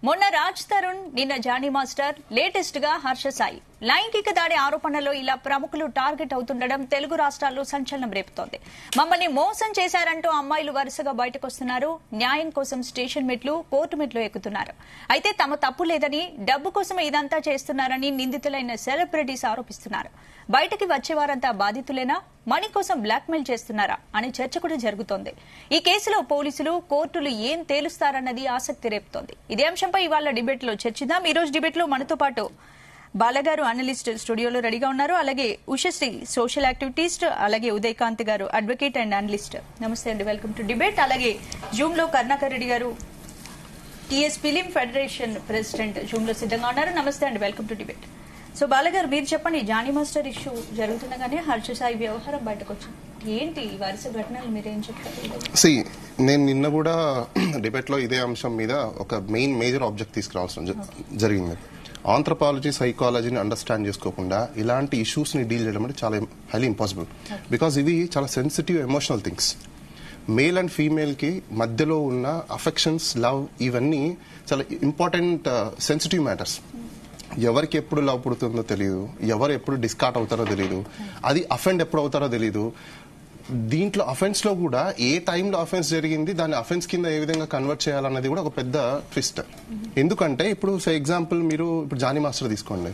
మొన్న రాజ్ తరుణ్, నిన్న Johnny master, latest గా హర్ష సాయి లైంగిక దాడి ఆరోపణలో ఇలా ప్రముఖులు టార్గెట్ అవుతుండడం తెలుగు రాష్ట్రాల్లో సంచలనం రేపుతోంది. మమ్మల్ని మోసం చేశారంటూ అమ్మాయిలు వరుసగా బయటకొస్తున్నారు. న్యాయం కోసం స్టేషన్ మెట్లు, కోర్టు మెట్లు ఎక్కుతున్నారు. అయితే తమ తప్పు లేదని, డబ్బు కోసం ఇదంతా చేస్తున్నారని నిందితులైన సెలబ్రిటీస్ ఆరోపిస్తున్నారు. బయటకి వచ్చేవారంతా బాధితులేనా, మనీ కోసం బ్లాక్మెయిల్ చేస్తున్నారా అనే చర్చ కూడా జరుగుతోంది. ఈ కేసులో పోలీసులు, కోర్టులు ఏం తేలుస్తారన్నది ఆసక్తి రేపుతోంది. ఇదే అంశంపై ఇవాళ డిబేట్ లో చర్చిద్దాం. ఈ రోజు డిబేట్ లో మనతో పాటు బాలగారు అనలిస్ట్ స్టూడియోలో రెడీగా ఉన్నారు. అలాగే ఉషశ్రీ సోషల్ యాక్టివిటీస్ట్, అలాగే ఉదయకాంత్ గారు అడ్వకేట్ అండ్ అనలిస్ట్. నమస్తే అండి, వెల్కమ్ టు డిబేట్. అలాగే జూమ్ లో కరుణాకర్ రెడ్డి గారు TS film federation president Zoom లో సిద్ధంగా ఉన్నారు. నమస్తే అండి, వెల్కమ్ టు డిబేట్. సో బాలగారు, మీరు చెప్పండి, జానీ మాస్టర్ ఇష్యూ జరుగుతుండగానే హర్ష సాయి వ్యవహారం బయటకు వచ్చింది. ఏంటి వరుస ఘటనలు, మీరేం చెప్తారు? నేను నిన్న కూడా డిబేట్ లో ఇదే అంశం మీద ఒక మేజర్ ఆబ్జెక్ట్ తీసుకురావాల్సిన జరిగింది. ఆంథ్రపాలజీ, సైకాలజీని అండర్స్టాండ్ చేసుకోకుండా ఇలాంటి ఇష్యూస్ ని డీల్ చేయడం అంటే చాలా హైలీ ఇంపాసిబుల్. బికాస్ ఇవి చాలా sensitive emotional things. Male and female కి మధ్యలో ఉన్న అఫెక్షన్స్, లవ్, ఇవన్నీ చాలా ఇంపార్టెంట్ సెన్సిటివ్ మ్యాటర్స్. ఎవరికి ఎప్పుడు లవ్ పుడుతుందో తెలియదు, ఎవరు ఎప్పుడు డిస్కార్ట్ అవుతారో తెలియదు, అది అఫెండ్ ఎప్పుడు అవుతారో తెలియదు. దీంట్లో అఫెన్స్ లో కూడా ఏ టైంలో అఫెన్స్ జరిగింది, దాన్ని అఫెన్స్ కింద ఏ విధంగా కన్వర్ట్ చేయాలన్నది కూడా ఒక పెద్ద ట్విస్ట్. ఎందుకంటే ఇప్పుడు ఎగ్జాంపుల్ మీరు ఇప్పుడు జానీ మాస్టర్ తీసుకోండి.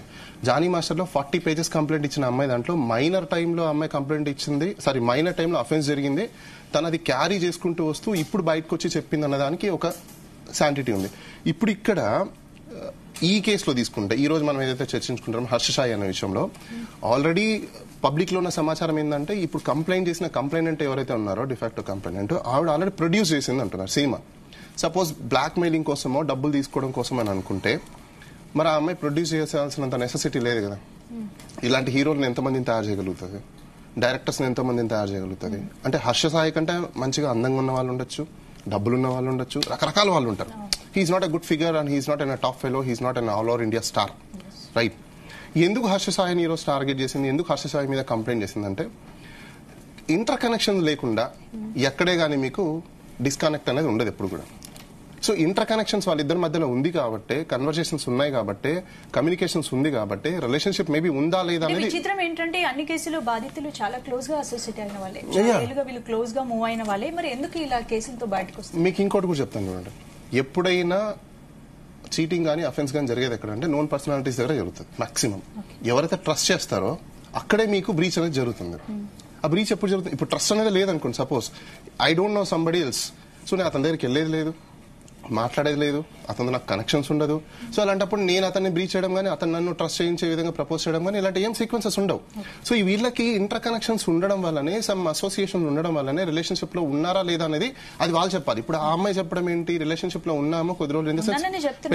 జానీ మాస్టర్ లో 40 pages కంప్లైంట్ ఇచ్చిన అమ్మాయి, దాంట్లో మైనర్ టైంలో అమ్మాయి కంప్లైంట్ ఇచ్చింది, మైనర్ టైంలో అఫెన్స్ జరిగింది, తను అది క్యారీ చేసుకుంటూ వస్తూ ఇప్పుడు బయటకు వచ్చి చెప్పింది అన్నదానికి ఒక శాంటిటీ ఉంది. ఇప్పుడు ఇక్కడ ఈ కేసులో తీసుకుంటే ఈ రోజు మనం ఏదైతే చర్చించుకుంటామో హర్ష సాయి అనే విషయంలో ఆల్రెడీ పబ్లిక్ లో ఉన్న సమాచారం ఏంటంటే, ఇప్పుడు కంప్లైంట్ చేసిన కంప్లైనెంట్ ఎవరైతే ఉన్నారో, డిఫాక్టో కంప్లైనెంట్, ఆవిడ ఆల్రెడీ ప్రొడ్యూస్ చేసింది అంటున్నారు సినిమా. సపోజ్ బ్లాక్ మెయిలింగ్ కోసమో డబ్బులు తీసుకోవడం కోసం అని అనుకుంటే మరి ఆ అమ్మాయి ప్రొడ్యూస్ చేయాల్సినంత నెసెసిటీ లేదు కదా. ఇలాంటి హీరోలను ఎంతమందిని తయారు చేయగలుగుతుంది, డైరెక్టర్స్ ఎంతమందిని తయారు చేయగలుగుతుంది. అంటే హర్ష సాయి కంటే మంచిగా అందంగా ఉన్న వాళ్ళు ఉండొచ్చు, డబ్బులున్న వాళ్ళు ఉండొచ్చు, రకరకాల వాళ్ళు ఉంటారు. He's not a good figure and he's not an top fellow, he's not an all over India star, right? ఎందుకు హర్ష సాయిని ఈరోజు టార్గెట్ చేసింది, ఎందుకు హర్ష సాయి మీద కంప్లైంట్ చేసిందంటే, ఇంటర్ కనెక్షన్ లేకుండా ఎక్కడే గానీ మీకు డిస్కనెక్ట్ అనేది ఉండదు ఎప్పుడు కూడా. సో ఇంటర్ కనెక్షన్స్ వాళ్ళిద్దరి మధ్యలో ఉంది కాబట్టి, కన్వర్సేషన్స్ ఉన్నాయి కాబట్టి, కమ్యూనికేషన్స్ ఉంది కాబట్టి, రిలేషన్షిప్ మేబీ ఉందా లేదా అనేది. చిత్రం ఏంటంటే అన్ని కేసులు బాధితులు చాలా క్లోజ్ గా అసోసియేట్ అయిన వాళ్ళే, వీళ్ళు క్లోజ్ గా మూవ్ అయిన వాళ్ళే. మరి ఎందుకు ఇలా కేసులతో బయటకు వస్తుంది? మీకు ఇంకోటి కూడా చెప్తాను చూడండి. ఎప్పుడైనా చీటింగ్ కానీ అఫెన్స్ కానీ జరిగేది ఎక్కడంటే నోన్ పర్సనాలిటీస్ దగ్గర జరుగుతుంది. మాక్సిమం ఎవరైతే ట్రస్ట్ చేస్తారో అక్కడే మీకు బ్రీచ్ అనేది జరుగుతుంది. ఆ బ్రీచ్ ఎప్పుడు జరుగుతుంది? ఇప్పుడు ట్రస్ట్ అనేది లేదనుకోండి. Suppose I don't know somebody else, so నేను అతని దగ్గరికి వెళ్ళేది లేదు, మాట్లాడేది లేదు, అతను నాకు కనెక్షన్స్ ఉండదు. సో అలాంటప్పుడు నేను అతన్ని బ్రీచ్ చేయడం కానీ, అతను నన్ను ట్రస్ట్ చేయించే విధంగా ప్రపోజ్ చేయడం కానీ ఇలాంటి ఏం సీక్వెన్సెస్ ఉండవు. సో ఈ వీళ్ళకి ఇంటర్ కనెక్షన్స్ ఉండడం వల్లనే, సమ్ అసోసియేషన్ ఉండడం వల్లనే రిలేషన్షిప్ లో ఉన్నారా లేదా అనేది అది వాళ్ళు చెప్పాలి. ఇప్పుడు ఆ అమ్మాయి చెప్పడం ఏంటి, రిలేషన్షిప్ లో ఉన్నాము కొద్ది రోజులు,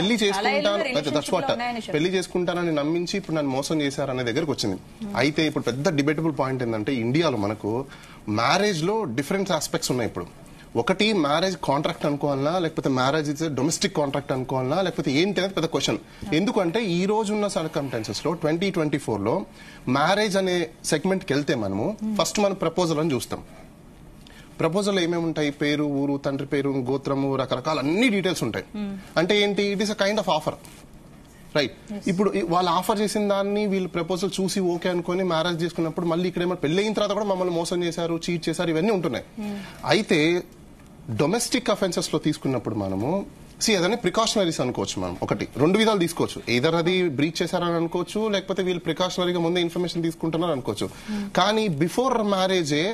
పెళ్లి చేసుకుంటాను, పెళ్లి చేసుకుంటానని నమ్మించి ఇప్పుడు నన్ను మోసం చేశారనే దగ్గరకు వచ్చింది. అయితే ఇప్పుడు పెద్ద డిబేటబుల్ పాయింట్ ఏంటంటే, ఇండియాలో మనకు మ్యారేజ్ లో డిఫరెంట్ ఆస్పెక్ట్స్ ఉన్నాయి. ఇప్పుడు ఒకటి మ్యారేజ్ కాంట్రాక్ట్ అనుకోవాలన్నా, లేకపోతే మ్యారేజ్ ఇస్ డొమెస్టిక్ కాంట్రాక్ట్ అనుకోవాలన్నా, లేకపోతే ఏంటి అనేది పెద్ద క్వశ్చన్. ఎందుకంటే ఈ రోజున్న సర్కమ్స్టాన్సెస్ లో 2024 లో మ్యారేజ్ అనే సెగ్మెంట్ కి వెళ్తే మనము ఫస్ట్ మనం ప్రపోజల్ అని చూస్తాం. ప్రపోజల్ ఏమేమి ఉంటాయి? పేరు, ఊరు, తండ్రి పేరు, గోత్రము, రకరకాల అన్ని డీటెయిల్స్ ఉంటాయి. అంటే ఏంటి? It is a kind of offer, right? ఇప్పుడు వాళ్ళు ఆఫర్ చేసిన దాన్ని వీళ్ళు ప్రపోజల్ చూసి ఓకే అనుకుని మ్యారేజ్ చేసుకున్నప్పుడు మళ్ళీ ఇక్కడ పెళ్లి అయిన తర్వాత కూడా మమ్మల్ని మోసం చేశారు, చీట్ చేశారు, ఇవన్నీ ఉంటున్నాయి. అయితే డొమెస్టిక్ అఫెన్సెస్ లో తీసుకున్నప్పుడు మనము అదని ప్రికాషనరీస్ అనుకోవచ్చు. మనం ఒకటి రెండు విధాలు తీసుకోవచ్చు. ఏదర్ అది బ్రీచ్ చేశారని అనుకోవచ్చు, లేకపోతే వీళ్ళు ప్రికాషనరీగా ముందే ఇన్ఫర్మేషన్ తీసుకుంటున్నారు అనుకోవచ్చు. కానీ బిఫోర్ మ్యారేజే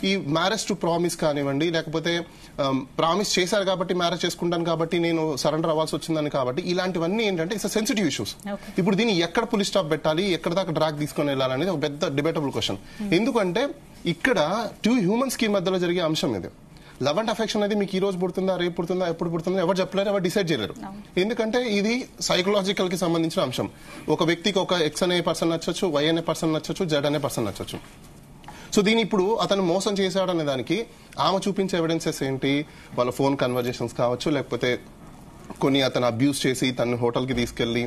ఈ మ్యారేజ్ టు ప్రామిస్ కానివ్వండి, లేకపోతే ప్రామిస్ చేశారు కాబట్టి మ్యారేజ్ చేసుకుంటాను కాబట్టి నేను సరెండర్ అవ్వాల్సి వచ్చిందని కాబట్టి, ఇలాంటివన్నీ ఏంటంటే ఇట్స్ సెన్సిటివ్ ఇష్యూస్. ఇప్పుడు దీన్ని ఎక్కడ పులి స్టాప్ పెట్టాలి, ఎక్కడ దాకా డ్రాగ్ తీసుకొని వెళ్ళాలనేది ఒక పెద్ద డిబేటబుల్ క్వశ్చన్. ఎందుకంటే ఇక్కడ టూ హ్యూమన్స్ కి మధ్యలో జరిగే అంశం ఇది. లవ్ అండ్ అఫెక్షన్ అనేది మీకు ఈ రోజు పుడుతుందా, రేపు పుడుతుందా, ఎప్పుడు పుడుతుందా ఎవరు చెప్పలేరు, ఎవరు డిసైడ్ చేయలేరు. ఎందుకంటే ఇది సైకలాజికల్ కి సంబంధించిన అంశం. ఒక వ్యక్తికి ఒక ఎక్స్ అనే పర్సన్ నచ్చొచ్చు, వై అనే పర్సన్ నచ్చొచ్చు, జెడ్ అనే పర్సన్ నచ్చొచ్చు. సో దీని ఇప్పుడు అతను మోసం చేశాడనే దానికి ఆమె చూపించే ఎవిడెన్సెస్ ఏంటి? వాళ్ళ ఫోన్ కన్వర్జేషన్స్ కావచ్చు, లేకపోతే కొన్ని అతను అబ్యూస్ చేసి తను హోటల్ కి తీసుకెళ్లి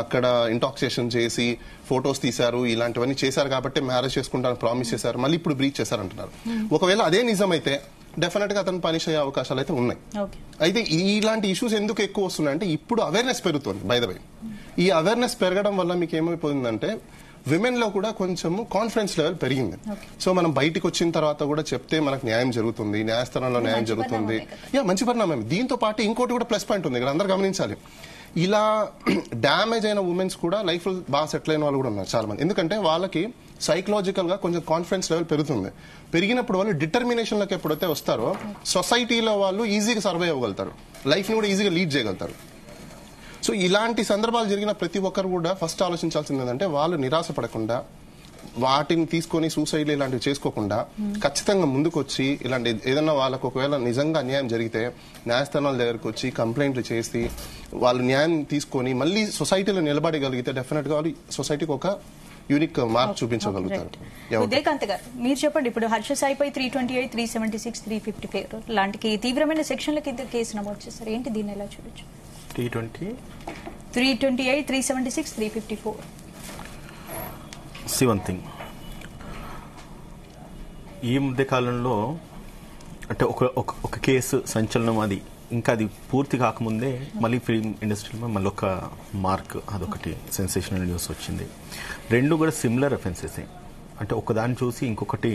అక్కడ ఇంటాక్సియేషన్ చేసి ఫొటోస్ తీశారు, ఇలాంటివన్నీ చేశారు కాబట్టి మ్యారేజ్ చేసుకుంటాను ప్రామిస్ చేశారు, మళ్ళీ ఇప్పుడు బ్రీచ్ చేశారంటున్నారు. ఒకవేళ అదే నిజమైతే డెఫినెట్ గా అతను పనిష్ అయ్యే అవకాశాలు అయితే ఉన్నాయి. అయితే ఇలాంటి ఇష్యూస్ ఎందుకు ఎక్కువ వస్తున్నాయంటే ఇప్పుడు అవేర్నెస్ పెరుగుతుంది. బై ద వే, ఈ అవేర్నెస్ పెరగడం వల్ల మీకు ఏమైపోయిందంటే విమెన్ లో కూడా కొంచెం కాన్ఫిడెన్స్ లెవెల్ పెరిగింది. సో మనం బయటికి వచ్చిన తర్వాత కూడా చెప్తే మనకు న్యాయం జరుగుతుంది, న్యాయస్థానంలో న్యాయం జరుగుతుంది. మంచి పరిణామం. దీంతో పాటు ఇంకోటి కూడా ప్లస్ పాయింట్ ఉంది ఇక్కడ, అందరూ గమనించాలి. ఇలా డ్యామేజ్ అయిన ఉమెన్స్ కూడా లైఫ్ లో బాగా సెటిల్ అయిన వాళ్ళు కూడా ఉన్నారు చాలా మంది. ఎందుకంటే వాళ్ళకి సైకలాజికల్ గా కొంచెం కాన్ఫిడెన్స్ లెవెల్ పెరుగుతుంది. పెరిగినప్పుడు వాళ్ళు డిటర్మినేషన్ లోకి ఎప్పుడైతే వస్తారో సొసైటీలో వాళ్ళు ఈజీగా సర్వైవ్ అవ్వగలుగుతారు, లైఫ్ ని కూడా ఈజీగా లీడ్ చేయగలుగుతారు. సో ఇలాంటి సందర్భాలు జరిగిన ప్రతి ఒక్కరు కూడా ఫస్ట్ ఆలోచించాల్సింది ఏంటంటే వాళ్ళు నిరాశ పడకుండా, వాటిని తీసుకొని సూసైడ్ ఇలాంటివి చేసుకోకుండా ఖచ్చితంగా ముందుకొచ్చి ఇలాంటి ఏదన్నా వాళ్ళకు ఒకవేళ నిజంగా అన్యాయం జరిగితే న్యాయస్థానాల దగ్గరకు వచ్చి కంప్లైంట్లు చేసి వాళ్ళు న్యాయం తీసుకొని మళ్ళీ సొసైటీలో నిలబడగలిగితే డెఫినెట్ గా వాళ్ళు సొసైటీకి ఒక యూనిక్ మార్క్ చూపించగలుగుతారు. ఉదయకాంత్ గారు మీరు చెప్పండి, ఇప్పుడు హర్ష సాయిపై 328, 376, 354 లాంటి తీవ్రమైన సెక్షన్ల కింద కేసు నమోదు చేశారు. ఏంటి దీన్ని ఎలా చూడొచ్చు? 328, 376, 354. See one thing, ఈ మధ్య కాలంలో అంటే ఒక కేసు సంచలనం, అది ఇంకా అది పూర్తి కాకముందే మళ్ళీ ఫిల్మ్ ఇండస్ట్రీలో మళ్ళీ ఒక మార్క్, అదొకటి సెన్సేషనల్ న్యూస్ వచ్చింది. రెండు కూడా సిమిలర్ అఫెన్సెస్. అంటే ఒకదాన్ని చూసి ఇంకొకటి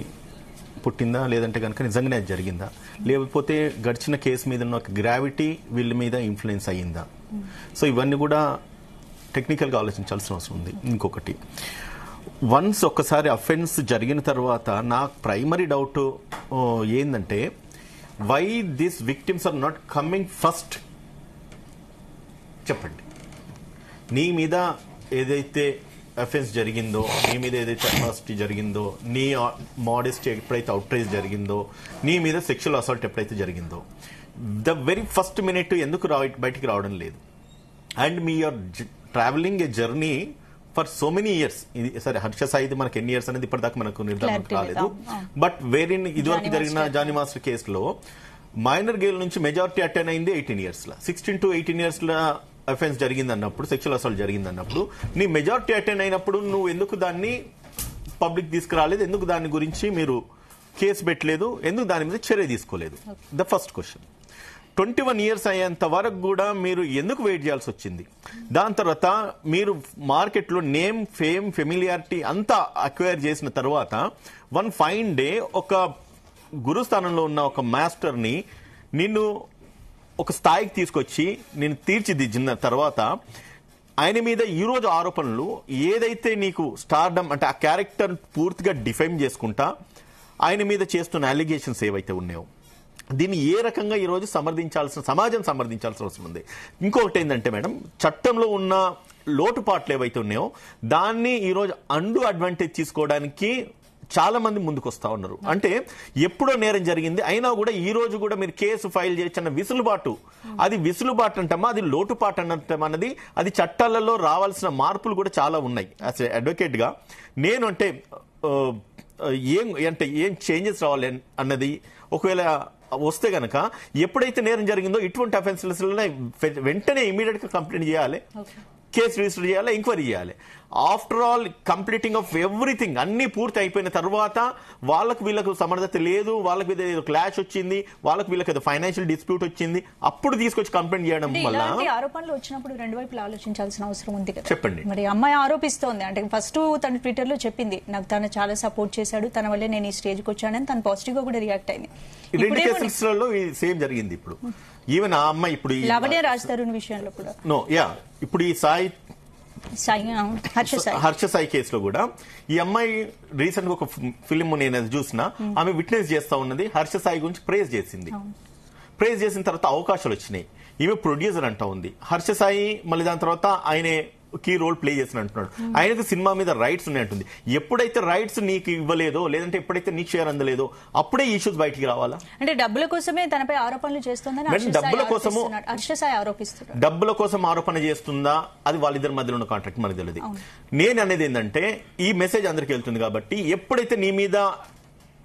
పుట్టిందా, లేదంటే కనుక నిజంగానే అది జరిగిందా, లేకపోతే గడిచిన కేసు మీద ఉన్న ఒక గ్రావిటీ వీళ్ళ మీద ఇన్ఫ్లుయెన్స్ అయ్యిందా. సో ఇవన్నీ కూడా టెక్నికల్గా ఆలోచించాల్సిన అవసరం ఉంది. ఇంకొకటి, వన్స్ ఒక్కసారి అఫెన్స్ జరిగిన తర్వాత నా ప్రైమరీ డౌట్ ఏంటంటే why these victims are not coming first. చెప్పండి, నీ మీద ఏదైతే అఫెన్స్ జరిగిందో, నీ మీద ఏదైతే అట్రాసిటీ జరిగిందో, నీ మోడెస్టీ ఎప్పుడైతే అవుట్రేజ్ జరిగిందో, నీ మీద సెక్షువల్ అసాల్ట్ ఎప్పుడైతే జరిగిందో, ద వెరీ ఫస్ట్ మినిట్ ఎందుకు బయటికి రావడం లేదు? And me are travelling a journey for so many years. సరే హర్ష సాయిది మనకి ఎన్ని ఇయర్స్ అనేది ఇప్పటిదాకా మనకు నిర్ధారణ కాలేదు. బట్ వేరిన్ ఇదివరకు జరిగిన జానీ మాస్టర్ కేసులో మైనర్ గేల్ నుంచి మెజారిటీ అటెండ్ అయింది 18 years. 16 to 18 years అఫెన్స్ జరిగిందన్నప్పుడు, సెక్షువల్ అసాల్ట్ జరిగిందన్నప్పుడు నీ మెజారిటీ అటెండ్ అయినప్పుడు నువ్వు ఎందుకు దాన్ని పబ్లిక్ తీసుకురాలేదు? ఎందుకు దాని గురించి మీరు కేసు పెట్టలేదు? ఎందుకు దాని మీద చర్య తీసుకోలేదు? The first question. 21 years అయ్యేంత వరకు కూడా మీరు ఎందుకు వెయిట్ చేయాల్సి వచ్చింది? దాని తర్వాత మీరు మార్కెట్లో నేమ్, ఫేమ్, ఫెమిలియారిటీ అంతా అక్వైర్ చేసిన తర్వాత వన్ ఫైన్ డే ఒక గురుస్థానంలో ఉన్న ఒక మాస్టర్ని నిన్ను ఒక స్థాయికి తీసుకొచ్చి నేను తీర్చిదిద్దిన తర్వాత ఆయన మీద ఈరోజు ఆరోపణలు ఏదైతే నీకు స్టార్డమ్ అంటే ఆ క్యారెక్టర్ పూర్తిగా డిఫైమ్ చేసుకుంటా ఆయన మీద చేస్తున్న అలిగేషన్స్ ఏవైతే ఉన్నాయో దీన్ని ఏ రకంగా ఈరోజు సమాజం సమర్థించాల్సిన అవసరం ఉంది. ఇంకొకటి ఏంటంటే మేడం, చట్టంలో ఉన్న లోటుపాట్లు ఏవైతే ఉన్నాయో దాన్ని ఈరోజు అండు అడ్వాంటేజ్ తీసుకోవడానికి చాలా మంది ముందుకు వస్తా ఉన్నారు. అంటే ఎప్పుడో నేరం జరిగింది అయినా కూడా ఈ రోజు కూడా మీరు కేసు ఫైల్ చేయొచ్చన్న విసులుబాటు, అది విసులుబాటు అంటామా, అది లోటుపాటు అన్నది అది చట్టాలలో రావాల్సిన మార్పులు కూడా చాలా ఉన్నాయి. యాజ్ అడ్వకేట్ గా నేను అంటే ఏం చేంజెస్ రావాలి అన్నది ఒకవేళ వస్తే గనక ఎప్పుడైతే నేరం జరిగిందో ఇటువంటి అఫెన్సెస్ వెంటనే ఇమీడియట్ గా కంప్లైంట్ చేయాలి, కేసు రిజిస్టర్ చేయాలి, ఎంక్వైరీ చేయాలి. After all completing of everything అన్ని పూర్తి అయిపోయిన తర్వాత వాళ్ళకు వీళ్ళకు సమర్థత లేదు, వాళ్ళకి ఏదో క్లాష్ వచ్చింది, వాళ్ళకి వీళ్ళకి ఏదో ఫైనాన్షియల్ డిస్ప్యూట్ వచ్చింది, అప్పుడు తీసుకొచ్చి కంప్లైంట్ చేయడం వల్ల ఆరోపణలు వచ్చినప్పుడు రెండు వైపులు ఆలోచించాల్సిన అవసరం ఉంది కదా. చెప్పండి. మరి అమ్మాయి ఆరోపిస్తోంది అంటే ఫస్ట్ తన ట్విట్టర్ లో చెప్పింది నాకు తను చాలా సపోర్ట్ చేశాడు, తన వల్లే నేను ఈ స్టేజ్ కి వచ్చానని తను పాజిటివ్ గా కూడా రియాక్ట్ అయింది. రెండు కేసులలో సేమ్ జరిగింది. ఇప్పుడు ఈవెన్ ఆ అమ్మాయి ఇప్పుడు లావణ్య రాజ్ తరుణ్ విషయంలో కూడా ఇప్పుడు ఈ హర్ష సాయి కేసులో కూడా ఈ అమ్మాయి రీసెంట్ గా ఒక ఫిలిం నేను చూసిన, ఆమె విట్నెస్ చేస్తా ఉన్నది హర్ష సాయి గురించి ప్రేజ్ చేసింది. ప్రేజ్ చేసిన తర్వాత అవకాశాలు వచ్చినాయి. ఈమె ప్రొడ్యూసర్ అంటా ఉంది. హర్ష సాయి మళ్ళీ దాని తర్వాత ఆయనే కీ రోల్ ప్లే చేసిన అంటున్నాడు. ఆయనకు సినిమా మీద రైట్స్ ఉన్నాయంటుంది. ఎప్పుడైతే రైట్స్ నీకు ఇవ్వలేదో, లేదంటే ఎప్పుడైతే నీకు షేర్ అందలేదో అప్పుడే ఇష్యూస్ బయటికి రావాలా? అంటే డబ్బుల కోసమే తనపై ఆరోపణలు చేస్తుందని డబ్బుల కోసము హర్ష సాయి ఆరోపిస్తున్నారు. డబ్బుల కోసం ఆరోపణ చేస్తుందా అది వాళ్ళిద్దరి మధ్యలో ఉన్న కాంట్రాక్ట్ మనకు తెలియదు. నేను అనేది ఏంటంటే ఈ మెసేజ్ అందరికి వెళ్తుంది కాబట్టి ఎప్పుడైతే నీ మీద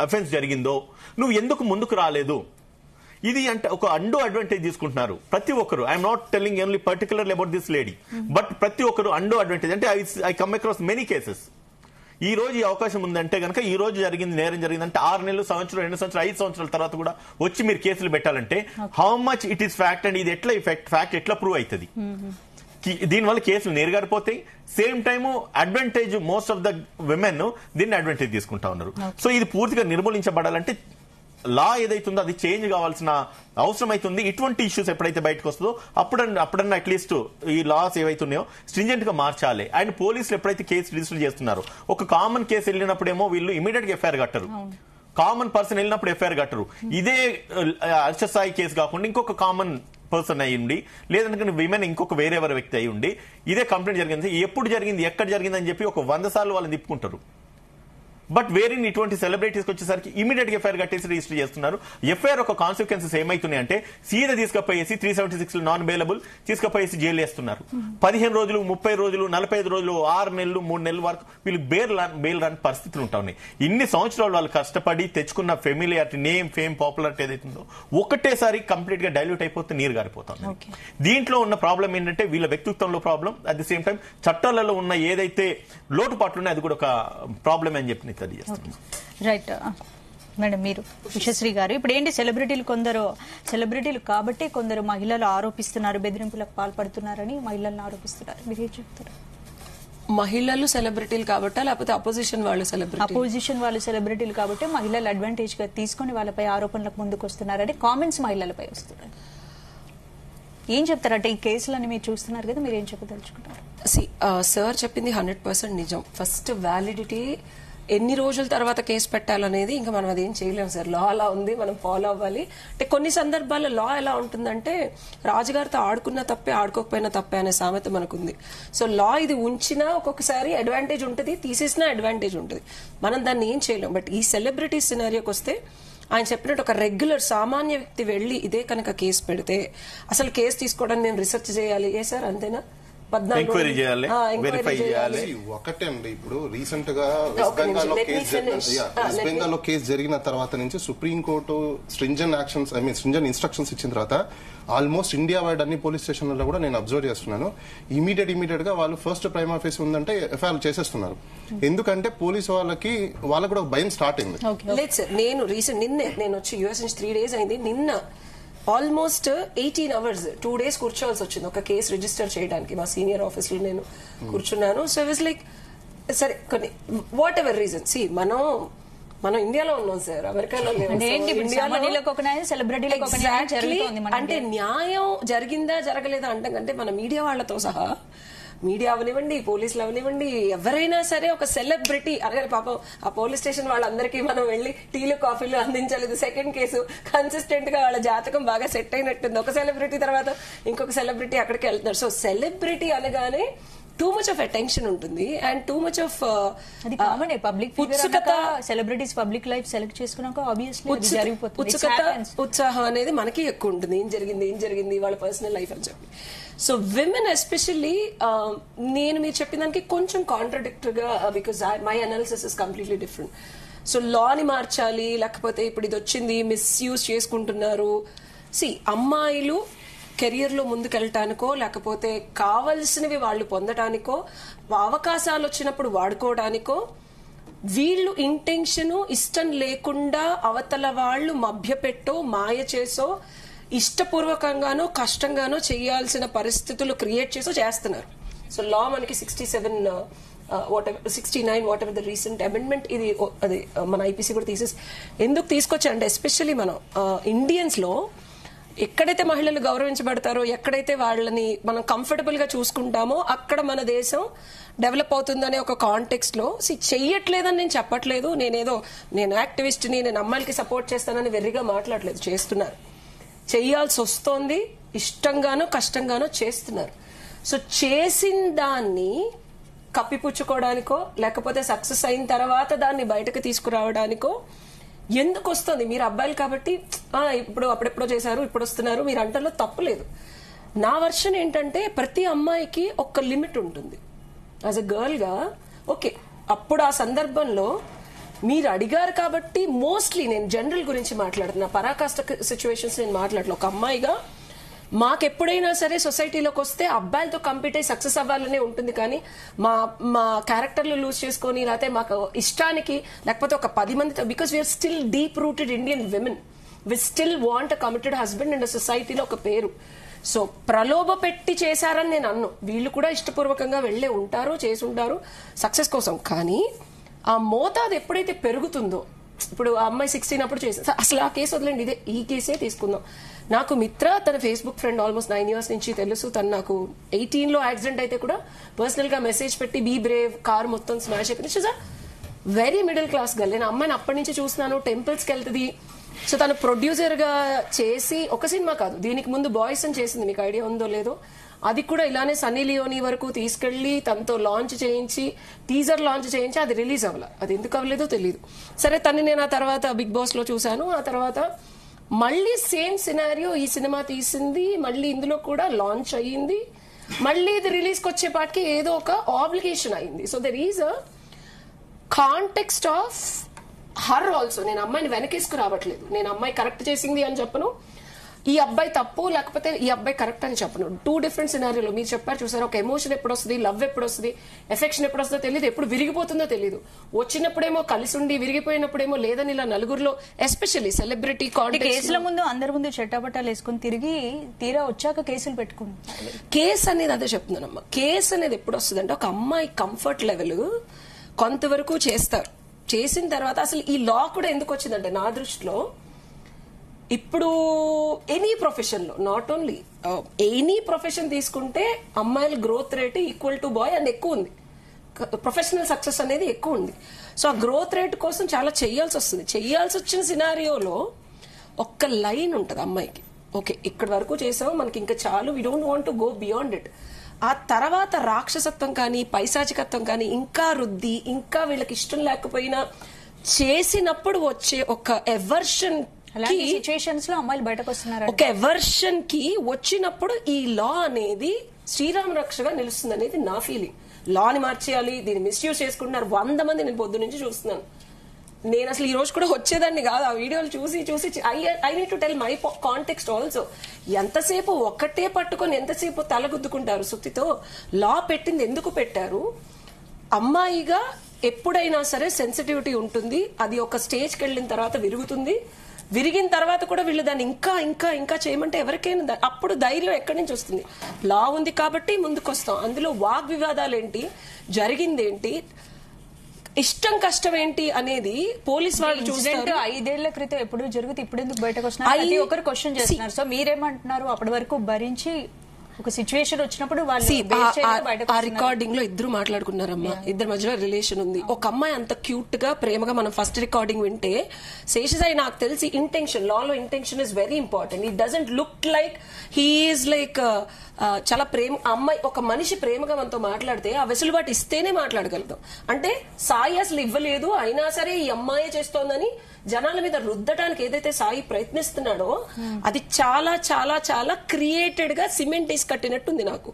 అఫెన్స్ జరిగిందో నువ్వు ఎందుకు ముందుకు రాలేదు? ఇది అంటే ఒక అండు అడ్వాంటేజ్ తీసుకుంటున్నారు ప్రతి ఒక్కరు. I'm not telling only particularly about this lady, but ప్రతి ఒక్కరు అండు అడ్వాంటేజ్ అంటే I come across many cases. ఈ రోజు ఈ అవకాశం ఉందంటే కనుక ఈ రోజు జరిగింది నేరం జరిగిందంటే 6 నెలలు, సంవత్సరం, 2 సంవత్సరాలు, 5 సంవత్సరాల తర్వాత కూడా వచ్చి మీరు కేసులు పెట్టాలంటే how much it is fact and ఇది ఎట్లా ఫ్యాక్ట్ ఎట్లా ప్రూవ్ అవుతుంది? దీనివల్ల కేసులు నేరుగారిపోతాయి. Same time advantage most of the women దీన్ని అడ్వాంటేజ్ తీసుకుంటా ఉన్నారు. సో ఇది పూర్తిగా నిర్మూలించబడాలంటే లా ఏదైతుందో అది చేంజ్ కావాల్సిన అవసరం అవుతుంది. ఇటువంటి ఇష్యూస్ ఎప్పుడైతే బయటకు వస్తుందో అప్పుడన్నా అట్లీస్ట్ ఈ లాస్ ఏవైతున్నాయో స్ట్రింజెంట్ గా మార్చాలి. అండ్ పోలీసులు ఎప్పుడైతే కేసు రిజిస్టర్ చేస్తున్నారో ఒక కామన్ కేసు వెళ్ళినప్పుడేమో వీళ్ళు ఇమీడియట్ గా ఎఫ్ఐఆర్ కట్టరు, కామన్ పర్సన్ వెళ్ళినప్పుడు ఎఫ్ఐఆర్ కట్టరు. ఇదే హర్షసాయి కేసు కాకుండా ఇంకొక కామన్ పర్సన్ అయి ఉండి లేదంటే విమెన్ ఇంకొక వేరే వ్యక్తి అయి ఉండి ఇదే కంప్లైంట్ జరిగింది, ఎప్పుడు జరిగింది, ఎక్కడ జరిగింది అని చెప్పి ఒక 100 సార్లు వాళ్ళని తిప్పుకుంటారు. బట్ వేరే ఇటువంటి సెలబ్రిటీస్కి వచ్చేసరికి ఇమీడియట్ గా ఎఫ్ఐఆర్ కట్టేసి రిజిస్టర్ చేస్తున్నారు. ఎఫ్ఐఆర్ ఒక కాన్సిక్వెన్సెస్ ఏమైతున్నాయంటే సీదా తీసుకపోయేసి 376 నాన్ బెయిలబుల్ తీసుకపోయేసి జైలు వేస్తున్నారు. 15 రోజులు, 30 రోజులు, 45 రోజులు, 6 నెలలు, 3 నెలల వరకు వీళ్ళు బెయిల్ రాని పరిస్థితులు ఉంటాయి. ఇన్ని సంవత్సరాలు వాళ్ళు కష్టపడి తెచ్చుకున్న ఫెమిలియారిటీ, నేమ్, ఫేమ్, పాపులారిటీ ఏదైతుందో ఒకటేసారి కంప్లీట్ గా డైల్యూట్ అయిపోతే నీరు గారిపోతుంది. దీంట్లో ఉన్న ప్రాబ్లం ఏంటంటే వీళ్ళ వ్యక్తిత్వంలో problem, at the same time చట్టాలలో ఉన్న ఏదైతే లోటుపాట్లు ఉన్నాయో అది కూడా ఒక ప్రాబ్లం అని చెప్పి రైట్ మేడం. మీరు విశ్వశ్రీ గారు, ఇప్పుడు ఏంటి సెలబ్రిటీలు కాబట్టి కొందరు మహిళలు ఆరోపిస్తున్నారు, బెదిరింపులకు పాల్పడుతున్నారని మహిళలను ఆరోపిస్తున్నారు. మీరేం చెప్తారు? మహిళలు సెలబ్రిటీలు కాబట్టా లేకపోతే అపోజిషన్ వాళ్ళు సెలబ్రిటీలు కాబట్టి మహిళలు అడ్వాంటేజ్ గా తీసుకుని వాళ్ళపై ఆరోపణలకు ముందుకు వస్తున్నారని కామెంట్స్ మహిళలపై వస్తున్నాయి. ఏం చెప్తారంటే ఈ కేసులని మీరు చూస్తున్నారు కదా, మీరు ఏం చెప్పదలుచుకుంటారు? సార్ చెప్పింది 100% నిజం. ఫస్ట్ వ్యాలిడిటీ, ఎన్ని రోజుల తర్వాత కేసు పెట్టాలనేది ఇంకా మనం అదేం చేయలేము సార్. లా అలా ఉంది, మనం ఫాలో అవ్వాలి. అంటే కొన్ని సందర్భాల్లో లా ఎలా ఉంటుందంటే రాజుగారితో ఆడుకున్న తప్పే, ఆడుకోకపోయినా తప్పే అనే సామెత మనకుంది. సో లా ఇది ఉంచినా ఒక్కొక్కసారి అడ్వాంటేజ్ ఉంటుంది, తీసేసినా అడ్వాంటేజ్ ఉంటుంది. మనం దాన్ని ఏం చేయలేం. బట్ ఈ సెలబ్రిటీ సినారియోకి వస్తే ఆయన చెప్పినట్టు ఒక రెగ్యులర్ సామాన్య వ్యక్తి వెళ్లి ఇదే కనుక కేసు పెడితే అసలు కేసు తీసుకోవడానికి మేము రీసెర్చ్ చేయాలి. ఏ సార్ అంతేనా? ఎంక్వైరీ చేయాలి, వెరిఫై చేయాలి. ఒకటే అండి, ఇప్పుడు రీసెంట్ గా వెస్ట్ బెంగాల్ లో కేసు జరిగిన తర్వాత నుంచి సుప్రీంకోర్టు స్ట్రింజెంట్ ఇన్స్ట్రక్షన్స్ ఇచ్చిన తర్వాత ఆల్మోస్ట్ ఇండియా వైడ్ అన్ని పోలీస్ స్టేషన్లలో కూడా నేను అబ్జర్వ్ చేస్తున్నాను. ఇమీడియట్ గా వాళ్ళు ఫస్ట్ ప్రైమ్ ఆఫీస్ ఉందంటే ఎఫ్ఐఆర్ చేసేస్తున్నారు. ఎందుకంటే పోలీసు వాళ్ళకి కూడా భయం స్టార్ట్ అయింది. లేదు సార్, నేను నేను వచ్చి యూఎస్ నుంచి 3 days అయింది. నిన్న ఆల్మోస్ట్ 18 hours 2 days కూర్చోవాల్సి వచ్చింది ఒక కేసు రిజిస్టర్ చేయడానికి. మా సీనియర్ ఆఫీసులో నేను కూర్చున్నాను. సో ఇట్ వాస్ లైక్ సరే కొన్ని వాట్ ఎవర్ రీజన్. మనం ఇండియాలో ఉన్నాం సార్, అమెరికాలో అంటే న్యాయం జరిగిందా జరగలేదా అంటే మన మీడియా వాళ్లతో సహా, మీడియా అవనివ్వండి, పోలీసులు అవనివ్వండి, ఎవరైనా సరే ఒక సెలబ్రిటీ అరే పాపం ఆ పోలీస్ స్టేషన్ వాళ్ళందరికీ మనం వెళ్లి టీలు కాఫీలు అందించలేదు. సెకండ్ కేసు కన్సిస్టెంట్ గా వాళ్ళ జాతకం బాగా సెట్ అయినట్టుంది. ఒక సెలబ్రిటీ తర్వాత ఇంకొక సెలబ్రిటీ అక్కడికి వెళ్తున్నారు. సో సెలబ్రిటీ అనగానే టూ మచ్ ఆఫ్ అటెన్షన్ ఉంటుంది and too much of public celebrities public life select చేసుకున్నాక ఉత్సాహం అనేది మనకి ఎక్కువ ఉంటుంది. ఏం జరిగింది వాళ్ళ పర్సనల్ లైఫ్ అని చెప్పి. సో విమెన్ ఎస్పెషల్లీ మీరు చెప్పిన దానికి కొంచెం కాంట్రడిక్టరీగా, because my analysis is completely different. So లాని మార్చాలి, లేకపోతే ఇప్పుడు ఇది వచ్చింది మిస్యూజ్ చేసుకుంటున్నారు. అమ్మాయిలు కెరియర్ లో ముందుకెళ్ళటానికో లేకపోతే కావలసినవి వాళ్ళు పొందటానికో అవకాశాలు వచ్చినప్పుడు వాడుకోవడానికో వీళ్ళు ఇంటెన్షన్ ఇష్టం లేకుండా అవతల వాళ్ళు మభ్యపెట్టో మాయ చేసో ఇష్టపూర్వకంగానో కష్టంగానో చేయాల్సిన పరిస్థితులు క్రియేట్ చేస్తున్నారు. సో లా మనకి 69 what ever the recent amendment ఇది అది మన ఐపీసీ కూడా ఎందుకు తీసుకొచ్చారంటే ఎస్పెషల్లీ మనం ఇండియన్స్ లో ఎక్కడైతే మహిళలు గౌరవించబడతారో, ఎక్కడైతే వాళ్ళని మనం కంఫర్టబుల్ గా చూసుకుంటామో అక్కడ మన దేశం డెవలప్ అవుతుందనే ఒక కాంటెక్స్ట్ లో చెయ్యట్లేదని నేను చెప్పట్లేదు. నేను యాక్టివిస్ట్ని, నేను అమ్మాయిలకి సపోర్ట్ చేస్తానని వెర్రిగా మాట్లాడలేదు. చేస్తున్నారు, చెయ్యాల్సి వస్తోంది, ఇష్టంగానో కష్టంగానో చేస్తున్నారు. సో చేసిన దాన్ని కప్పిపుచ్చుకోవడానికో లేకపోతే సక్సెస్ అయిన తర్వాత దాన్ని బయటకు తీసుకురావడానికో ఎందుకు వస్తుంది? మీరు అబ్బాయిలు కాబట్టి ఇప్పుడు అప్పుడెప్పుడో చేశారు, ఇప్పుడు వస్తున్నారు మీరు అంటలో తప్పులేదు. నా వర్షన్ ఏంటంటే ప్రతి అమ్మాయికి ఒక లిమిట్ ఉంటుంది. యాజ్ అ గర్ల్ గా ఓకే, అప్పుడు ఆ సందర్భంలో మీరు అడిగారు కాబట్టి మోస్ట్లీ నేను జనరల్ గురించి మాట్లాడుతున్నా, పరాకాష్ట సిచ్యువేషన్స్ నేను మాట్లాడను. ఒక అమ్మాయిగా మాకెప్పుడైనా సరే సొసైటీలోకి వస్తే అబ్బాయిలతో కంపీట్ అయ్యి సక్సెస్ అవ్వాలనే ఉంటుంది, కానీ మా క్యారెక్టర్లు లూజ్ చేసుకొని లేకపోతే మాకు ఇష్టానికి లేకపోతే ఒక 10 మంది, because we're still deep rooted Indian women, we still want a committed husband and సొసైటీలో ఒక పేరు. సో ప్రలోభ పెట్టి చేశారని నేను అన్ను, వీళ్ళు కూడా ఇష్టపూర్వకంగా వెళ్లే ఉంటారు, చేసి ఉంటారు సక్సెస్ కోసం. కానీ ఆ మోతాదు ఎప్పుడైతే పెరుగుతుందో, ఇప్పుడు ఆ అమ్మాయి 16 అప్పుడు చేసి అసలు ఆ కేసు వదిలేండి, ఇదే ఈ కేసే తీసుకుందాం. నాకు మిత్ర తన ఫేస్బుక్ ఫ్రెండ్ ఆల్మోస్ట్ 9 years నుంచి తెలుసు. తను నాకు 18లో యాక్సిడెంట్ అయితే కూడా పర్సనల్ గా మెసేజ్ పెట్టి బీ బ్రేవ్, కార్ మొత్తం స్మాష్ అయిపోయింది. Very middle class girl. నేను అమ్మాయిని అప్పటి నుంచి చూస్తున్నాను, టెంపుల్స్కి వెళ్తుంది. సో తను ప్రొడ్యూసర్ గా చేసి ఒక సినిమా కాదు, దీనికి ముందు బాయ్స్ అని చేసింది, మీకు ఐడియా ఉందో లేదో. అది కూడా ఇలానే సన్నీ లియోనీ వరకు తీసుకెళ్లి తనతో లాంచ్ చేయించి, టీజర్ లాంచ్ చేయించి, అది రిలీజ్ అవ్వాలి. అది ఎందుకు అవ్వలేదో తెలియదు. సరే తన్ని నేను ఆ తర్వాత బిగ్ బాస్ లో చూశాను. ఆ తర్వాత మళ్ళీ సేమ్ సినారియో, ఈ సినిమా తీసింది, మళ్ళీ ఇందులో కూడా లాంచ్ అయ్యింది, మళ్ళీ ఇది రిలీజ్కి వచ్చేపాటికి ఏదో ఒక ఆబ్లిగేషన్ అయింది. So there is a context of her also. నేను అమ్మాయిని వెనకేసుకు రావట్లేదు, నేను అమ్మాయి కరెక్ట్ చేసింది అని చెప్పను, ఈ అబ్బాయి తప్పు లేకపోతే ఈ అబ్బాయి కరెక్ట్ అని చెప్పను. 2 different సినారియోలో మీరు చెప్పారు చూసారు, ఒక ఎమోషన్ ఎప్పుడు వస్తుంది, లవ్ ఎప్పుడు వస్తుంది, ఎఫెక్షన్ ఎప్పుడు వస్తుందో తెలియదు, ఎప్పుడు విరిగిపోతుందో తెలియదు. వచ్చినప్పుడేమో కలిసి ఉండి, విరిగిపోయినప్పుడేమో లేదని ఇలా నలుగురిలో ఎస్పెషల్లీ సెలబ్రిటీ కేసుల ముందు అందరి ముందు చెట్టాపట్టాలు వేసుకుని తిరిగి తీరా వచ్చాక కేసులు పెట్టుకుంటారు. కేసు అనేది అదే చెప్తున్నానమ్మా, కేసు అనేది ఎప్పుడు వస్తుంది అంటే ఒక అమ్మాయి కంఫర్ట్ లెవెల్ కొంతవరకు చేస్తారు, చేసిన తర్వాత అసలు ఈ లా కూడా ఎందుకు వచ్చిందంటే నా దృష్టిలో ఇప్పుడు ఎనీ ప్రొఫెషన్ లో, నాట్ ఓన్లీ ఎనీ ప్రొఫెషన్ తీసుకుంటే అమ్మాయిల growth rate equal to boy అని ఎక్కువ ఉంది, ప్రొఫెషనల్ సక్సెస్ అనేది ఎక్కువ ఉంది. సో ఆ గ్రోత్ రేట్ కోసం చాలా చెయ్యాల్సి వస్తుంది. చెయ్యాల్సి వచ్చిన సినారియోలో ఒక్క లైన్ ఉంటుంది అమ్మాయికి, ఓకే ఇక్కడి వరకు చేసావు, మనకి ఇంకా చాలు, we don't want to go beyond it. ఆ తర్వాత రాక్షసత్వం కానీ పైశాచికత్వం కానీ ఇంకా రుద్ది, ఇంకా వీళ్ళకి ఇష్టం లేకపోయినా చేసినప్పుడు వచ్చే ఒక ఎవర్షన్ సిచ్యువేషన్స్ లో అమ్మాయిలు బయటకు వస్తున్నారు. ఒక ఎవర్షన్ కి వచ్చినప్పుడు ఈ లా అనేది శ్రీరామ రక్షగా నిలుస్తుంది అనేది నా ఫీలింగ్. లాని మార్చేయాలి, దీన్ని మిస్యూజ్ చేసుకుంటున్నారు 100 మంది నేను పొద్దు నుంచి చూస్తున్నాను. నేను అసలు ఈ రోజు కూడా వచ్చేదాన్ని కాదు, ఆ వీడియోలు చూసి చూసి I need to tell my context also. ఎంతసేపు ఒక్కటే పట్టుకొని ఎంతసేపు తలగుద్దుకుంటారు సుత్తితో. లా పెట్టింది ఎందుకు పెట్టారు, అమ్మాయిగా ఎప్పుడైనా సరే సెన్సిటివిటీ ఉంటుంది, అది ఒక స్టేజ్కి వెళ్ళిన తర్వాత విరుగుతుంది, విరిగిన తర్వాత కూడా వీళ్ళు దాన్ని ఇంకా ఇంకా ఇంకా చేయమంటే ఎవరికైనా అప్పుడు ధైర్యం ఎక్కడి నుంచి వస్తుంది. లా ఉంది కాబట్టి ముందుకు వస్తాం. అందులో వాగ్వివాదాలు ఏంటి, జరిగిందేంటి, ఇష్టం కష్టం ఏంటి అనేది పోలీస్ వాళ్ళు చూస్తారు. 5 ఏళ్ల క్రితం ఎప్పుడు జరిగితే ఇప్పుడు ఎందుకు బయటకు వస్తున్నారు, ఒకరు క్వశ్చన్ చేస్తున్నారు. సో మీరేమంటున్నారు, అప్పటి వరకు భరించి ఒక సిచ్యువేషన్ వచ్చినప్పుడు ఆ రికార్డింగ్ లో ఇద్దరు మాట్లాడుకున్నారమ్మా, ఇద్దరి మధ్యలో రిలేషన్ ఉంది. ఒక అమ్మాయి అంత క్యూట్ గా ప్రేమగా మనం ఫస్ట్ రికార్డింగ్ వింటే శేషసాయి నాకు తెలిసి ఇంటెన్షన్, లాలో intention is very important. It doesn't look like he's like చాలా ప్రేమ. అమ్మాయి ఒక మనిషి ప్రేమగా మనతో మాట్లాడితే ఆ వెసులుబాటు ఇస్తేనే మాట్లాడగలుగుతాం. అంటే సాయి అసలు ఇవ్వలేదు అయినా సరే ఈ అమ్మాయి చేస్తోందని జనాల మీద రుద్దటానికి ఏదైతే సాయి ప్రయత్నిస్తున్నాడో అది చాలా చాలా చాలా క్రియేటెడ్ గా సిమెంట్ వేసి కట్టినట్టుంది నాకు.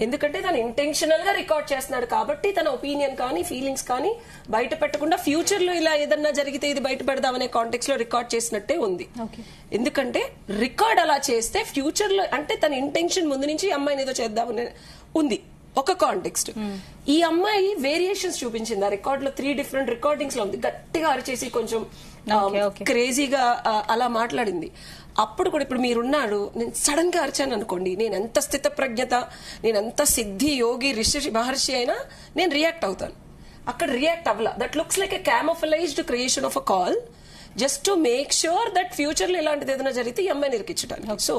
ఎందుకంటే తను ఇంటెన్షనల్ గా రికార్డ్ చేస్తున్నాడు కాబట్టి తన ఒపీనియన్ కానీ ఫీలింగ్స్ కానీ బయట పెట్టకుండా ఫ్యూచర్ లో ఇలా ఏదన్నా జరిగితే ఇది బయట పెడదామనే కాంటెక్స్ట్ లో రికార్డ్ చేసినట్టే ఉంది. ఎందుకంటే రికార్డ్ అలా చేస్తే ఫ్యూచర్ లో అంటే తన ఇంటెన్షన్ ముందు నుంచి అమ్మాయిని ఏదో చేద్దామని ఉంది ఒక కాంటెక్స్ట్. ఈ అమ్మాయి వేరియేషన్స్ చూపించింది ఆ రికార్డ్ లో. 3 different రికార్డింగ్స్ లో ఉంది, గట్టిగా అరిచేసి కొంచెం క్రేజీగా అలా మాట్లాడింది. అప్పుడు కూడా ఇప్పుడు మీరున్నాడు, నేను సడన్ గా అరిచాను అనుకోండి, నేను ఎంత స్థిత ప్రజ్ఞత, నేను ఎంత సిద్ధి యోగి ఋషి మహర్షి అయినా నేను రియాక్ట్ అవుతాను. అక్కడ రియాక్ట్ అవ్వలా. That looks like a camouflaged creation of a call just to make sure that future లో ఇలాంటిది ఏదైనా జరిగితే ఈ అమ్మాయిని ఇరికించడానికి. సో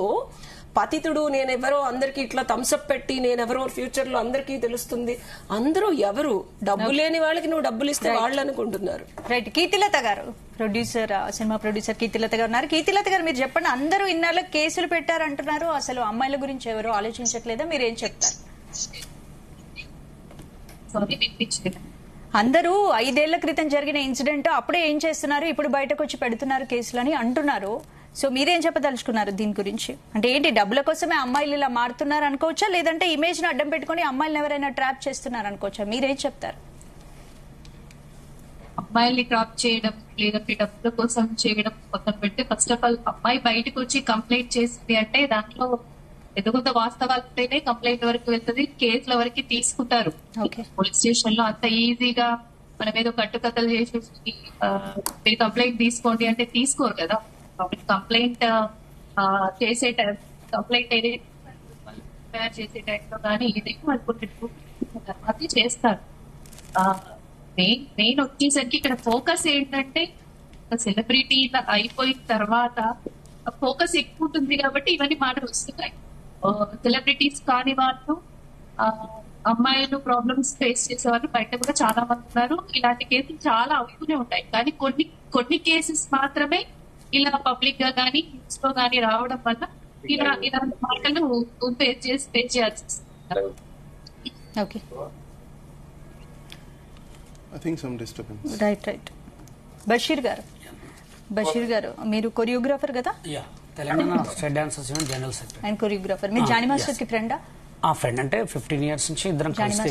పతితుడు నేనెవరో అందరికి ఇట్లా థమ్స్అప్ పెట్టి నేనెవరో ఫ్యూచర్ లో అందరికీ తెలుస్తుంది. అందరూ ఎవరు, డబ్బు లేని వాళ్ళకి నువ్వు డబ్బులు ఇస్తే వాళ్ళు అనుకుంటున్నారు. రైట్. కీర్తిలత గారు, ప్రొడ్యూసర్, సినిమా ప్రొడ్యూసర్ కీర్తిలత గారు ఉన్నారు. కీర్తిలత గారు మీరు చెప్పండి, అందరూ ఇన్నాళ్ళ కేసులు పెట్టారంటున్నారు, అసలు అమ్మాయిల గురించి ఎవరు ఆలోచించట్లేదా, మీరేం చెప్తారు? అందరూ 5 ఏళ్ల క్రితం జరిగిన ఇన్సిడెంట్ అప్పుడే ఏం చేస్తున్నారు, ఇప్పుడు బయటకు వచ్చి పెడుతున్నారు కేసులు అని అంటున్నారు. సో మీరేం చెప్పదలుచుకున్నారు దీని గురించి? అంటే ఏంటి, డబ్బుల కోసమే అమ్మాయిలు ఇలా మారుతున్నారు అనుకోవచ్చా, లేదంటే ఇమేజ్ ను అడ్డం పెట్టుకుని అమ్మాయిలను ఎవరైనా ట్రాప్ చేస్తున్నారు అనుకోవచ్చా? మీరేం చెప్తారు? అమ్మాయిల్ని ట్రాప్ చేయడం లేదంటే డబ్బుల కోసం చేయడం పక్కన పెడితే, ఫస్ట్ ఆఫ్ ఆల్ అమ్మాయి బయటకు వచ్చి కంప్లైంట్ చేసింది అంటే దాంట్లో ఎందుకంటే వాస్తవాలు ఉంటేనే కంప్లైంట్ వరకు వెళ్తుంది, కేసుల వరకు తీసుకుంటారు. పోలీస్ స్టేషన్ లో అంత ఈజీగా మనం ఏదో కట్టుకథలు చేసేసి మీరు కంప్లైంట్ తీసుకోండి అంటే తీసుకోరు కదా. కంప్లైంట్ చేసే టైం, కంప్లైంట్ ఏదైతే తయారు చేసే టైంలో కానీ ఏదైతే అనుకున్నట్టు తర్వాత చేస్తారు. మెయిన్ వచ్చేసరికి ఇక్కడ ఫోకస్ ఏంటంటే సెలబ్రిటీ అయిపోయిన తర్వాత ఫోకస్ ఎక్కువ ఉంటుంది కాబట్టి ఇవన్నీ మాటలు వస్తున్నాయి. సెలబ్రిటీస్ కాని వాళ్ళు, అమ్మాయిలు ప్రాబ్లమ్స్ ఫేస్ చేసే వాళ్ళు బయట కూడా చాలా మంది ఉన్నారు. ఇలాంటి కేసులు చాలా అవుతూనే ఉంటాయి. కానీ కొన్ని కేసెస్ మాత్రమే ఇలా పబ్లిక్ గా కానీ న్యూస్ లో కానీ రావడం వల్ల ఇలాంటి మాటలు ఫేస్ చేయాల్సి వస్తుంది. రైట్. బషీర్ గారు మీరు కొరియోగ్రాఫర్ కదా? Telangana state dancers union general secretary and choreographer. మీరు జానీ మాస్టర్ కి ఫ్రెండా? ఫ్రెండ్ అంటే 15 years నుంచి ఇద్దరం కలిసి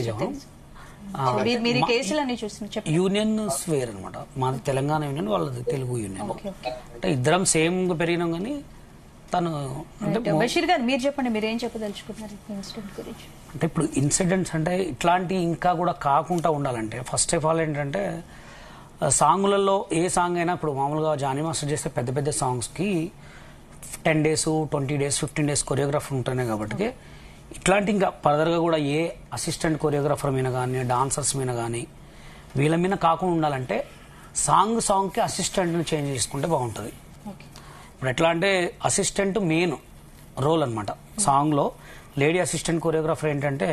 మీరు కేసులన్నీ చూసిన యూనియన్ స్వేర్ అనమాట. మాది తెలంగాణ యూనియన్, వాళ్ళది తెలుగు యూనియన్. అంటే ఇద్దరం సేమ్ పెరిగినాం కానీ తను. బషీర్ గారు మీరు చెప్పండి, మీరు ఏం చెప్పదలుచుకున్నారు ఇన్సిడెంట్ గురించి? అంటే ఇప్పుడు ఇన్సిడెంట్స్ అంటే ఇట్లాంటి ఇంకా కూడా కాకుండా ఉండాలంటే ఫస్ట్ ఆఫ్ ఆల్ ఏంటంటే సాంగులలో ఏ సాంగ్ అయినా ఇప్పుడు మామూలుగా జానీ మాస్టర్ చేస్తే పెద్ద పెద్ద సాంగ్స్ కి 10 days 20 days 15 days కొరియోగ్రాఫర్ ఉంటున్నాయి కాబట్టి ఇట్లాంటి ఇంకా ఫర్దర్ గా కూడా ఏ అసిస్టెంట్ కొరియోగ్రాఫర్ మీద కానీ డాన్సర్స్ మీద కానీ వీళ్ళ మీద కాకుండా ఉండాలంటే సాంగ్ కి అసిస్టెంట్ ని చేంజ్ చేసుకుంటే బాగుంటుంది. ఇప్పుడు ఎట్లా అంటే అసిస్టెంట్ మెయిన్ రోల్ అనమాట. సాంగ్ లో లేడీ అసిస్టెంట్ కొరియోగ్రాఫర్ ఏంటంటే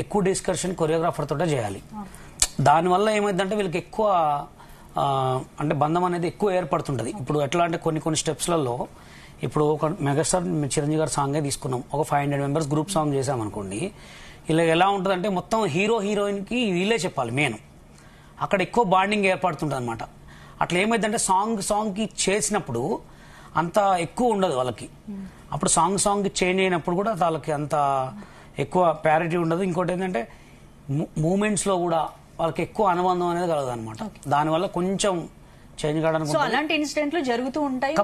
ఎక్కువ డిస్కషన్ కొరియోగ్రాఫర్ తోటే చేయాలి. దానివల్ల ఏమైందంటే వీళ్ళకి ఎక్కువ అంటే బంధం అనేది ఎక్కువ ఏర్పడుతుంటది. ఇప్పుడు ఎట్లా అంటే కొన్ని స్టెప్స్లలో ఇప్పుడు ఒక మెగాస్టార్ చిరంజీవి గారి సాంగే తీసుకున్నాం, ఒక 500 members గ్రూప్ సాంగ్ చేసామనుకోండి, ఇలా ఎలా ఉంటుందంటే మొత్తం హీరోయిన్ కి వీళ్ళే చెప్పాలి మెయిన్. అక్కడ ఎక్కువ బాండింగ్ ఏర్పడుతుంటది అనమాట. అట్లా ఏమైందంటే సాంగ్ కి చేసినప్పుడు అంత ఎక్కువ ఉండదు వాళ్ళకి. అప్పుడు సాంగ్ కి చేంజ్ అయినప్పుడు కూడా వాళ్ళకి అంత ఎక్కువ ప్యారిటీ ఉండదు. ఇంకోటి ఏంటంటే మూమెంట్స్ లో కూడా వాళ్ళకి ఎక్కువ అనుబంధం అనేది కలదు అనమాట. దానివల్ల కొంచెం చేంజ్ కావడానికి. సో అలాంటి ఇన్సిడెంట్లు జరుగుతూ ఉంటాయి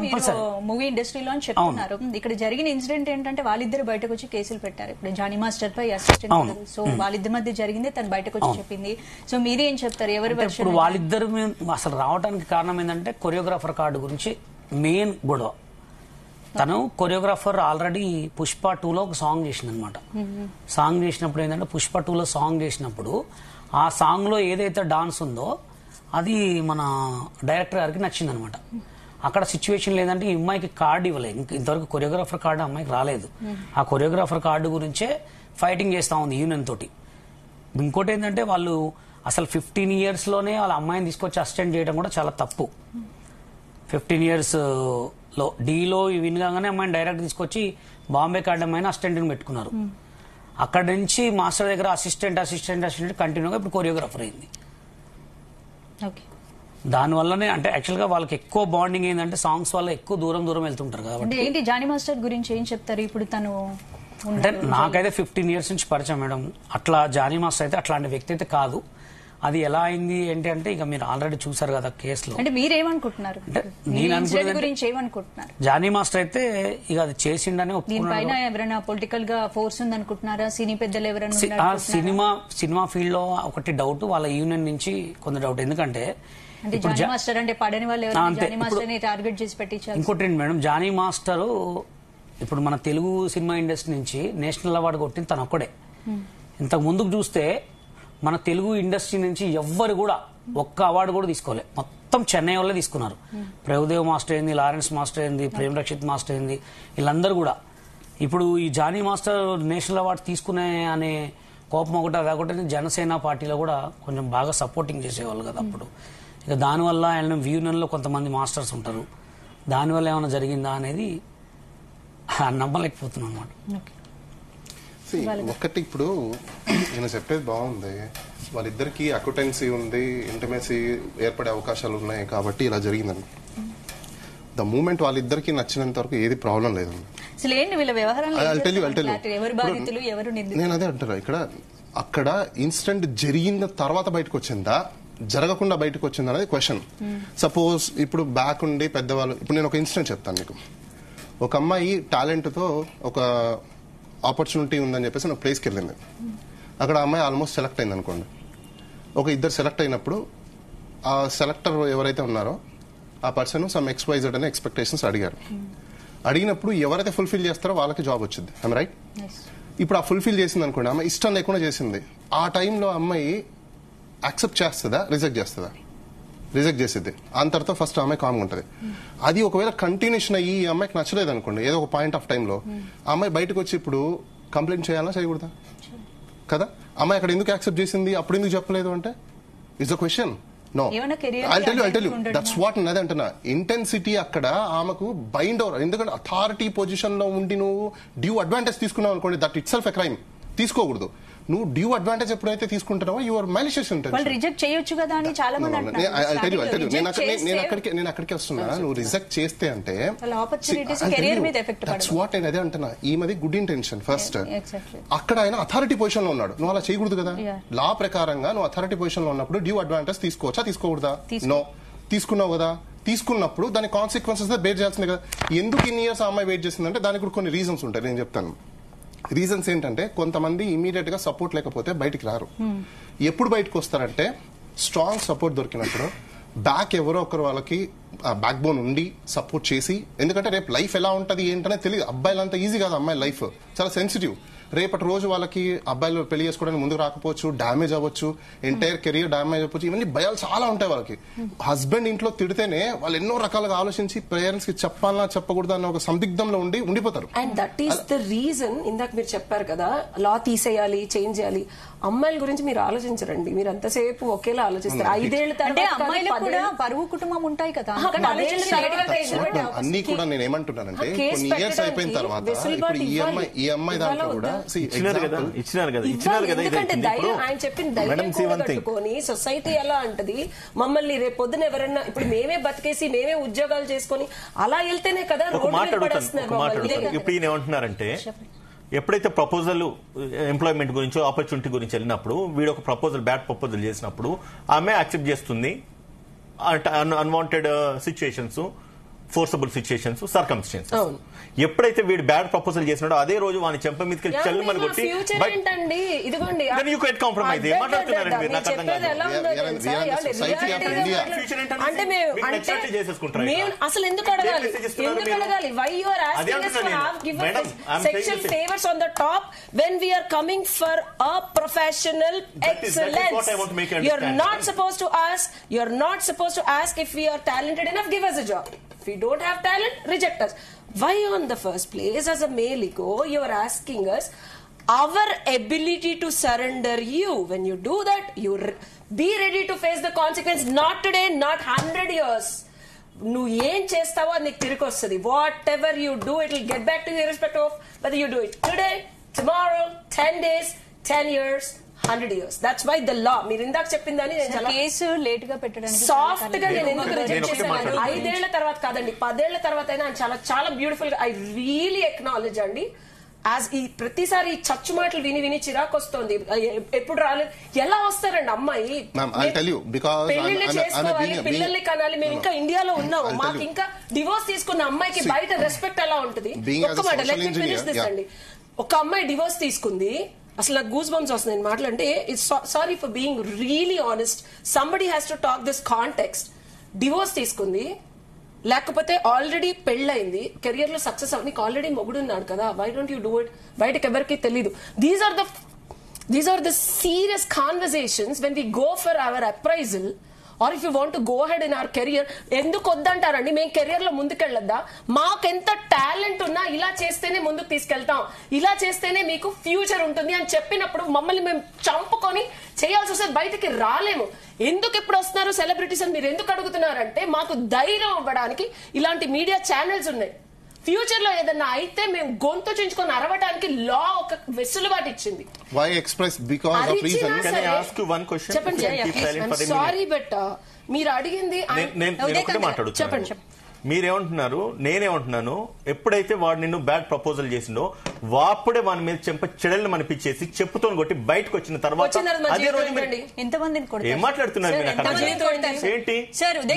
మూవీ ఇండస్ట్రీలో అని చెప్తున్నారు. ఇక్కడ జరిగిన ఇన్సిడెంట్ ఏంటంటే వాళ్ళిద్దరు బయటకు వచ్చి కేసులు పెట్టారు. ఇప్పుడు జానీ మాస్టర్ పై అసిస్టెంట్. సో వాళ్ళిద్దరి మధ్య జరిగింది, తను బయటకు వచ్చి చెప్పింది. సో మీరేం చెప్తారు? ఎవరు ఇప్పుడు వాళ్ళిద్దరు అసలు రావడానికి కారణం ఏంటంటే కొరియోగ్రాఫర్ కార్డు గురించి మెయిన్ గొడవ. తను కొరియోగ్రాఫర్ ఆల్రెడీ పుష్ప 2లో ఒక సాంగ్ చేసింది అనమాట. సాంగ్ చేసినప్పుడు ఏంటంటే పుష్ప 2లో సాంగ్ చేసినప్పుడు ఆ సాంగ్ లో ఏదైతే డాన్స్ ఉందో అది మన డైరెక్టర్ గారికి నచ్చింది అనమాట. అక్కడ సిచ్యువేషన్ లేదంటే ఈ అమ్మాయికి కార్డు ఇవ్వలేదు, ఇంతవరకు కొరియోగ్రాఫర్ కార్డు అమ్మాయికి రాలేదు. ఆ కొరియోగ్రాఫర్ కార్డు గురించే ఫైటింగ్ చేస్తా ఉంది యూనియన్ తోటి. ఇంకోటి ఏంటంటే వాళ్ళు అసలు 15 years లోనే వాళ్ళ అమ్మాయిని తీసుకొచ్చి అసిస్టెంట్ చేయడం కూడా చాలా తప్పు. 15 years లో డీలో విన్ కాగానే అమ్మాయిని డైరెక్ట్ తీసుకొచ్చి బాంబే కార్డు అమ్మాయిని అసిస్టెంట్ పెట్టుకున్నారు. అక్కడ నుంచి మాస్టర్ దగ్గర అసిస్టెంట్ కంటిన్యూగా ఇప్పుడు కొరియోగ్రాఫర్ అయింది. దానివల్లనే అంటే యాక్చువల్ గా వాళ్ళకి ఎక్కువ బాండింగ్ ఏంటంటే సాంగ్స్ వల్ల ఎక్కువ దూరం వెళ్తుంటారు కాబట్టి. ఏంటి జానీ మాస్టర్ గురించి ఏం చెప్తారు? ఇప్పుడు తను అంటే నాకైతే 15 years నుంచి పరిచయం మేడం. అట్లా జానీ మాస్టర్ అయితే అట్లాంటి వ్యక్తి అయితే కాదు. అది ఎలా అయింది ఏంటి అంటే ఇక మీరు ఆల్రెడీ చూసారు కదా కేసులో. అంటే మీరేమనుకుంటున్నారు? జానీ మాస్టర్ అయితే ఇక అది చేసిండని దీనిపైన ఎవరైనా పొలిటికల్ గా ఫోర్స్ ఉంది అనుకుంటున్నారా? సినీ పెద్దలు ఎవరైనా? సినిమా ఫీల్డ్ లో ఒకటి డౌట్, వాళ్ళ యూనియన్ నుంచి కొంత డౌట్. ఎందుకంటే జానీ మాస్టర్ అంటే పడని వాళ్ళు జానీ మాస్టర్ ని టార్గెట్ చేసి పెట్టించారు. ఇంకోటి మేడం, జానీ మాస్టర్ ఇప్పుడు మన తెలుగు సినిమా ఇండస్ట్రీ నుంచి నేషనల్ అవార్డు కొట్టింది తను ఒక్కడే. ఇంతకు ముందుకు చూస్తే మన తెలుగు ఇండస్ట్రీ నుంచి ఎవ్వరు కూడా ఒక్క అవార్డు కూడా తీసుకోలేదు. మొత్తం చెన్నై వాళ్ళే తీసుకున్నారు. ప్రభుదేవ్ మాస్టర్ అయింది, లారెన్స్ మాస్టర్ అయింది, ప్రేమ్ రక్షిత్ మాస్టర్ అయింది, వీళ్ళందరూ కూడా. ఇప్పుడు ఈ జానీ మాస్టర్ నేషనల్ అవార్డు తీసుకునే అనే కోపం ఒకటి అదొకటి జనసేన పార్టీలో కూడా కొంచెం బాగా సపోర్టింగ్ చేసేవాళ్ళు కదా అప్పుడు. ఇక దానివల్ల ఆయన యూనియన్ లో కొంతమంది మాస్టర్స్ ఉంటారు, దానివల్ల ఏమైనా జరిగిందా అనేది నమ్మలేకపోతున్నాం అన్నమాట. ఒకటి ఇప్పుడు నేను చెప్పేది బాగుంది, వాళ్ళిద్దరికి అక్యుటెన్సీ ఉంది, ఇంటిమేసీ ఏర్పడే అవకాశాలు ఉన్నాయి కాబట్టి ఇలా జరిగిందండి. ద మూమెంట్ వాళ్ళిద్దరికి నచ్చినంత వరకు ఏది ప్రాబ్లం లేదు. నేను అదే అంటారా, ఇక్కడ అక్కడ ఇన్సిడెంట్ జరిగిన తర్వాత బయటకు వచ్చిందా జరగకుండా బయటకు వచ్చిందా అనేది క్వశ్చన్. సపోజ్ ఇప్పుడు బ్యాక్ ఉండి పెద్దవాళ్ళు, ఇప్పుడు నేను ఒక ఇన్సిడెంట్ చెప్తాను మీకు. ఒక అమ్మాయి టాలెంట్ తో ఒక ఆపర్చునిటీ ఉందని చెప్పేసి ఒక ప్లేస్కి వెళ్ళింది. అక్కడ అమ్మాయి ఆల్మోస్ట్ సెలెక్ట్ అయింది అనుకోండి. ఒక ఇద్దరు సెలెక్ట్ అయినప్పుడు ఆ సెలెక్టర్ ఎవరైతే ఉన్నారో ఆ పర్సన్ సమ్ XYZ అనే ఎక్స్పెక్టేషన్స్ అడిగారు. అడిగినప్పుడు ఎవరైతే ఫుల్ఫిల్ చేస్తారో వాళ్ళకి జాబ్ వచ్చింది. I'm right? ఇప్పుడు ఆ ఫుల్ఫిల్ చేసింది అనుకోండి, అమ్మాయి ఇష్టం లేకుండా చేసింది. ఆ టైంలో అమ్మాయి యాక్సెప్ట్ చేస్తుందా, రిజెక్ట్ చేస్తుందా? రిజెక్ట్ చేసేది. అంతటితో ఫస్ట్ అమ్మాయి కామ్గా ఉంటుంది. అది ఒకవేళ కంటిన్యూషన్ అయ్యి ఈ అమ్మాయికి నచ్చలేదు అనుకోండి, ఏదో ఒక పాయింట్ ఆఫ్ టైంలో ఆ అమ్మాయి బయటకు వచ్చి ఇప్పుడు కంప్లైంట్ చేయాలా, చేయకూడదా? కదా. అమ్మాయి అక్కడ ఎందుకు యాక్సెప్ట్ చేసింది, అప్పుడు ఎందుకు చెప్పలేదు అంటే it's a question. No. I'll tell you. That's what నేను అంటున్నా. ఇంటెన్సిటీ అక్కడ ఆమెకు బైండ్ అవర్. ఎందుకంటే అథారిటీ పొజిషన్ లో ఉండి నువ్వు డ్యూ అడ్వాంటేజ్ తీసుకున్నావు అనుకోండి, that it self a crime. తీసుకోకూడదు. నువ్వు డ్యూ అడ్వాంటేజ్ ఎప్పుడైతే తీసుకుంటున్నావో యువర్ మ్యాలిషియస్ ఇంటెన్షన్. రిజెక్ట్ చేయొచ్చు కదా అని చాలా మంది అంటున్నారు. నేను అక్కడికి వస్తున్నా. నువ్వు రిజెక్ట్ చేస్తే అంటే దట్స్ వాట్ నేను అదే అంటున్నా. ఈమెది గుడ్ ఇంటెన్షన్ ఫస్ట్. అక్కడ ఆయన అథారిటీ పొజిషన్ లో ఉన్నాడు, నువ్వు అలా చేయకూడదు కదా. లా ప్రకారంగా నువ్వు అథారిటీ పొజిషన్ లో ఉన్నప్పుడు డ్యూ అడ్వాంటేజ్ తీసుకోవచ్చా, తీసుకోకూడదా? నో. తీసుకున్నావు కదా. తీసుకున్నప్పుడు దాని కాన్సిక్వెన్సెస్ బేర్ చేయాల్సిందే కదా. ఎందుకు ఇన్ని ఇయర్స్ అమ్మాయి వెయిట్ చేసిందంటే దానికి కూడా కొన్ని రీజన్స్ ఉంటాయి, నేను చెప్తాను. రీజన్స్ ఏంటంటే కొంతమంది ఇమీడియట్ గా సపోర్ట్ లేకపోతే బయటికి రారు. ఎప్పుడు బయటకు వస్తారంటే స్ట్రాంగ్ సపోర్ట్ దొరికినప్పుడు, బ్యాక్ ఎవరో ఒకరు వాళ్ళకి బ్యాక్ బోన్ ఉండి సపోర్ట్ చేసి. ఎందుకంటే రేపు లైఫ్ ఎలా ఉంటది ఏంటనే తెలియదు. అబ్బాయిలంతా ఈజీ కాదు, అమ్మాయి లైఫ్ చాలా సెన్సిటివ్. రేపటి రోజు వాళ్ళకి అబ్బాయిలు పెళ్లి చేసుకోవడానికి ముందుకు రాకపోవచ్చు, డామేజ్ అవ్వచ్చు, ఎంటైర్ కెరియర్ డామేజ్ అవ్వచ్చు. ఇవన్నీ భయాలు చాలా ఉంటాయి వాళ్ళకి. హస్బెండ్ ఇంట్లో తిడితేనే వాళ్ళు ఎన్నో రకాలుగా ఆలోచించి పేరెంట్స్ కి చెప్పాలా చెప్పకూడదు అన్న ఒక సందిగ్ధంలో ఉండిపోతారు. And that is the reason. ఇందాక మీరు చెప్పారు కదా లా తీసేయాలి, చేంజ్ చేయాలి. అమ్మాయిల గురించి మీరు ఆలోచించరండి. మీరు అంతసేపు ఒకేలా ఆలోచిస్తారు. 5 ఏళ్ల తర్వాత అమ్మాయిలకు కూడా బరువు కుటుంబం ఉంటాయి కదా. అన్ని కూడా నేను ఏమంటున్నానంటే కొన్ని ఇయర్స్ అయిపోయిన తర్వాత ఇప్పుడు ఈ అమ్మాయి దాంట్లో కూడా ఇచ్చినారు కదా. ఆయన చెప్పిన ధైర్యం కట్టుకొని సొసైటీ ఎలా అంటది, మమ్మల్ని రేపు పొద్దున ఎవరన్నా ఇప్పుడు మేమే బతికేసి మేమే ఉద్యోగాలు చేసుకుని అలా వెళ్తేనే కదా రోడ్డు మీద పడేస్తున్నారు. ఇప్పుడు ఈయన ఏమంటున్నారంటే ఎప్పుడైతే ప్రపోజల్ ఎంప్లాయ్మెంట్ గురించి ఆపర్చునిటీ గురించి వెళ్ళినప్పుడు వీడు ఒక ప్రపోజల్ బ్యాడ్ ప్రపోజల్ చేసినప్పుడు ఆమె యాక్సెప్ట్ చేస్తుంది. Unwanted situations, forcible situations, circumstances. ఎప్పుడైతే వీడు బ్యాడ్ ప్రపోజల్ చేసినాడో అదే రోజు వాని చెంప మీదకి చల్లుమని కొట్టి ఇదిగోండి కాంప్రమైజ్ ఏమాట్లాడుతున్నారండి మీరు? నాకు అర్థం కాదు. అసలు ఎందుకు అడగాలి? Why you are asking us to have given sexual favors on the top when we are coming for a professional excellence? You're not supposed to ask. You're not supposed to ask if we are talented enough. Give us a job. If we don't have talent, reject us. Why on the first place, as a male ego, you are asking us our ability to surrender you? When you do that, you be ready to face the consequence. Not today, not 100 years. నువ్వు ఏం చేస్తావో అది నీకు తిరిగి వస్తుంది. What ever you do, it will get back to you irrespective of whether you do it today, tomorrow, 10 days, 10 years, 100 years. That's why the law. మీరు ఇందాక చెప్పిందని నేను చాలా కేసు లేట్ గా పెట్టడానికి సాఫ్ట్ గా నేను ఎందుకు రిజెక్ట్ చేశాను. 5 ఏళ్ల తర్వాత కాదండి, 10 ఏళ్ల తర్వాత అయినా చాలా చాలా బ్యూటిఫుల్ గా ఐ రియలీ ఎక్నాలెడ్జ్ అండి. యాజ్ ఈ ప్రతిసారి చచ్చు మాటలు విని చిరాకు వస్తుంది. ఎప్పుడు రాలేదు, ఎలా వస్తారండి అమ్మాయి? పెళ్లిళ్ళు చేసుకోవాలి, పిల్లల్ని కనాలి. మేము ఇంకా ఇండియాలో ఉన్నాము, మాకు ఇంకా డివోర్స్ తీసుకున్న అమ్మాయికి బయట రెస్పెక్ట్ ఎలా ఉంటుంది? ఒక్క మాట లెట్ మీ ఫినిష్ దిస్ అండి. ఒక అమ్మాయి డివోర్స్ తీసుకుంది, అసలు నాకు గూస్ బంప్స్ వస్తుంది నేను మాట్లాడంటే. Sorry for being really honest, somebody has to talk this context. Divorce తీసుకుంది, లేకపోతే ఆల్రెడీ పెళ్ళైంది, కెరియర్ లో సక్సెస్ అవ్వ, నీకు ఆల్రెడీ మొగుడున్నాడు కదా, why don't you do it? బయటకు ఎవరికి తెలీదు. These are the serious conversations when we go for our appraisal or if you want to go head in our career. ఎందుకు వద్దంటారండి? మేము కెరియర్ లో ముందుకెళ్ళొద్దా? మాకెంత టాలెంట్ ఉన్నా ఇలా చేస్తేనే ముందుకు తీసుకెళ్తాం, ఇలా చేస్తేనే మీకు ఫ్యూచర్ ఉంటుంది అని చెప్పినప్పుడు మమ్మల్ని మేము చంపుకొని చేయాల్సి వస్తే బయటికి రాలేము. ఎందుకు ఇప్పుడు వస్తున్నారు సెలబ్రిటీస్ అని మీరు ఎందుకు అడుగుతున్నారంటే, మాకు ధైర్యం ఇవ్వడానికి ఇలాంటి మీడియా ఛానల్స్ ఉన్నాయి. ఫ్యూచర్ లో ఏదన్నా అయితే మేము గొంతు చించుకొని అరవడానికి లా ఒక వెసులుబాటు ఇచ్చింది. చెప్పండి. సారీ బట్ మీరు అడిగింది చెప్పండి. మీరేమంటున్నారు, నేనేమంటున్నాను, ఎప్పుడైతే వాడు నిన్ను బ్యాడ్ ప్రపోజల్ చేసిండో అప్పుడే వాడి మీద చెడల్ని మనిపించేసి చెప్పుతో కొట్టి బయటకు వచ్చిన తర్వాత అదే రోజు ఏం మాట్లాడుతున్నారు ఏంటి?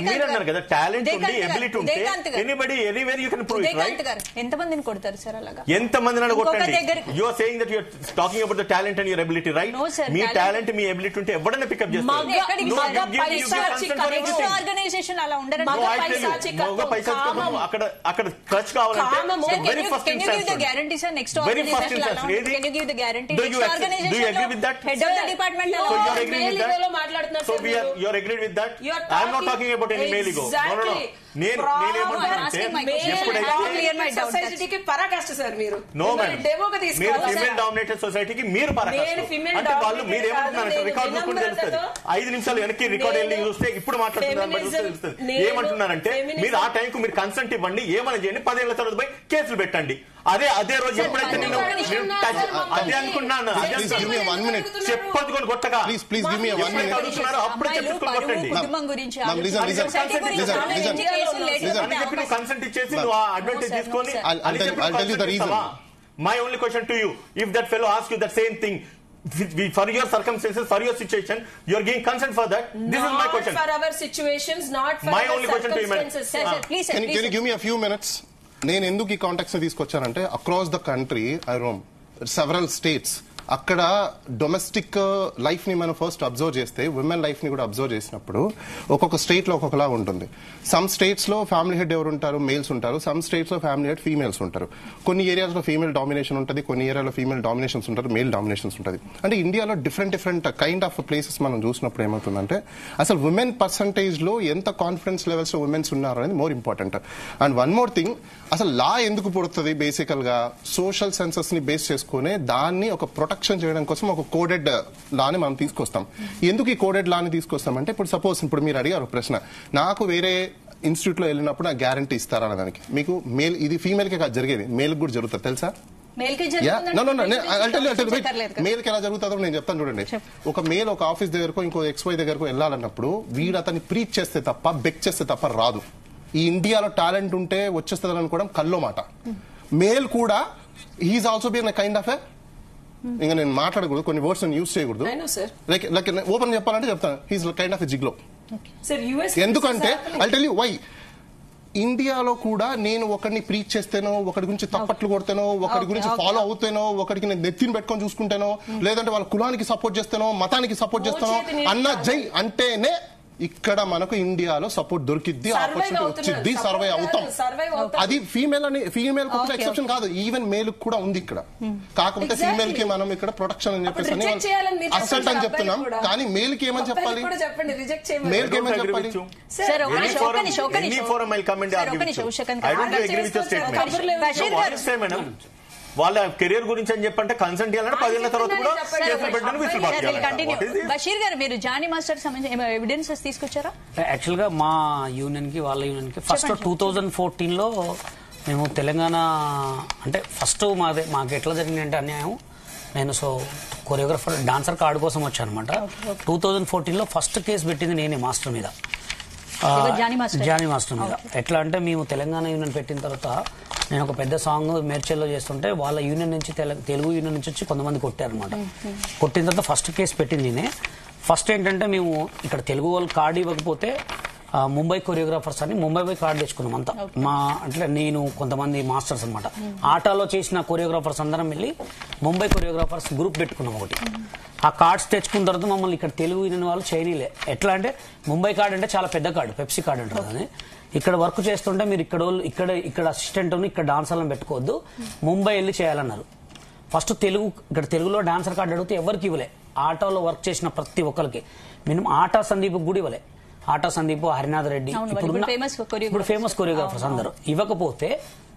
మీరు అన్నారు కదా టాలెంట్ ఉండి ఎబిలిటీ ఉంటే anybody anywhere you can prove it, right? ఎంతమందిని కొడతారు సార్ అలాగా? ఎంతమందిని కొట్టండి. You are saying that you are talking about the talent and your ability, right? మీ టాలెంట్ మీ ఎబిలిటీ ఉంటే ఎవడన్నా పికప్ చేస్తారు. ఆర్గనైజేషన్ అలా ఉండరు. అక్కడ ఖర్చు కావాలంటే very first instance guarantee sir next organisation can you give the guarantee next organisation do you agree with that? Head of the department so you are agreeing with that? so you are agreed with that? I am not talking about any male ego. No. నేనేమంటున్నానంటే సొసైటీకి పరాకాష్ట sir మీరు. No madam, మీరు female dominated సొసైటీకి మీరు పరాకాష్ట అంటే వాళ్ళు మీరేమంటున్నారంటే రికార్డ్ చూసుకుంటే తెలుస్తుంది. 5 నిమిషాలు వెనక్కి రికార్డ్ వెళ్ళి చూస్తే ఇప్పుడు మాట్లాడుతున్నారు తెలుస్తుంది. ఏమంటున్నారంటే మీరు ఆ టైంకు మీరు కన్సెంట్ ఇవ్వండి, ఏమైనా చేయండి, 10 ఏళ్ల తర్వాత పోయి కేసులు పెట్టండి. అదే రోజు ఎప్పుడైతే నేను అదే అనుకున్నాను చెప్పొద్దుకొని కొట్టగా అడుగుతున్నారో అప్పుడే చెప్పుకొని కొట్టండి. కన్సెంట్ ఇచ్చేసి నువ్వు అడ్వాంటేజ్ తీసుకొని my only question to you, if that fellow ask you that same thing for your circumstances, for your situation, you are giving consent for that. This is my question. Not for our situations, not for my our only question to you, madam. Please, can you give me a few minutes? నేను ఎందుకు ఈ contacts తీసుకొచ్చానంటే across the country I roam several states. అక్కడ domestic life ని మనం first observe చేస్తే women life ని కూడా అబ్జర్వ్ చేసినప్పుడు ఒక్కొక్క స్టేట్ లో ఒక్కొక్కలా ఉంటుంది. సమ్ స్టేట్స్ లో ఫ్యామిలీ హెడ్ ఎవరు ఉంటారు, మేల్స్ ఉంటారు. సమ్ స్టేట్స్ లో ఫ్యామిలీ హెడ్ ఫీమేల్స్ ఉంటారు. కొన్ని ఏరియాస్ లో ఫీమేల్ డామినేషన్ ఉంటుంది, కొన్ని ఏరియాలో ఫీమేల్ డామినేషన్స్ ఉంటారు, మేల్ డామినేషన్స్ ఉంటుంది. అంటే ఇండియాలో డిఫరెంట్ కైండ్ ఆఫ్ ప్లేసెస్ మనం చూసినప్పుడు ఏమవుతుందంటే అసలు ఉమెన్ పర్సంటేజ్ లో ఎంత కాన్ఫిడెన్స్ లెవెల్స్ లో ఉమెన్స్ ఉన్నారు అనేది more important. And one more thing, అసలు లా ఎందుకు పుడుతుంది? బేసికల్ గా సోషల్ సెన్సస్ ని బేస్ చేసుకుని దాన్ని ఒక ప్రొటెక్షన్ చేయడం కోసం ఒక కోడెడ్ లాని మనం తీసుకొస్తాం. ఎందుకు ఈ కోడెడ్ లాని తీసుకొస్తామంటే ఇప్పుడు సపోజ్ ఇప్పుడు మీరు అడిగారు ప్రశ్న, నాకు వేరే ఇన్స్టిట్యూట్ లో వెళ్ళినప్పుడు నాకు గ్యారంటీ ఇస్తారా అన్నదానికి. మీకు మేల్ ఇది ఫీమేల్ కి జరిగేది, మేల్ కూడా జరుగుతుంది తెలుసా? మేల్ కి ఎలా జరుగుతుందో నేను చెప్తాను చూడండి. ఒక మేల్ ఒక ఆఫీస్ దగ్గరకు ఇంకో XY దగ్గరకు వెళ్ళాలన్నప్పుడు వీడు అతన్ని ప్రీచ్ చేస్తే తప్ప బెక్ చేస్తే తప్ప రాదు. ఈ ఇండియాలో టాలెంట్ ఉంటే వచ్చేస్తుంది అనుకోవడం కల్లో మాట. మేల్ కూడా he's also be kind of ఇంకా నేను మాట్లాడకూడదు, కొన్ని వర్డ్స్ యూజ్ చేయకూడదు. లైక్ ఓపెన్ చెప్పాలంటే చెప్తాను, he's kind of a gigolo. ఎందుకంటే ఐ టెల్ యూ వై. ఇండియాలో కూడా నేను ఒకరిని ప్రీచ్ చేస్తేనో, ఒకరి గురించి తప్పట్లు కొడతానో, ఒకరి గురించి ఫాలో అవుతానో, ఒకరికి నేను నెత్తిని పెట్టుకొని చూసుకుంటానో, లేదంటే వాళ్ళ కులానికి సపోర్ట్ చేస్తానో, మతానికి సపోర్ట్ చేస్తానో అన్న జై అంటేనే ఇక్కడ మనకు ఇండియాలో సపోర్ట్ దొరికిద్ది, ఆపర్చునిటీ వచ్చింది, సర్వే అవుతాం. అది ఫీమేల్ కూడా ఎక్సెప్షన్ కాదు, ఈవెన్ మేల్ కూడా ఉంది ఇక్కడ. కాకపోతే ఫీమేల్ కి మనం ఇక్కడ ప్రొటెక్షన్ అని చెప్పేసి అసెంట్ అని చెప్తున్నాం, కానీ మేల్ కి ఏమని చెప్పాలి? మేల్ కి ఏమని చెప్పాలి? వాళ్ళ కెరీర్ గురించి అని చెప్పంటే కన్సెంట్ ఇవ్వాలంటే 10 ఏళ్ల తర్వాత కూడా కేసులు పెట్టడానికి బషీర్ గారు, మీరు జానీ మాస్టర్ సంబంధించిన ఎవిడెన్సెస్ తీసుకొచ్చారా? యాక్చువల్ గా మా యూనియన్ కి వాళ్ళ యూనియన్ కి ఫస్ట్ 2014లో మేము తెలంగాణ అంటే ఫస్ట్ మాకు ఎట్లా జరిగిందంటే అన్యాయం, నేను కొరియోగ్రాఫర్ డాన్సర్ కార్డు కోసం వచ్చాను అనమాట. 2014లో ఫస్ట్ కేసు పెట్టింది నేనే మాస్టర్ మీద, జానీ మాస్టర్ మీద. ఎట్లా అంటే మేము తెలంగాణ యూనియన్ పెట్టిన తర్వాత నేను ఒక పెద్ద సాంగ్ మేడ్చల్లో చేస్తుంటే వాళ్ళ యూనియన్ నుంచి తెలుగు యూనియన్ నుంచి వచ్చి కొంతమంది కొట్టారనమాట. కొట్టిన తర్వాత ఫస్ట్ కేసు పెట్టింది నేనే. ఫస్ట్ ఏంటంటే మేము ఇక్కడ తెలుగు వాళ్ళు కార్డు ఇవ్వకపోతే ముంబై కొరియోగ్రాఫర్స్ అని ముంబై పోయి కార్డు తెచ్చుకున్నాం అంతా. అంటే నేను కొంతమంది మాస్టర్స్ అనమాట, ఆటాలో చేసిన కొరియోగ్రాఫర్స్ అందరం వెళ్ళి ముంబై కొరియోగ్రాఫర్స్ గ్రూప్ పెట్టుకున్నాం ఒకటి. ఆ కార్డ్స్ తెచ్చుకున్న తర్వాత మమ్మల్ని ఇక్కడ తెలుగు యూనియన్ వాళ్ళు చేయనీలే. ఎట్లా అంటే ముంబై కార్డు అంటే చాలా పెద్ద కార్డు, పెప్సీ కార్డు అంటారు అని. ఇక్కడ వర్క్ చేస్తుంటే మీరు ఇక్కడ అసిస్టెంట్ ఇక్కడ డాన్సర్లను పెట్టుకోవద్దు, ముంబై వెళ్ళి చేయాలన్నారు. ఫస్ట్ ఇక్కడ తెలుగులో డాన్సర్ కార్డు అడిగితే ఎవరికి ఇవ్వలే. ఆటోలో వర్క్ చేసిన ప్రతి ఒక్కరికి, మినిమం ఆటా సందీప్ కూడా ఇవ్వలే. ఆటా సందీప్, హరినాథ్ రెడ్డి ఇప్పుడు ఫేమస్ కొరియోగ్రాఫర్స్ అందరూ ఇవ్వకపోతే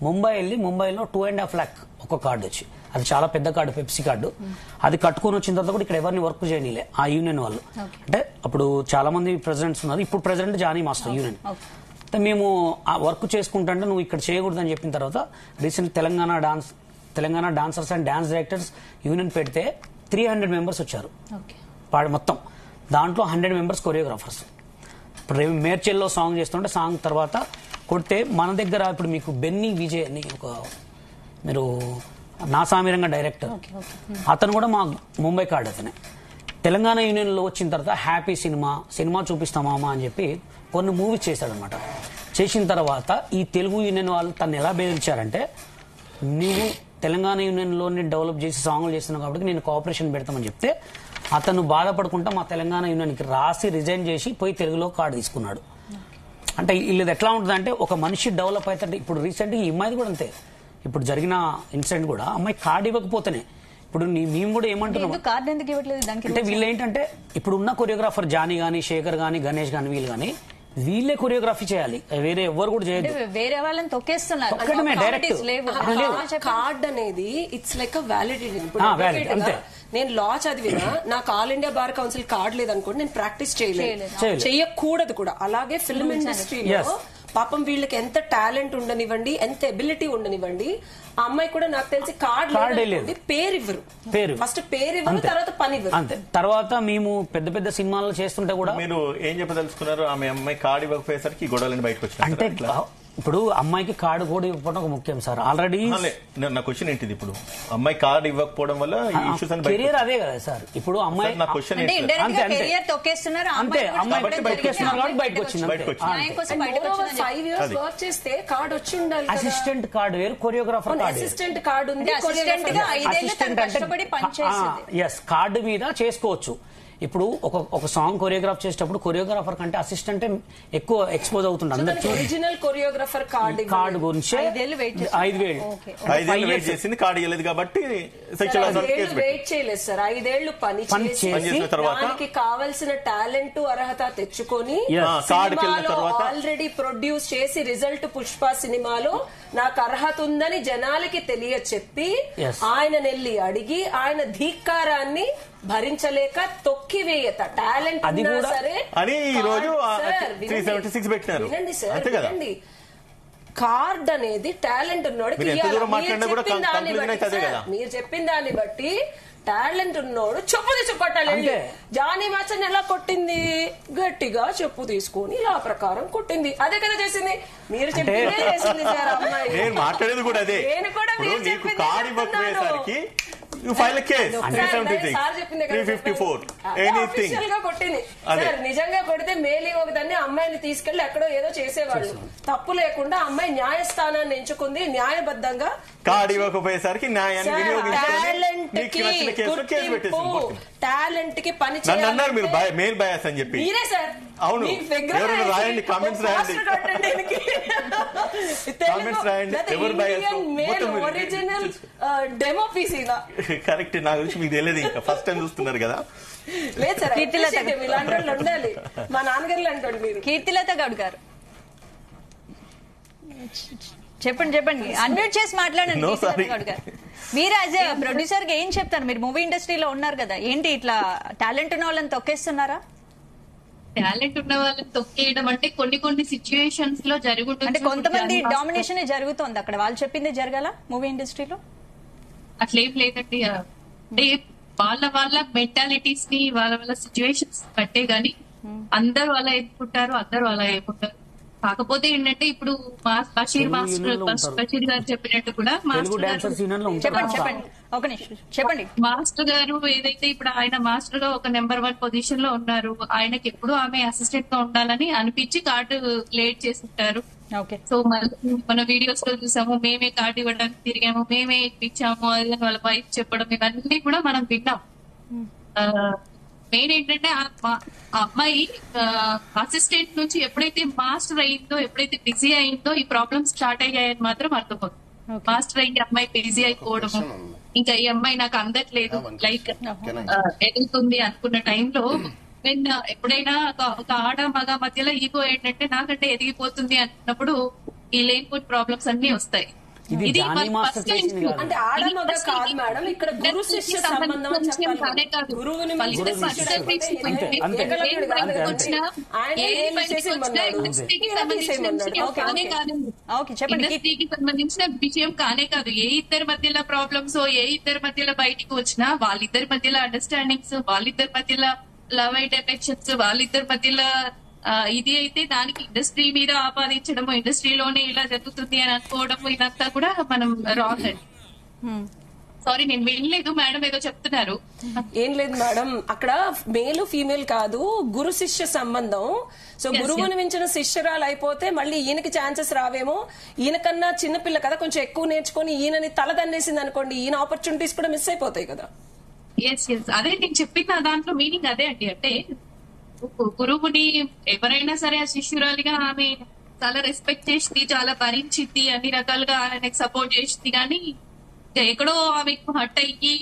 ముంబై వెళ్ళి ముంబైలో 2.5 lakh ఒక కార్డు వచ్చి, అది చాలా పెద్ద కార్డు, పెప్సీ కార్డు. అది కట్టుకుని వచ్చిన తర్వాత కూడా ఇక్కడ ఎవరిని వర్క్ చేయనీలే ఆ యూనియన్ వాళ్ళు. అంటే అప్పుడు చాలా మంది ప్రెసిడెంట్స్ ఉన్నారు, ఇప్పుడు ప్రెసిడెంట్ జానీ మాస్టర్ యూనియన్. మేము ఆ వర్క్ చేసుకుంటే నువ్వు ఇక్కడ చేయకూడదని చెప్పిన తర్వాత recent Telangana dancers and dance directors union పెడితే 300 మెంబర్స్ వచ్చారు మొత్తం. దాంట్లో 100 మెంబర్స్ కొరియోగ్రాఫర్స్. ఇప్పుడు మేడ్చల్లో సాంగ్ చేస్తుంటే సాంగ్ తర్వాత కొడితే మన దగ్గర ఇప్పుడు మీకు బెన్నీ విజయ్ అని ఒక మీరు నా సామీరంగా డైరెక్టర్, అతను కూడా మా ముంబై కార్డ్ అతనే. తెలంగాణ యూనియన్లో వచ్చిన తర్వాత హ్యాపీ సినిమా చూపిస్తామా అని చెప్పి కొన్ని మూవీస్ చేశాడనమాట. చేసిన తర్వాత ఈ తెలుగు యూనియన్ వాళ్ళు తను ఎలా బెదిరించారంటే, నువ్వు తెలంగాణ యూనియన్లోని డెవలప్ చేసి సాంగ్లు చేస్తున్నావు కాబట్టి నేను కోఆపరేషన్ పెడతామని చెప్తే అతను బాధపడుకుంటా మా తెలంగాణ యూనియన్కి రాసి రిజైన్ చేసి పోయి తెలుగులో కార్డు తీసుకున్నాడు. అంటే వీళ్ళది ఎట్లా ఉంటుందంటే, ఒక మనిషి డెవలప్ అవుతుంటే, ఇప్పుడు రీసెంట్గా ఈ అమ్మాయిది కూడా అంతే. ఇప్పుడు జరిగిన ఇన్సిడెంట్ కూడా అమ్మాయి కార్డు ఇవ్వకపోతేనే ఇప్పుడు మేము కూడా ఏమంటున్నాం అంటే, వీళ్ళు ఏంటంటే ఇప్పుడు ఉన్న కొరియోగ్రాఫర్ జానీ గానీ, శేఖర్ గానీ, గణేష్ గానీ, వీళ్ళే కొరియోగ్రఫీ చేయాలి, వేరే ఎవరు కూడా చేయదు. వేరే వాళ్ళని తొక్కేస్తున్నారు. కార్డ్ అనేది ఇట్స్ లైక్ అ వ్యాలిడిటీ. అంతే. నేను లా చదివినా నాకు all India bar council card లేదనుకోండి, నేను ప్రాక్టీస్ చేయకూడదు కూడా. అలాగే ఫిల్మ్ ఇండస్ట్రీలో పాపం వీళ్ళకి ఎంత టాలెంట్ ఉండనివ్వండి, ఎంత ఎబిలిటీ ఉండనివ్వండి, ఆ అమ్మాయి కూడా నాకు తెలిసి కార్డ్ పేరు ఇవ్వరు. ఫస్ట్ పేరు ఇవ్వరు, తర్వాత పని ఇవ్వరు. అంతే. తర్వాత మేము పెద్ద పెద్ద సినిమాలు చేస్తుంటే కూడా మీరు ఏం చెప్పదలుచుకున్నారు? ఆమె అమ్మాయి కార్డు ఇవ్వకపోయేసరికి గొడవలని బయటకు వచ్చారు. అంటే ఇప్పుడు అమ్మాయికి కార్డు కూడా ఇవ్వకపోవడం ఒక ముఖ్యం సార్. ఆల్రెడీ నా క్వశ్చన్ ఏంటిది, ఇప్పుడు అమ్మాయి కార్డు ఇవ్వకపోవడం వల్ల కెరియర్ అదే కదా సార్. ఇప్పుడు అమ్మాయి నా క్వశ్చన్ అంతే, అమ్మాయి తొక్కేస్తున్నారు కాబట్టి బయటకు వచ్చింది. 5 years వర్క్ చేస్తే కార్డు వచ్చి ఉండాలి. అసిస్టెంట్ కార్డు వేరు, కొరియోగ్రాఫర్ కార్డు. అసిస్టెంట్ కార్డు ఉంది, కార్డు మీద చేసుకోవచ్చు. ఇప్పుడు ఒక సాంగ్ కొరియోగ్రాఫ్ చేసేటప్పుడు కొరియోగ్రాఫర్ కంటే అసిస్టెంట్ ఎక్కువ ఎక్స్పోజ్ అవుతుంది. అందరూ ఒరిజినల్ కొరియోగ్రాఫర్ కార్డు గురించి 5 ఏళ్ళు చేసింది, కార్డు ఇవ్వలేదు కాబట్టి వెయిట్ చేయలేదు సార్. 5 ఏళ్లు పని చేసిన తర్వాత కావలసిన టాలెంట్, అర్హత తెచ్చుకొని ఆల్రెడీ ప్రొడ్యూస్ చేసి రిజల్ట్ పుష్ప సినిమాలో నాకు అర్హత ఉందని జనాలకి తెలియచెప్పి ఆయన నెల్లి అడిగి ఆయన ధీకారాన్ని భరించలేక తొక్కివేయత టాలెంట్ ఉన్నా సరే అని ఈ రోజు 376 పెట్టినారు. వినండి, కార్డ్ అనేది టాలెంట్ ఉన్నోడికి మీరు చెప్పిన దాన్ని బట్టి టాలెంట్ ఉన్నోడు చెప్పు తీసి కొట్టాలి. జానీ మాస్టర్ ఎలా కొట్టింది? గట్టిగా చెప్పు తీసుకొని ఇలా ప్రకారం కొట్టింది. అదే కదా చేసింది. మీరు చెప్పిందే చేసింది సార్ అమ్మాయి. నేను మాట్లాడేది కూడా అదే. నేను కూడా మీరు చెప్పింది You file a case. 376, 354, anything. కొట్టింది సార్. నిజంగా కొడితే మేలింగ్ ఒకదాన్ని అమ్మాయిని తీసుకెళ్లి ఎక్కడో ఏదో చేసేవాళ్ళు. తప్పు లేకుండా అమ్మాయి న్యాయస్థానాన్ని ఎంచుకుంది, న్యాయబద్ధంగా కార్డు ఇవ్వకపోయేసరికి న్యాయాన్ని టాలెంట్ కి పని అన్నారు. మీరు మేల్ బయాస్ అని చెప్పి మీరే సార్. అవును, ఎవరు రాయండి, కామెంట్స్ రాయండి, కామెంట్స్ రాయండి. ఎవరు bias? Original demo piece correct. నా గురించి మీకు తెలియదు, ఇంకా ఫస్ట్ టైం చూస్తున్నారు కదా. లేదు సార్, ఇలాంటి వాళ్ళు ఉండాలి. మా నాన్నగారు అంటాడు. మీరు కీర్తిలత గౌడ్ గారు చెప్పండి, అన్మ్యూట్ చేసి మాట్లాడండి. మీరు యాజ్ ఎ ప్రొడ్యూసర్ గా ఏం చెప్తారు? మీరు మూవీ ఇండస్ట్రీలో ఉన్నారు కదా, ఏంటి ఇట్లా టాలెంట్ ఉన్న వాళ్ళని తొక్కేస్తున్నారా? టాలెంట్ ఉన్న వాళ్ళని తొక్కేయడం అంటే కొన్ని సిచ్యువేషన్స్ లో జరుగుతుంది. అంటే కొంతమంది డామినేషన్ జరుగుతోంది అక్కడ, వాళ్ళు చెప్పిందే జరగాల మూవీ ఇండస్ట్రీలో? అట్లేం లేదండి. అంటే వాళ్ళ మెంటాలిటీస్ ని వాళ్ళ సిచ్యువేషన్స్ బట్టే గాని అందరూ అలా ఎదుర్కొంటారు, అందరూ అలా ఎదుర్కొంటారు. కాకపోతే ఏంటంటే ఇప్పుడు బషీర్ గారు చెప్పినట్టు కూడా చెప్పండి, మాస్టర్ గారు ఏదైతే ఇప్పుడు ఆయన మాస్టర్ గా ఒక నెంబర్ 1 పొజిషన్ లో ఉన్నారు, ఆయనకి ఎప్పుడు ఆమె అసిస్టెంట్ గా ఉండాలని అనిపించి కార్డు లేట్ చేస్తుంటారు. సో మన వీడియోస్ లో చూసాము, మేమే కార్డు ఇవ్వడానికి తిరిగాము, మేమే ఇచ్చాము అది వాళ్ళ వైఫ్ చెప్పడం, ఇవన్నీ కూడా మనం విన్నాం. మెయిన్ ఏంటంటే ఆ అమ్మాయి అసిస్టెంట్ నుంచి ఎప్పుడైతే మాస్టర్ అయిందో, ఎప్పుడైతే బిజీ అయిందో ఈ ప్రాబ్లమ్స్ స్టార్ట్ అయ్యాయని మాత్రం అర్థమవుతుంది. మాస్టర్ అయ్యి అమ్మాయి బిజీ అయిపోవడము, ఇంకా ఈ అమ్మాయి నాకు అందట్లేదు, లైక్ ఎదుగుతుంది అనుకున్న టైంలో ఎప్పుడైనా ఒక ఆడ మగ మధ్యలో ఈగో ఏంటంటే నాకంటే ఎదిగిపోతుంది అన్నప్పుడు ఈ లేనిపోయిన ప్రాబ్లమ్స్ అన్ని వస్తాయి. ఇది అంటే ఆడమగ కాదు మేడం, ఇక్కడ గురు శిష్య సంబంధం కానే కాదు. ఇండస్ట్రీకి సంబంధించిన విషయం కానే కాదు. ఏ ఇద్దరి మధ్యలో ప్రాబ్లమ్స్, ఏ ఇద్దరి మధ్యలో బయటికి వచ్చినా వాళ్ళిద్దరి మధ్యలో అండర్స్టాండింగ్స్, వాళ్ళిద్దరి మధ్యలో లవ్ అండ్ ఎఫెక్షన్స్, వాళ్ళిద్దరి మధ్యలో ఇది అయితే దానికి ఇండస్ట్రీ మీద ఆపాదించడము, ఇండస్ట్రీలోనే ఇలా జరుగుతుంది అని అనుకోవడము ఇదంతా కూడా మనం రాంగ్ అండి. సారీ నేను వినలేదు, మేడం ఏదో చెప్తున్నారు. ఏం లేదు మేడం, అక్కడ మేలు ఫీమేల్ కాదు, గురు శిష్య సంబంధం. సో గురువుని మించిన శిష్యురాలు అయిపోతే మళ్ళీ ఈయనకి ఛాన్సెస్ రావేమో, ఈయనకన్నా చిన్నపిల్ల కదా కొంచెం ఎక్కువ నేర్చుకుని ఈయనని తలదన్నేసింది అనుకోండి, ఈయన ఆపర్చునిటీస్ కూడా మిస్ అయిపోతాయి కదా. ఎస్ అదే నేను చెప్పిన దాంట్లో మీనింగ్ అదే అండి. అంటే గురువుని ఎవరైనా సరే ఆ శిష్యురాలిగా ఆమె చాలా రెస్పెక్ట్ చేసింది, చాలా భరించింది, అన్ని రకాలుగా ఆయనకి సపోర్ట్ చేసింది. కానీ ఎక్కడో ఆమెకు హట్ అయ్యి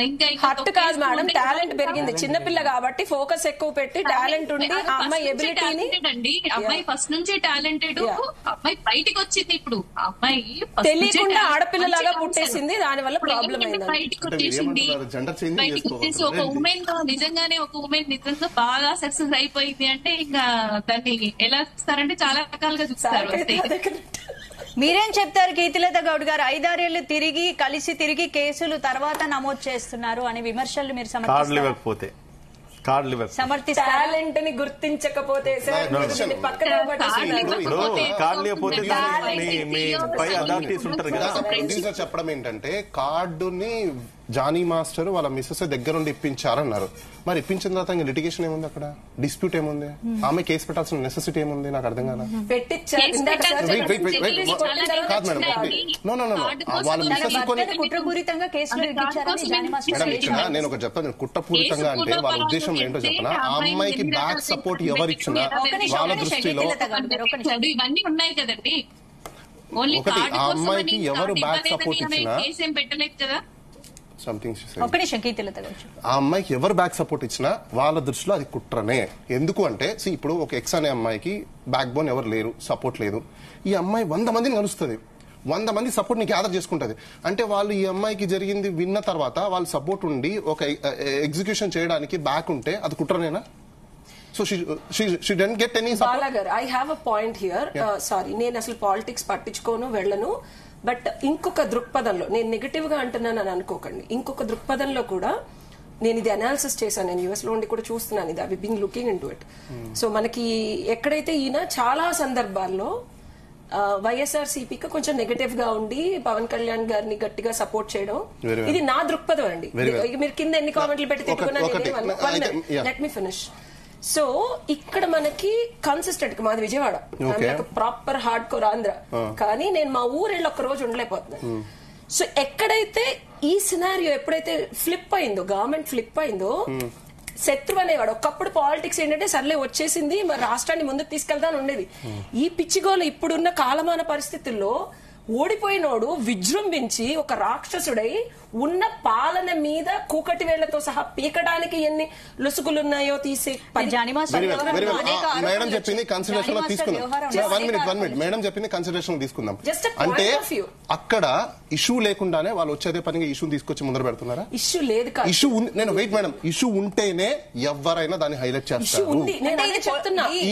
ఇంకా హట్ కాదు మేడం, టాలెంట్ పెరిగింది. చిన్నపిల్ల కాబట్టి ఫోకస్ ఎక్కువ పెట్టి టాలెంట్ ఉండి ఆ అమ్మాయి ఎబిలిటీని అండి. అమ్మాయి ఫస్ట్ నుంచి టాలెంటెడ్, అమ్మాయి బయటికి వచ్చింది. ఇప్పుడు అమ్మాయి తెలియకుండా ఆడపిల్లలాగా పుట్టేసింది, దాని వల్ల ప్రాబ్లం అయింది. బయటికి వచ్చేసింది. బయటికి వచ్చేసి ఒక ఉమెన్ నిజంగానే ఒక ఉమెన్ నిజంగా బాగా సక్సెస్ అయిపోయింది అంటే ఇంకా దాన్ని ఎలా చూస్తారంటే చాలా రకాలుగా చూస్తారు. మీరేం చెప్తారు కీర్తిలత గౌడ్ గారు? 5-6 ఏళ్లు తిరిగి కేసులు తర్వాత నమోదు చేస్తున్నారు అనే విమర్శలు మీరు సమర్థిస్తారు? టాలెంట్ ని గుర్తించకపోతే చెప్పడం ఏంటంటే కార్డుని జానీ మాస్టర్ వాళ్ళ మిస్సెస్ దగ్గరుండి ఇప్పించారన్నారు. మరి ఇప్పించిన తర్వాత ఇంకా లిటిగేషన్ ఏముంది, అక్కడ డిస్ప్యూట్ ఏముంది, ఆమె కేసు పెట్టాల్సిన నెసెసిటీ ఏముంది? నాకు అర్థం కాదు. నేను ఒకటి చెప్తాను, కుట్రపూరితంగా అంటే వాళ్ళ ఉద్దేశం ఏంటో చెప్పనా, ఆ అమ్మాయికి బ్యాక్ సపోర్ట్ ఎవరిచ్చినా వాళ్ళ దృష్టిలో ఇవన్నీ ఉన్నాయి కదండి. ఒకటి ఆ అమ్మాయికి ఎవరు బ్యాక్ సపోర్ట్ ఇచ్చినా పెట్టలేదు కదా. ఆ అమ్మాయికి ఎవరు బ్యాక్ సపోర్ట్ ఇచ్చినా వాళ్ళ దృష్టిలో అది కుట్రనే. ఎందుకు అంటే ఇప్పుడు ఒక ఎక్స్ అనే అమ్మాయికి బ్యాక్ బోన్ ఎవరు లేరు, సపోర్ట్ లేదు. ఈ అమ్మాయి 100 మందిని కలుస్తుంది, 100 మంది సపోర్ట్ ని గ్యాదర్ చేసుకుంటది. అంటే వాళ్ళు ఈ అమ్మాయికి జరిగింది విన్న తర్వాత వాళ్ళు సపోర్ట్ ఉండి ఒక ఎగ్జిక్యూషన్ చేయడానికి బ్యాక్ ఉంటే అది కుట్రనేనా? So she didn't get any support. బాలాగర్, I have a point here. Sorry, నేను అసలు పాలిటిక్స్ పట్టించుకోను, వెళ్ళను. బట్ ఇంకొక దృక్పథంలో, నేను నెగటివ్ గా అంటున్నాను అని అనుకోకండి, ఇంకొక దృక్పథంలో కూడా నేను ఇది అనాలిసిస్ చేశాను. నేను యుఎస్ లో ఉండి కూడా చూస్తున్నాను ఇది. I been looking into it. So మనకి ఎక్కడైతే ఈయన చాలా సందర్భాల్లో వైఎస్ఆర్సీపీకి కొంచెం నెగటివ్ గా ఉండి పవన్ కళ్యాణ్ గారిని గట్టిగా సపోర్ట్ చేయడం, ఇది నా దృక్పథం అండి. మీరు కింద ఎన్ని కామెంట్లు పెట్టి తిట్టుకున్నా, లెట్ మీ ఫినిష్. సో ఇక్కడ మనకి కన్సిస్టెంట్, మాది Vijayawada, proper hard core Andhra, కానీ నేను మా ఊరెళ్ళి ఒక్క రోజు ఉండలేకపోతున్నాను. సో ఎక్కడైతే ఈ సినారియో ఎప్పుడైతే ఫ్లిప్ అయిందో, గవర్నమెంట్ ఫ్లిప్ అయిందో, శత్రువు అనేవాడు. ఒకప్పుడు పాలిటిక్స్ ఏంటంటే సర్లే వచ్చేసింది, మరి రాష్ట్రాన్ని ముందుకు తీసుకెళ్తాను ఉండేది. ఈ పిచ్చిగోలు ఇప్పుడున్న కాలమాన పరిస్థితుల్లో ఓడిపోయినోడు విజృంభించి ఒక రాక్షసుడై ఉన్న పాలన మీద కూకటి వేళ్లతో సహా పీకడానికి ఎన్ని లొసుగులున్నాయో తీసే మేడం చెప్పింది కన్సిడరేషన్ లో తీసుకుందాం. 1 మినిట్ మేడం చెప్పింది కన్సిడరేషన్ తీసుకుందాం. అంటే అక్కడ ఇష్యూ లేకుండానే వాళ్ళు వచ్చేదే పనిగా ఇష్యూ తీసుకొచ్చి ముందర పెడుతున్నారా? ఇష్యూ లేదు, ఇష్యూ నేను వెయిట్ మేడం, ఇష్యూ ఉంటేనే ఎవరైనా దాన్ని హైలైట్ చేస్తారు.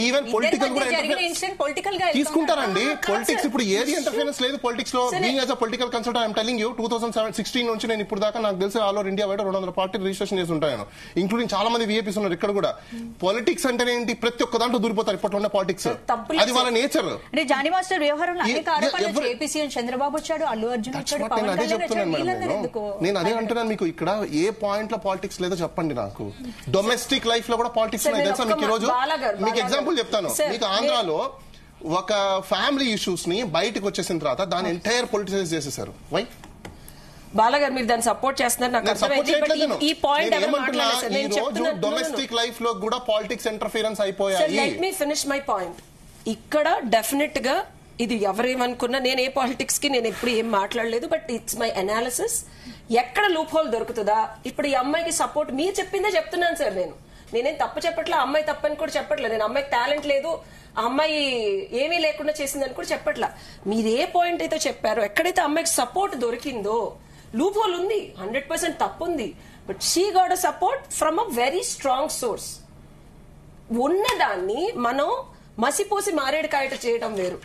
ఈవెన్ పొలిటికల్ కూడా తీసుకుంటారండి. పొలిటిక్స్ ఇప్పుడు ఏది ఇంటర్ఫిరెన్స్ లేదు పొలిటిక్స్ లో. Being as a political consultant I'm telling you, 2016 నుంచి నేను ఇప్పుడు దాకా నాకు తెలిసి all over India wide 200 party registration చేసి ఉంటాను, ఇంక్లూడింగ్ చాలా మంది విఐపీస్ ఉన్నారు ఇక్కడ కూడా. పొలిటిక్స్ అంటే ఏంటి, ప్రతి ఒక్క దాంట్లో దూరిపోతారు ఇప్పట్లో ఉన్న పాలిటిక్స్, అది వాళ్ళ నేచర్. జానీ మాస్టర్ వ్యవహారంలో చంద్రబాబు వచ్చాడు, అల్లు అర్జున్ వచ్చాడు, అదే చెప్తున్నాను మేడం. నేను అదే అంటున్నాను మీకు, ఇక్కడ ఏ పాయింట్ లో పాలిటిక్స్ లేదో చెప్పండి నాకు. డొమెస్టిక్ లైఫ్ లో కూడా పాలిటిక్స్ ఉన్నాయి తెలుసా మీకు? ఈ రోజు మీకు ఎగ్జాంపుల్ చెప్తాను. మీకు ఆంధ్రాలో ఒక ఫ్యామిలీ ఇష్యూస్ ని బయటకు వచ్చేసిన తర్వాత దాని ఎంటైర్ పొలిటిసైజ్ చేసేసారు. వై? బాలగారు మీరు దాన్ని సపోర్ట్ చేస్తున్నారు, నాకు అర్థమైంది. ఈ పాయింట్ డొమెస్టిక్ లైఫ్ లో కూడా పాలిటిక్స్ ఇంటర్ఫిరెన్స్ అయిపోయాయి. Let me finish my point. ఇక్కడ డెఫినెట్ గా ఇది ఎవరేమనుకున్నా, నేను ఏ పాలిటిక్స్ కి నేను ఎప్పుడు ఏం మాట్లాడలేదు, బట్ ఇట్స్ మై అనాలిసిస్. ఎక్కడ లూప్ హోల్ దొరుకుతుందా? ఇప్పుడు ఈ అమ్మాయికి సపోర్ట్ మీరు చెప్పిందే చెప్తున్నాను సార్. నేనేం తప్పు చెప్పట్లే, అమ్మాయి తప్పని కూడా చెప్పట్లేదు. నేను అమ్మాయికి టాలెంట్ లేదు, ఆ అమ్మాయి ఏమీ లేకుండా చేసిందని కూడా చెప్పట్లా. మీరు ఏ పాయింట్ అయితే చెప్పారో, ఎక్కడైతే అమ్మాయికి సపోర్ట్ దొరికిందో, లూప్ హోల్ ఉంది, 100% తప్పు ఉంది, but she got a support from a very strong source. ఉన్నదాన్ని మనం మసిపోసి మారేడుకాయట చేయడం వేరు.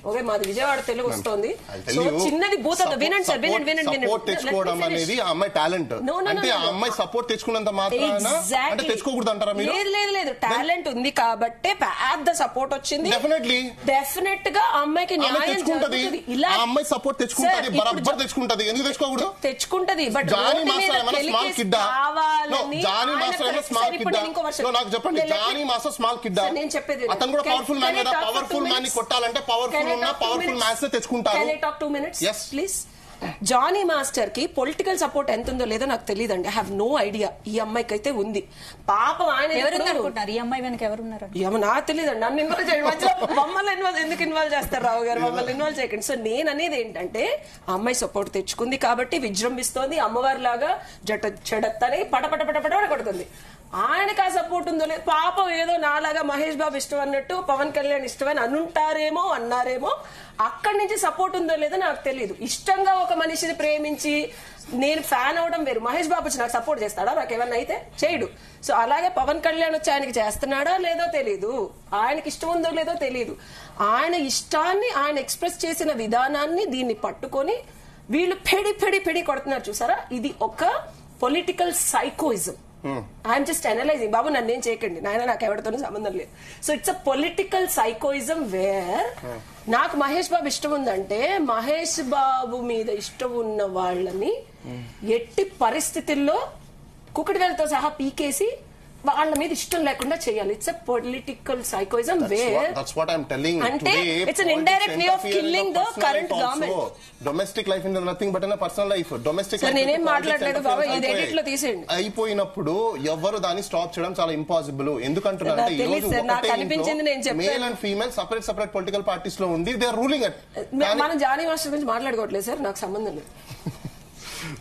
ఓకే, మాది విజయవాడ తెలుగు వస్తుంది. సో చిన్నది బూత్ వినండి సార్, వినండి. సపోర్ట్ తెచ్చుకోవడం అనేది ఆ అమ్మాయి టాలెంట్. అంటే ఆ అమ్మాయి సపోర్ట్ తెచ్చుకున్నంత మాత్రాన అంటే తెచ్చుకోకూడదు అంటారా మీరు? లేదు, టాలెంట్ ఉంది కాబట్టి పెద్ద సపోర్ట్ వచ్చింది. డెఫినెట్ గా ఆ అమ్మాయికి న్యాయం జరుగుతుంది. ఇలా ఆ అమ్మాయి సపోర్ట్ తెచ్చుకుంటది, బరాబర్ తెచ్చుకుంటది. ఎందుకు తెచ్చుకోకూడదు? తెచ్చుకుంటది. బట్ జానీ మాస్టర్ ఏమైనా స్మాల్ కిడ్డా? జానీ మాస్టర్ ఏమైనా స్మాల్ కిడ్డా? నాకు చెప్పండి, జానీ మాస్టర్ స్మాల్ కిడ్డా? నేను చెప్పేది అతను కూడా పవర్ఫుల్ మ్యాన్ కదా. పవర్ఫుల్ మ్యాన్ ని కొట్టాలంటే పవర్ఫుల్ ఉన్న పవర్ఫుల్ మ్యాన్స్ తెచ్చుకుంటారు. Can I talk 2 minutes? Yes, please. Jani master కి పొలిటికల్ సపోర్ట్ ఎంత ఉందో లేదో నాకు తెలియదండి. I have no idea. ఈ అమ్మాయికి అయితే ఉంది. పాపం ఆయన ఎవరున్నారు? ఈ అమ్మాయి వెనక ఎవరున్నారు? ఏమో నాకు తెలియదండి. నన్ను ఇన్వాల్వ్ చేయండి. మమ్మల్ని ఎందుకు ఇన్వాల్వ్ చేస్తారు రావు గారు? మమ్మల్ని ఇన్వాల్వ్ చేయకండి. సో నేను అనేది ఏంటంటే ఆ అమ్మాయి సపోర్ట్ తెచ్చుకుంది కాబట్టి విజృంభిస్తోంది. అమ్మవారి లాగా చెడత్తని పటపట కొడుతుంది. ఆయనకు ఆ సపోర్ట్ ఉందో లేదు. పాపం ఏదో నాలాగా మహేష్ బాబు ఇష్టం అన్నట్టు పవన్ కళ్యాణ్ ఇష్టమని అన్నారేమో. అక్కడి నుంచి సపోర్ట్ ఉందో లేదో నాకు తెలియదు. ఇష్టంగా ఒక మనిషిని ప్రేమించి నేను ఫ్యాన్ అవడం వేరు. మహేష్ బాబు వచ్చి నాకు సపోర్ట్ చేస్తాడా? నాకు ఏమన్నా అయితే చేయడు. సో అలాగే పవన్ కళ్యాణ్ వచ్చి ఆయనకి చేస్తున్నాడా లేదో తెలియదు. ఆయనకి ఇష్టం ఉందో లేదో తెలియదు. ఆయన ఇష్టాన్ని ఆయన ఎక్స్ప్రెస్ చేసిన విధానాన్ని దీన్ని పట్టుకొని వీళ్ళు పెడి కొడుతున్నారు చూసారా? ఇది ఒక political psychoism. I'm just analysing. బాబు నన్నేం చేయకండి నాయన, నాకు ఎవరితోనూ సంబంధం లేదు. So it's a political psychoism where నాకు మహేష్ బాబు ఇష్టం ఉందంటే మహేష్ బాబు మీద ఇష్టం ఉన్న వాళ్ళని ఎట్టి పరిస్థితుల్లో కుక్కడివేలతో సహా పీకేసి వాళ్ళ మీద ఇష్టం లేకుండా చేయాలి. It's a political psychoism where అంటే it's an indirect way of killing the current government. Domestic life in nothing but in personal life. Domestic నేనేం మాట్లాడలేదు బాబా, ఇది ఎడిట్ లో తీసేయండి. అయిపోయినప్పుడు ఎవరు దాన్ని స్టాప్ చేయడం చాలా ఇంపాసిబుల్. ఎందుకంటున్నారంటే ఈ రోజు male and female separate political parties లో ఉండి దే ఆర్ రూలింగ్ ఇట్. మనం జానీ మాస్టర్ గురించి మాట్లాడుకోవట్లేదు సార్, నాకు సంబంధం లేదు.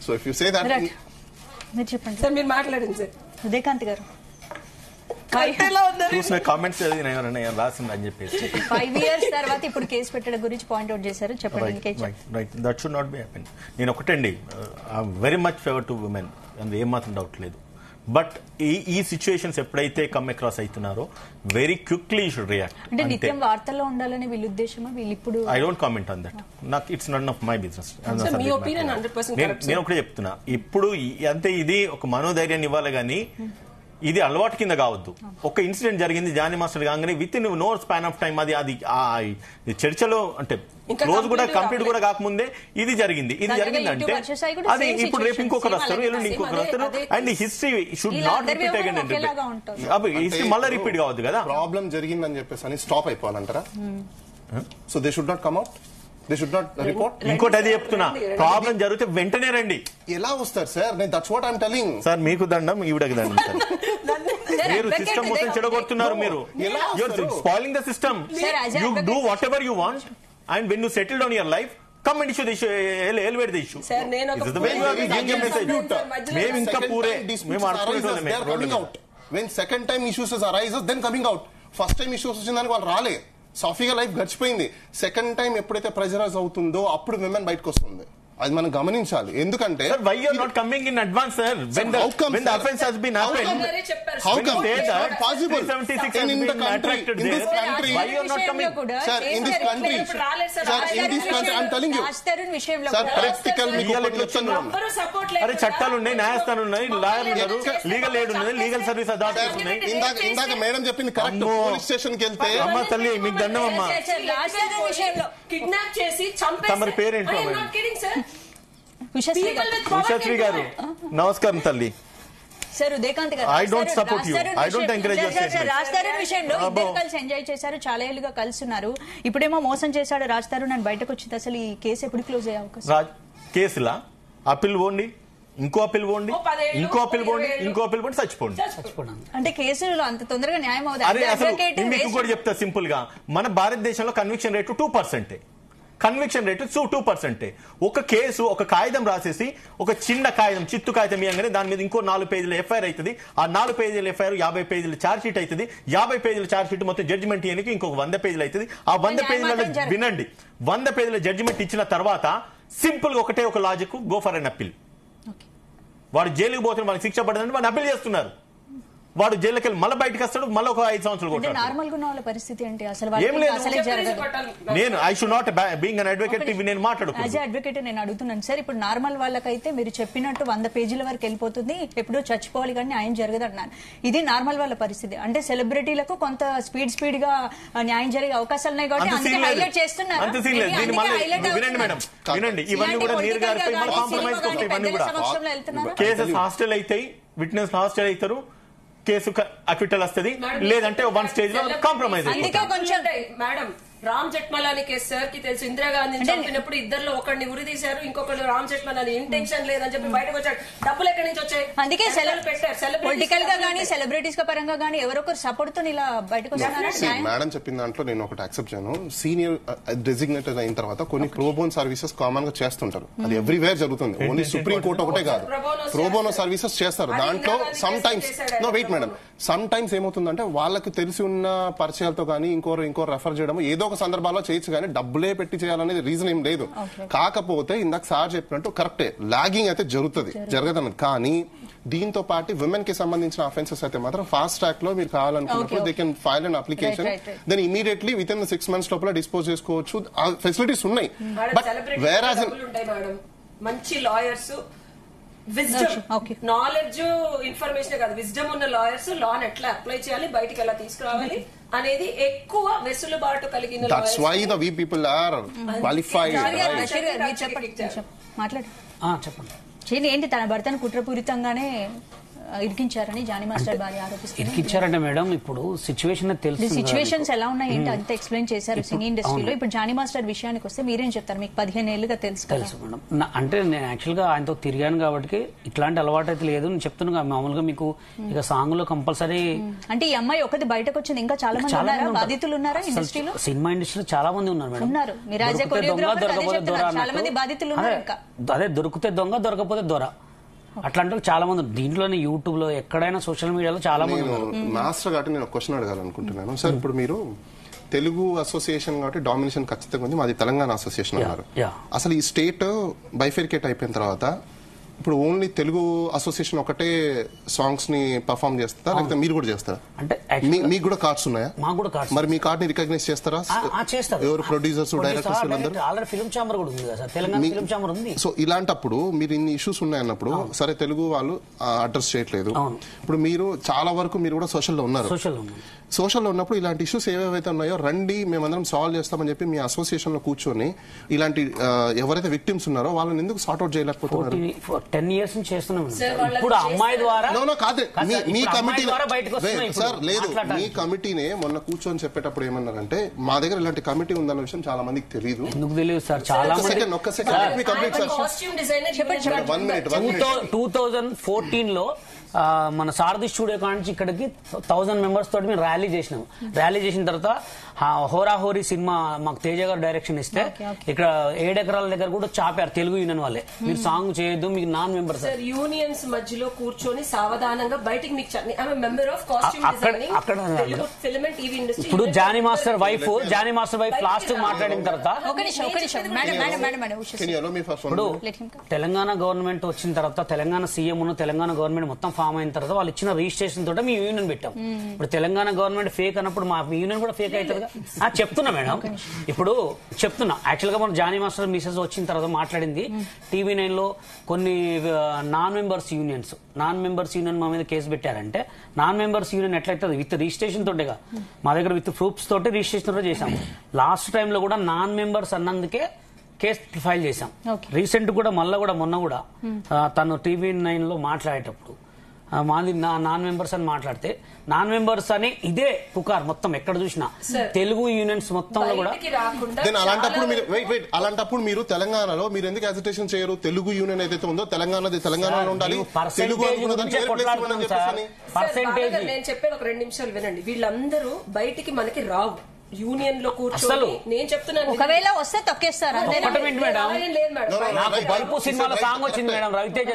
So if you say that మీరు చెప్పండి సార్, మీరు మాట్లాడండి సార్. ఉదయకాంత్ గారు చూసిన కామెంట్స్ రాసింది అని చెప్పేసి 5 years తర్వాత ఇప్పుడు కేసు పెట్టడం గురించి పాయింట్అవుట్ చేశారు. చెప్పండి. That should not be happen. నేను ఒకటండి, very much favour to women, అందులో ఏమాత్రం డౌట్ లేదు. బట్ ఈ సిచ్యువేషన్స్ ఎప్పుడైతే కమ్ అక్రాస్ అవుతున్నారో వెరీ క్విక్లీ షుడ్ రియాక్ట్. అంటే నిత్యం వార్తల్లో ఉండాలని వీళ్ళ ఉద్దేశమా? వీళ్ళు ఇప్పుడు I don't comment on that. నాకు it's none of my business. నేను ఒకటే చెప్తున్నా, ఇప్పుడు అంతే ఇది ఒక మనోధైర్యాన్ని ఇవ్వాలి కానీ ఇది అలవాటు కింద కావద్దు. ఒక ఇన్సిడెంట్ జరిగింది జానీ మాస్టర్ కాగానే within no span of time అది చర్చలో అంటే క్లోజ్ కూడా కంప్లీట్ కూడా కాకముందే ఇది జరిగిందంటే అది ఇప్పుడు రేపు ఇంకొకరు వస్తారు, ఎల్లుండి ఇంకొకరు వస్తారు. And history should not repeat again and history మళ్ళీ రిపీట్ కావద్దు కదా. ప్రాబ్లం జరిగిందని చెప్పేసి స్టాప్ అయిపోవాలంటారా? So they should not come out, they should not report. ఇంకోటి అది చెప్తున్నా, ప్రాబ్లం జరిగితే వెంటనే రండి. ఎలా వస్తారు sir? That's what I'm telling. Sir మీకు దండం, ఈవిడకి దండం సార్. మీరు సిస్టమ్ మొత్తం చెడగొడుతున్నారు. మీరు spoiling the system. You do what ever you want and when you settle down your life come and issue the issue, elevate the issue. Sir, this is the way you are giving a message. మేము ఇంకా పూరే మేము coming out. When second time issues arises, then coming out. First time issues వచ్చిందానికి వాళ్ళు రాలే, సాఫీగా life గడిచిపోయింది. Second time ఎప్పుడైతే pressurise అవుతుందో అప్పుడు విమెన్ బయటకు వస్తుంది. అది మనం గమనించాలి. ఎందుకంటే why you are not coming in advance, sir? When the offense has been happened, how come it's not possible 76 in the country, in this country? Why you are not coming, sir? In this country, I'm telling you, sir, practical మీకు చెప్తున్నాను. అరే చట్టాలు ఉన్నాయి, న్యాయస్థానాలు ఉన్నాయి, లాయర్లు ఉన్నారు, legal aid ఉన్నది, లీగల్ సర్వీస్ అథారిటీస్ ఉన్నాయి. ఇందాక మేడం చెప్పింది కరెక్ట్. పోలీస్ స్టేషన్ కి వెళ్తే అమ్మ తల్లి మీకు దండం అమ్మా, కిడ్నాప్ చేసి తమరి పేరేంటో ఉషశ్రీ గారు నమస్కారం తల్లి. సార్ ఉదయకాంత్ గారు, I don't support you. I don't encourage your statement. Raj Tarun విషయంలో ఇద్దరు కలిసి ఎంజాయ్ చేశారు, చాలా ఏళ్ళుగా కలుస్తున్నారు. ఇప్పుడేమో మోసం చేశాడు రాజ్ తరుణ్ అని బయటకు వచ్చింది. అసలు ఈ కేసు ఎప్పుడు క్లోజ్ అయ్యే అవకాశం? కేసులా అప్పీల్ పోండి, ఇంకో అప్పీల్ పోండి, ఇంకో అప్పీల్ పోండి, ఇంకో అప్పీల్ పోండి, చచ్చిపోండి. అంటే కేసులో అంత తొందరగా న్యాయం అవుతుంది? అరే అసలు మీకు కూడా చెప్తా సింపుల్ గా, మన భారతదేశంలో కన్విక్షన్ రేటు 2%. Conviction rate 2%. ఒక కేసు ఒక కాగితం రాసేసి ఒక చిన్న కాగితం చిత్తు కాగితం ఇవ్వగానే దాని మీద ఇంకో 4 పేజీల ఎఫ్ఐఆర్ అవుతుంది. ఆ 4 పేజీల ఎఫ్ఐఆర్ 50 పేజీల ఛార్జ్ షీట్ అవుతుంది. 50 పేజీల ఛార్జ్ షీట్ మొత్తం జడ్జిమెంట్ ఇవ్వడానికి ఇంకొక 100 పేజీలు అవుతుంది. ఆ 100 పేజీలలో వినండి, 100 పేజీల జడ్జిమెంట్ ఇచ్చిన తర్వాత సింపుల్ గా ఒకటే ఒక logic, go for an appeal. వాడు జైలుకి పోతున్న వాడికి శిక్ష పడదని వాడిని అప్పీల్ చేస్తున్నారు. వాడు జైలుకి వెళ్ళి మళ్ళీ బయటకు వస్తాడు, మళ్ళీ ఒక 5 సంవత్సరాలు అంటే కొట్టాడు. నార్మల్ గా ఉన్న వాళ్ళ పరిస్థితి ఏంటి అసలు? ఏం లేదు. అసలే జరగదు. నేను I should not being an advocate నేను యాజ్ మాట్లాడుకున్నాను. అడ్వకేట్ నేను అడుగుతున్నాను సార్, ఇప్పుడు నార్మల్ వాళ్ళకైతే మీరు చెప్పినట్టు 100 పేజీల వరకు వెళ్ళిపోతుంది, ఎప్పుడో చచ్చిపోవాలి కానీ న్యాయం జరగదు అన్నారు. ఇది నార్మల్ వాళ్ళ పరిస్థితి. అంటే సెలబ్రిటీలకు కొంత స్పీడ్ గా న్యాయం జరిగే అవకాశాలు ఉన్నాయి కాబట్టి అందుకే హైలైట్ చేస్తున్నారు. అంత సీన్ లేదు. దీన్ని మళ్ళీ వినండి మేడం, వినండి. ఇవన్నీ కూడా నీరు గారిపోయి మళ్ళీ కాంప్రమైజ్ వస్తాయి. ఇవన్నీ కూడా కేసెస్ హాస్టల్ అవుతాయి, విట్నెస్ హాస్టల్ అవుతారు, కేసు అక్విటల్ వస్తుంది, లేదంటే 1 స్టేజ్ లో కాంప్రమైజ్ అయిపోతుంది. Madam Ram Jethmalani case sir కి తెలుసు, ఇందిరాగాంధీని చంపినప్పుడు ఇద్దరులో ఒకరిని ఉరి తీశారు, ఇంకొకరు రామ్ జెట్మలాని ఇంటెన్షన్ లేదని చెప్పి బయటకు వచ్చాడు. డబ్బులు ఎక్కడి నుంచి వచ్చాయి? అందుకే పొలిటికల్ గా గానీ సెలబ్రిటీస్ పరంగా గానీ ఎవరొకరు సపోర్ట్ తో ఇలా బయటకు వస్తున్నారు. మేడం చెప్పిన దాంట్లో నేను ఒకటి యాక్సెప్ట్ చేయను. సీనియర్ డెసిగ్నేటెడ్ అయిన తర్వాత కొన్ని ప్రోబోన్ సర్వీసెస్ కామన్ గా చేస్తుంటారు, అది ఎవ్రీవేర్ జరుగుతుంది. ఓన్లీ సుప్రీం కోర్ట్ ఒకటే కాదు, ప్రోబోనో సర్వీసెస్ చేస్తారు. దాంట్లో sometimes wait madam, sometimes ఏమవుతుందంటే వాళ్ళకి తెలిసి ఉన్న పరిచయాలతో కానీ ఇంకో రెఫర్ చేయడం ఏదో ఒక సందర్భాల్లో చేయొచ్చు, కానీ డబ్బులే పెట్టి చేయాలనేది రీజన్ ఏం లేదు. కాకపోతే ఇందాక సార్ చెప్పినట్టు కరెక్టే, లాగింగ్ అయితే జరగదన్నది. కానీ దీంతో పాటు విమెన్ కి సంబంధించిన అఫెన్సెస్ అయితే మాత్రం ఫాస్ట్ ట్రాక్ లో మీరు కావాలనుకున్నప్పుడు they can file an application, then immediately within 6 months లోపల డిస్పోజ్ చేసుకోవచ్చు. ఆ ఫెసిలిటీస్ ఉన్నాయి. బట్ వేరే మంచి లాయర్స్, విజ్డమ్, నాలెడ్జ్, ఇన్ఫర్మేషన్ కాదు, విజ్డమ్ ఉన్న లాయర్స్ లాన్ ఎట్లా అప్లై చేయాలి, బయటికి ఎలా తీసుకురావాలి అనేది ఎక్కువ వెసులుబాటు కలిగిన that's why the we people are qualified. మాట్లాడు చెప్పండి. ఏంటి తన భర్తను కుట్రపూరితంగానే ఇరికించారని జానీ మాస్టర్ భార్య ఆరోపిస్తారు. ఇరికించారంటే మేడం ఇప్పుడు సిచ్యువేషన్ తెలుసు, సిచ్యువేషన్స్ ఎలా ఉన్నాయి ఏంటి అంతా ఎక్స్ప్లెయిన్ చేశారు సింగింగ్ ఇండస్ట్రీలో. ఇప్పుడు జానీ మాస్టర్ విషయానికి వస్తే మీరేం చెప్తారు? మీకు 15 ఏళ్లుగా తెలుసు మేడం. అంటే నేను యాక్చువల్ గా ఆయనతో తిరిగాను కాబట్టి ఇట్లాంటి అలవాటు అయితే లేదు. నేను చెప్తున్నా మామూలుగా మీకు ఇక సాంగ్ లో కంపల్సరీ. అంటే ఈ అమ్మాయి ఒకటి బయటకు వచ్చింది, ఇంకా చాలా మంది ఉన్నారా, బాధితులు ఉన్నారా ఇండస్ట్రీలో? సినిమా ఇండస్ట్రీలో చాలా మంది ఉన్నారు మేడం. ఉన్నారు. మీరు యాజ్ ఎ కొరియోగ్రాఫర్ అదే చెప్తున్నారు, చాలా మంది బాధితులు ఉన్నారు. ఇంకా అదే దొరికితే దొంగ, దొరకపోతే దొర, అట్లాంటి చాలా మంది దీంట్లోనే యూట్యూబ్ లో ఎక్కడైనా సోషల్ మీడియాలో చాలా మంది. మాస్టర్ కాబట్టి నేను ఒక క్వశ్చన్ అడగాలనుకుంటున్నాను సార్. ఇప్పుడు మీరు తెలుగు అసోసియేషన్ కాబట్టి డామినేషన్ ఖచ్చితంగా ఉంది, మాది తెలంగాణ అసోసియేషన్ అన్నారు. అసలు ఈ స్టేట్ బైఫెరికేట్ అయిపోయిన తర్వాత ఇప్పుడు ఓన్లీ తెలుగు అసోసియేషన్ ఒకటే సాంగ్స్ ని పర్ఫార్మ్ చేస్తారా, లేకపోతే మీరు కూడా చేస్తారా? అంటే మీకు కూడా కార్డ్స్ ఉన్నాయా? మాకు కూడా కార్డ్స్. మరి మీ కార్డ్ ని రికగ్నైజ్ చేస్తారా? చేస్తారు. ఎవరు ప్రొడ్యూసర్స్, డైరెక్టర్స్ వీళ్ళందరూ? ఆల్రెడీ ఫిల్మ్ ఛాంబర్ కూడా ఉంది కదా, తెలంగాణ ఫిల్మ్ ఛాంబర్ ఉంది. సో ఇలాంటప్పుడు మీరు ఇన్ని ఇష్యూస్ ఉన్నాయన్నప్పుడు సరే తెలుగు వాళ్ళు అడ్రస్ చేయట్లేదు. ఇప్పుడు మీరు చాలా వరకు మీరు కూడా సోషల్లో ఉన్నారు. సోషల్లో ఉన్నప్పుడు ఇలాంటి ఇష్యూస్ ఏవైతే ఉన్నాయో రండి మేమందరం సాల్వ్ చేస్తామని చెప్పి మీ అసోసియేషన్ లో కూర్చొని ఇలాంటి ఎవరైతే విక్టిమ్స్ ఉన్నారో వాళ్ళని ఎందుకు సార్ట్అవుట్ చేయలేకపోతున్నారు? 10 years నుంచి చేస్తున్నాం. ఇప్పుడు అమ్మాయి ద్వారా మీ కమిటీ సార్ లేదు, మీ కమిటీనే మొన్న కూర్చొని చెప్పేటప్పుడు ఏమన్నారంటే మా దగ్గర ఇలాంటి కమిటీ ఉందన్న విషయం చాలా మందికి తెలియదు. ఎందుకు తెలియదు సార్? చాలా ఒక్క సెకండ్ 2014 లో మన సారథి స్టూడియో కాంచి ఇక్కడికి 1000 members తోటి మేము ర్యాలీ చేసినాం. ర్యాలీ చేసిన తర్వాత హోరాహోరీ సినిమా మాకు తేజ గారు డైరెక్షన్ ఇస్తే ఇక్కడ 7 ఎకరాల దగ్గర కూడా చాపారు తెలుగు యూనియన్ వాళ్ళే, మీరు సాంగ్ చేయొద్దు మీకు నాన్ మెంబర్స్. యూనియన్స్ మధ్యలో కూర్చొని సావధానంగా బయటికి ఇప్పుడు జానీ మాస్టర్ వైఫ్ లాస్ట్ మాట్లాడిన తర్వాత ఇప్పుడు తెలంగాణ గవర్నమెంట్ వచ్చిన తర్వాత తెలంగాణ సీఎం తెలంగాణ గవర్నమెంట్ మొత్తం ఫామ్ అయిన తర్వాత వాళ్ళు ఇచ్చిన రిజిస్ట్రేషన్ తోట మేము యూనియన్ పెట్టాం. ఇప్పుడు తెలంగాణ గవర్నమెంట్ ఫేక్ అన్నప్పుడు మా యూనియన్ కూడా ఫేక్ అవుతుంది. చెప్తున్నా మేడం, ఇప్పుడు చెప్తున్నా యాక్చువల్ గా మన జానీ మాస్టర్ మిసెస్ వచ్చిన తర్వాత మాట్లాడింది TV9 లో కొన్ని నాన్ మెంబర్స్ యూనియన్ మా మీద కేసు పెట్టారంటే నాన్ మెంబర్స్ యూనియన్ ఎట్లయితే విత్ రిజిస్ట్రేషన్ తోటేగా మా దగ్గర విత్ ప్రూఫ్స్ తోటి రిజిస్ట్రేషన్ తోటే చేశాం. లాస్ట్ టైం లో కూడా నాన్ మెంబర్స్ అన్నందుకే కేసు ఫైల్ చేశాం. రీసెంట్ కూడా మొన్న కూడా తను TV9 లో మాట్లాడేటప్పుడు మాది నాన్ మెంబర్స్ అని మాట్లాడితే నాన్ మెంబర్స్ అని ఇదే పుకార్ మొత్తం ఎక్కడ చూసినా తెలుగు యూనియన్స్ మొత్తంలో కూడా. అలాంటప్పుడు మీరు తెలంగాణలో మీరు ఎందుకు అజిటేషన్ చేయరు? తెలుగు యూనియన్ ఏదైతే ఉందో తెలంగాణలో ఉండాలి. పర్సెంటేజ్ నేను చెప్పేది ఒక 2 నిమిషాలు వినండి. వీళ్ళందరూ బయటికి మనకి రావు. యూనియన్ లో కూర్చొని నేను చెప్తున్నాను, ఒకవేళ వస్తే తొక్కేస్తారు. నాకు బల్పు సినిమాలో సాంగ్ వచ్చింది మేడం, రవితేజ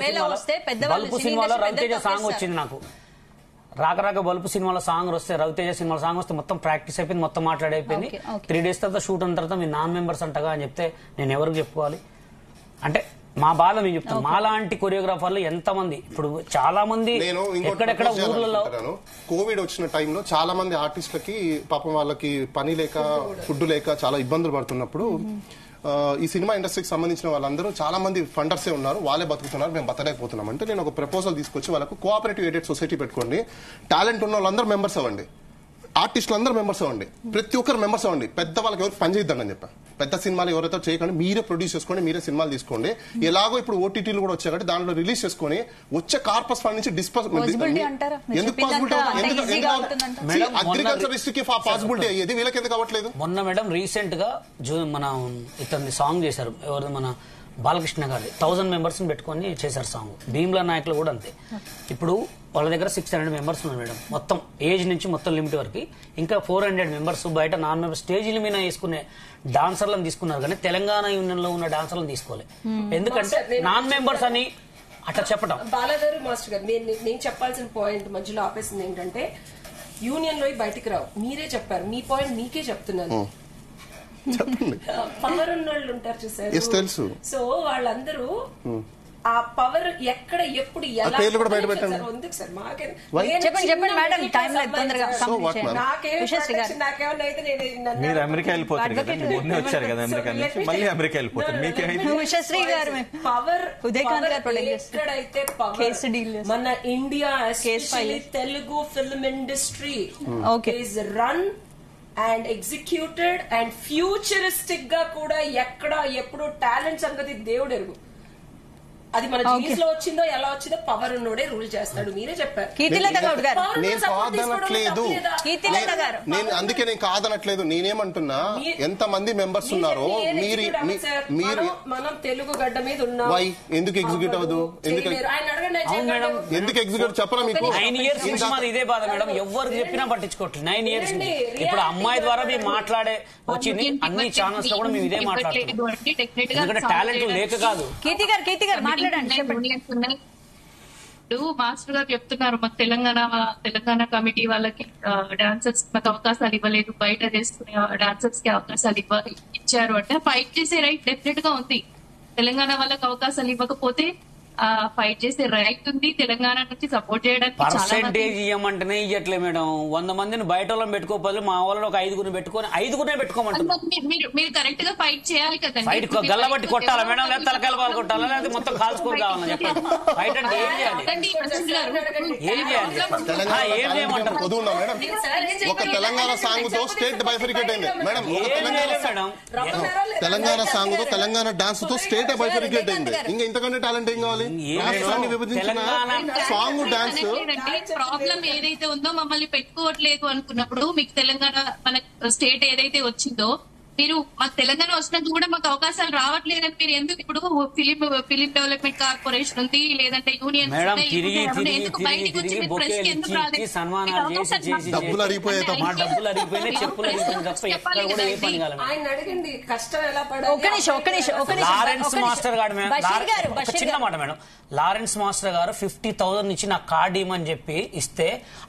బల్పు సినిమాలో రవితేజ సాంగ్ వచ్చింది. నాకు రాక బల్పు సినిమాలో సాంగ్ వస్తే రవితేజ సినిమాలో సాంగ్ వస్తే మొత్తం ప్రాక్టీస్ అయిపోయింది, మొత్తం మాట్లాడైపోయింది. 3 days తర్వాత షూట్ అయిన తర్వాత మీరు నాన్ మెంబర్స్ అంటగా అని చెప్తే నేను ఎవరికి చెప్పుకోవాలి? అంటే మా బాధ మేము చెప్తాం. మాలాంటి కొరియోగ్రాఫర్లు ఎంతమంది ఇప్పుడు చాలా మంది నేను ఎక్కడెక్కడ ఊర్లలో కోవిడ్ వచ్చిన టైంలో చాలా మంది ఆర్టిస్టులకి పాపం వాళ్ళకి పని లేక ఫుడ్ లేక చాలా ఇబ్బందులు పడుతున్నప్పుడు ఈ సినిమా ఇండస్ట్రీకి సంబంధించిన వాళ్ళందరూ చాలా మంది ఫండర్సే ఉన్నారు, వాళ్ళే బతుకుతున్నారు, మేము బతలేకపోతున్నాం అంటే నేను ఒక ప్రపోజల్ తీసుకొచ్చి వాళ్ళకు కోఆపరేటివ్ ఎయిడెడ్ సొసైటీ పెట్టుకోండి, టాలెంట్ ఉన్న వాళ్ళందరూ మెంబర్స్ అవ్వండి, ఆర్టిస్టులు అందరూ మెంబర్స్ అవ్వండి, ప్రతి ఒక్కరు మెంబర్స్ అవ్వండి, పెద్ద వాళ్ళకి ఎవరు పని చేయొద్దండి అని చెప్పాను. పెద్ద సినిమాలు ఎవరైతే చేయకండి, మీరే ప్రొడ్యూస్ చేసుకోండి, మీరే సినిమాలు తీసుకోండి. ఎలాగో ఇప్పుడు ఓటీటీలు కూడా వచ్చాయి కాబట్టి దాంట్లో రిలీజ్ చేసుకుని వచ్చే కార్పస్ ఫండ్ నుంచి ఎందుకు పాసిబిలిటీ అగ్రికల్చరిస్ట్ పాసిబిలిటీ అయ్యేది, వీళ్ళకి ఎందుకు అవ్వట్లేదు? మొన్న మేడం రీసెంట్ గా మన ఇతన్ని సాంగ్ చేశారు, ఎవరు మన బాలకృష్ణ గారి 1000 మెంబర్స్ పెట్టుకొని చేశారు సాంగ్. భీమ్లా నాయకులు కూడా అంతే. ఇప్పుడు వాళ్ళ దగ్గర 600 మెంబర్స్ ఉన్నారు మేడం, మొత్తం ఏజ్ నుంచి మొత్తం లిమిట్ వరకు. ఇంకా 400 మెంబర్స్ బయట నాన్ మెంబర్స్ స్టేజీల మీద వేసుకునే డాన్సర్లను తీసుకున్నారు, కానీ తెలంగాణ యూనియన్ లో ఉన్న డాన్సర్లను తీసుకోలేదు. ఎందుకంటే నాన్ మెంబర్స్ అని అట్లా చెప్పడం. బాలగారు మాస్టర్ గారు నేను చెప్పాల్సిన పాయింట్ మధ్యలో ఆపేసింది ఏంటంటే యూనియన్ లో బయటికి రావు, మీరే చెప్పారు, మీ పాయింట్ మీకే చెప్తున్నాను. పవర్ ఉన్న వాళ్ళు ఉంటారు చూసారు, తెలుసు. సో వాళ్ళందరూ ఆ పవర్ ఎక్కడ ఎప్పుడు ఎలా ఎందుకు సార్ మాకే చెప్పండి మేడం, టైం లేదు తొందరగా. మీరు అమెరికా వెళ్ళిపోతారు కదా, మొన్నే వచ్చారు కదా అమెరికా నుంచి, మళ్ళీ అమెరికా వెళ్ళిపోతారు. ఉషశ్రీ గారు పవర్ ఎక్కడైతే పవర్ మన India Telugu film industry is run and executed and futuristic గా కూడా ఎక్కడ ఎప్పుడు టాలెంట్ సంగతి దేవుడు ఎరుగు. అది మన జీన్స్ లో వచ్చిందో ఎలా వచ్చిందో పవర్ ఉన్నోడే రూల్ చేస్తాడు, మీరే చెప్పారు. నేను అందుకే నేను కాదనట్లేదు, నేనేమంటున్నా ఎంత మంది మెంబర్స్ ఉన్నారో మీరు మనం తెలుగు గడ్డ మీద ఉన్నాం, ఎందుకు ఎగ్జిక్యూట్ అవ్వదు? ఎందుకు ఎగ్జిక్యూట్ చెప్పరా మీకు? 9 years నుంచి మాది ఇదే బాధ మేడం, ఎవరు చెప్పినా పట్టించుకోవట్లేదు. 9 years ఇప్పుడు అమ్మాయి ద్వారా మేము మాట్లాడే వచ్చింది, అన్ని ఛానల్స్ లో కూడా మేము ఇదే మాట్లాడుతున్నాం, ఎందుకంటే టాలెంట్ లేక కాదు. కీర్తి గారు ఇప్పుడు మాస్టర్ గారు చెప్తున్నారు, మాకు తెలంగాణ కమిటీ వాళ్ళకి డాన్సర్స్ మాకు అవకాశాలు ఇవ్వలేదు, బయట చేసుకునే డాన్సర్స్ కి అవకాశాలు ఇచ్చారు అంటే ఫైట్ చేసే రైట్ డెఫినెట్ గా ఉంది. తెలంగాణ వాళ్ళకి అవకాశాలు ఇవ్వకపోతే ఫైట్ చేసే రైట్ ఉంది. తెలంగాణ నుంచి సపోర్ట్ చేయడానికి పర్సెంటేజ్ ఇవ్వమంటేనే ఇవ్వట్లే మేడం. 100 మందిని బయట వాళ్ళని పెట్టుకోవాలి, మా వాళ్ళని ఒక 5గురిని పెట్టుకొని 5గురినే పెట్టుకోమంటారు. మీరు కరెక్ట్ గా ఫైట్ చేయాలి కదా, ఫైట్ గల్లబట్టి కొట్టాలా మేడం, లేదా తలకాయల పాలు కొట్టాలా, లేదా మొత్తం కాల్చుకొని కావాలని చెప్పండి. ఫైట్ అంటే ఏం చేయాలి, ఏం చేయాలి, ఏం చేయమంటారు? ఒక తెలంగాణ సాంగ్ తో స్టేట్ బైఫరికేట్ అయింది మేడం, తెలంగాణ సాంగ్ తో తెలంగాణ డాన్స్ తో స్టేట్ బైఫరికేట్ అయింది. ఇంకా ఇంతకంటే టాలెంట్ ఏం కావాలి? సాంగ్ డాన్స్ ప్రాబ్లం ఏదైతే ఉందో మమ్మల్ని పెట్టుకోవట్లేదు అనుకున్నప్పుడు మీకు తెలంగాణ మన స్టేట్ ఏదైతే వచ్చిందో, మీరు మాకు తెలంగాణ వచ్చినందుకు కూడా మాకు అవకాశాలు రావట్లేదని మీరు ఎందుకు ఇప్పుడు ఫిలిం డెవలప్మెంట్ కార్పొరేషన్ ఉంది, లేదంటే యూనియన్ ఎందుకు బయటకు వచ్చి మీరు ప్రెస్ కి ఎందుకు రాలేదు? డబ్బులు అడిగిపోయాయి, చెప్పులు ఆయన అడగండి కష్టం ఎలా పడాలి. లారెన్స్ మాస్టర్ గారు చిన్న మాట మేడం, లారెన్స్ మాస్టర్ గారు 50,000 ఇచ్చి నాకు కార్డు ఇవ్వమని చెప్పి ఇస్తే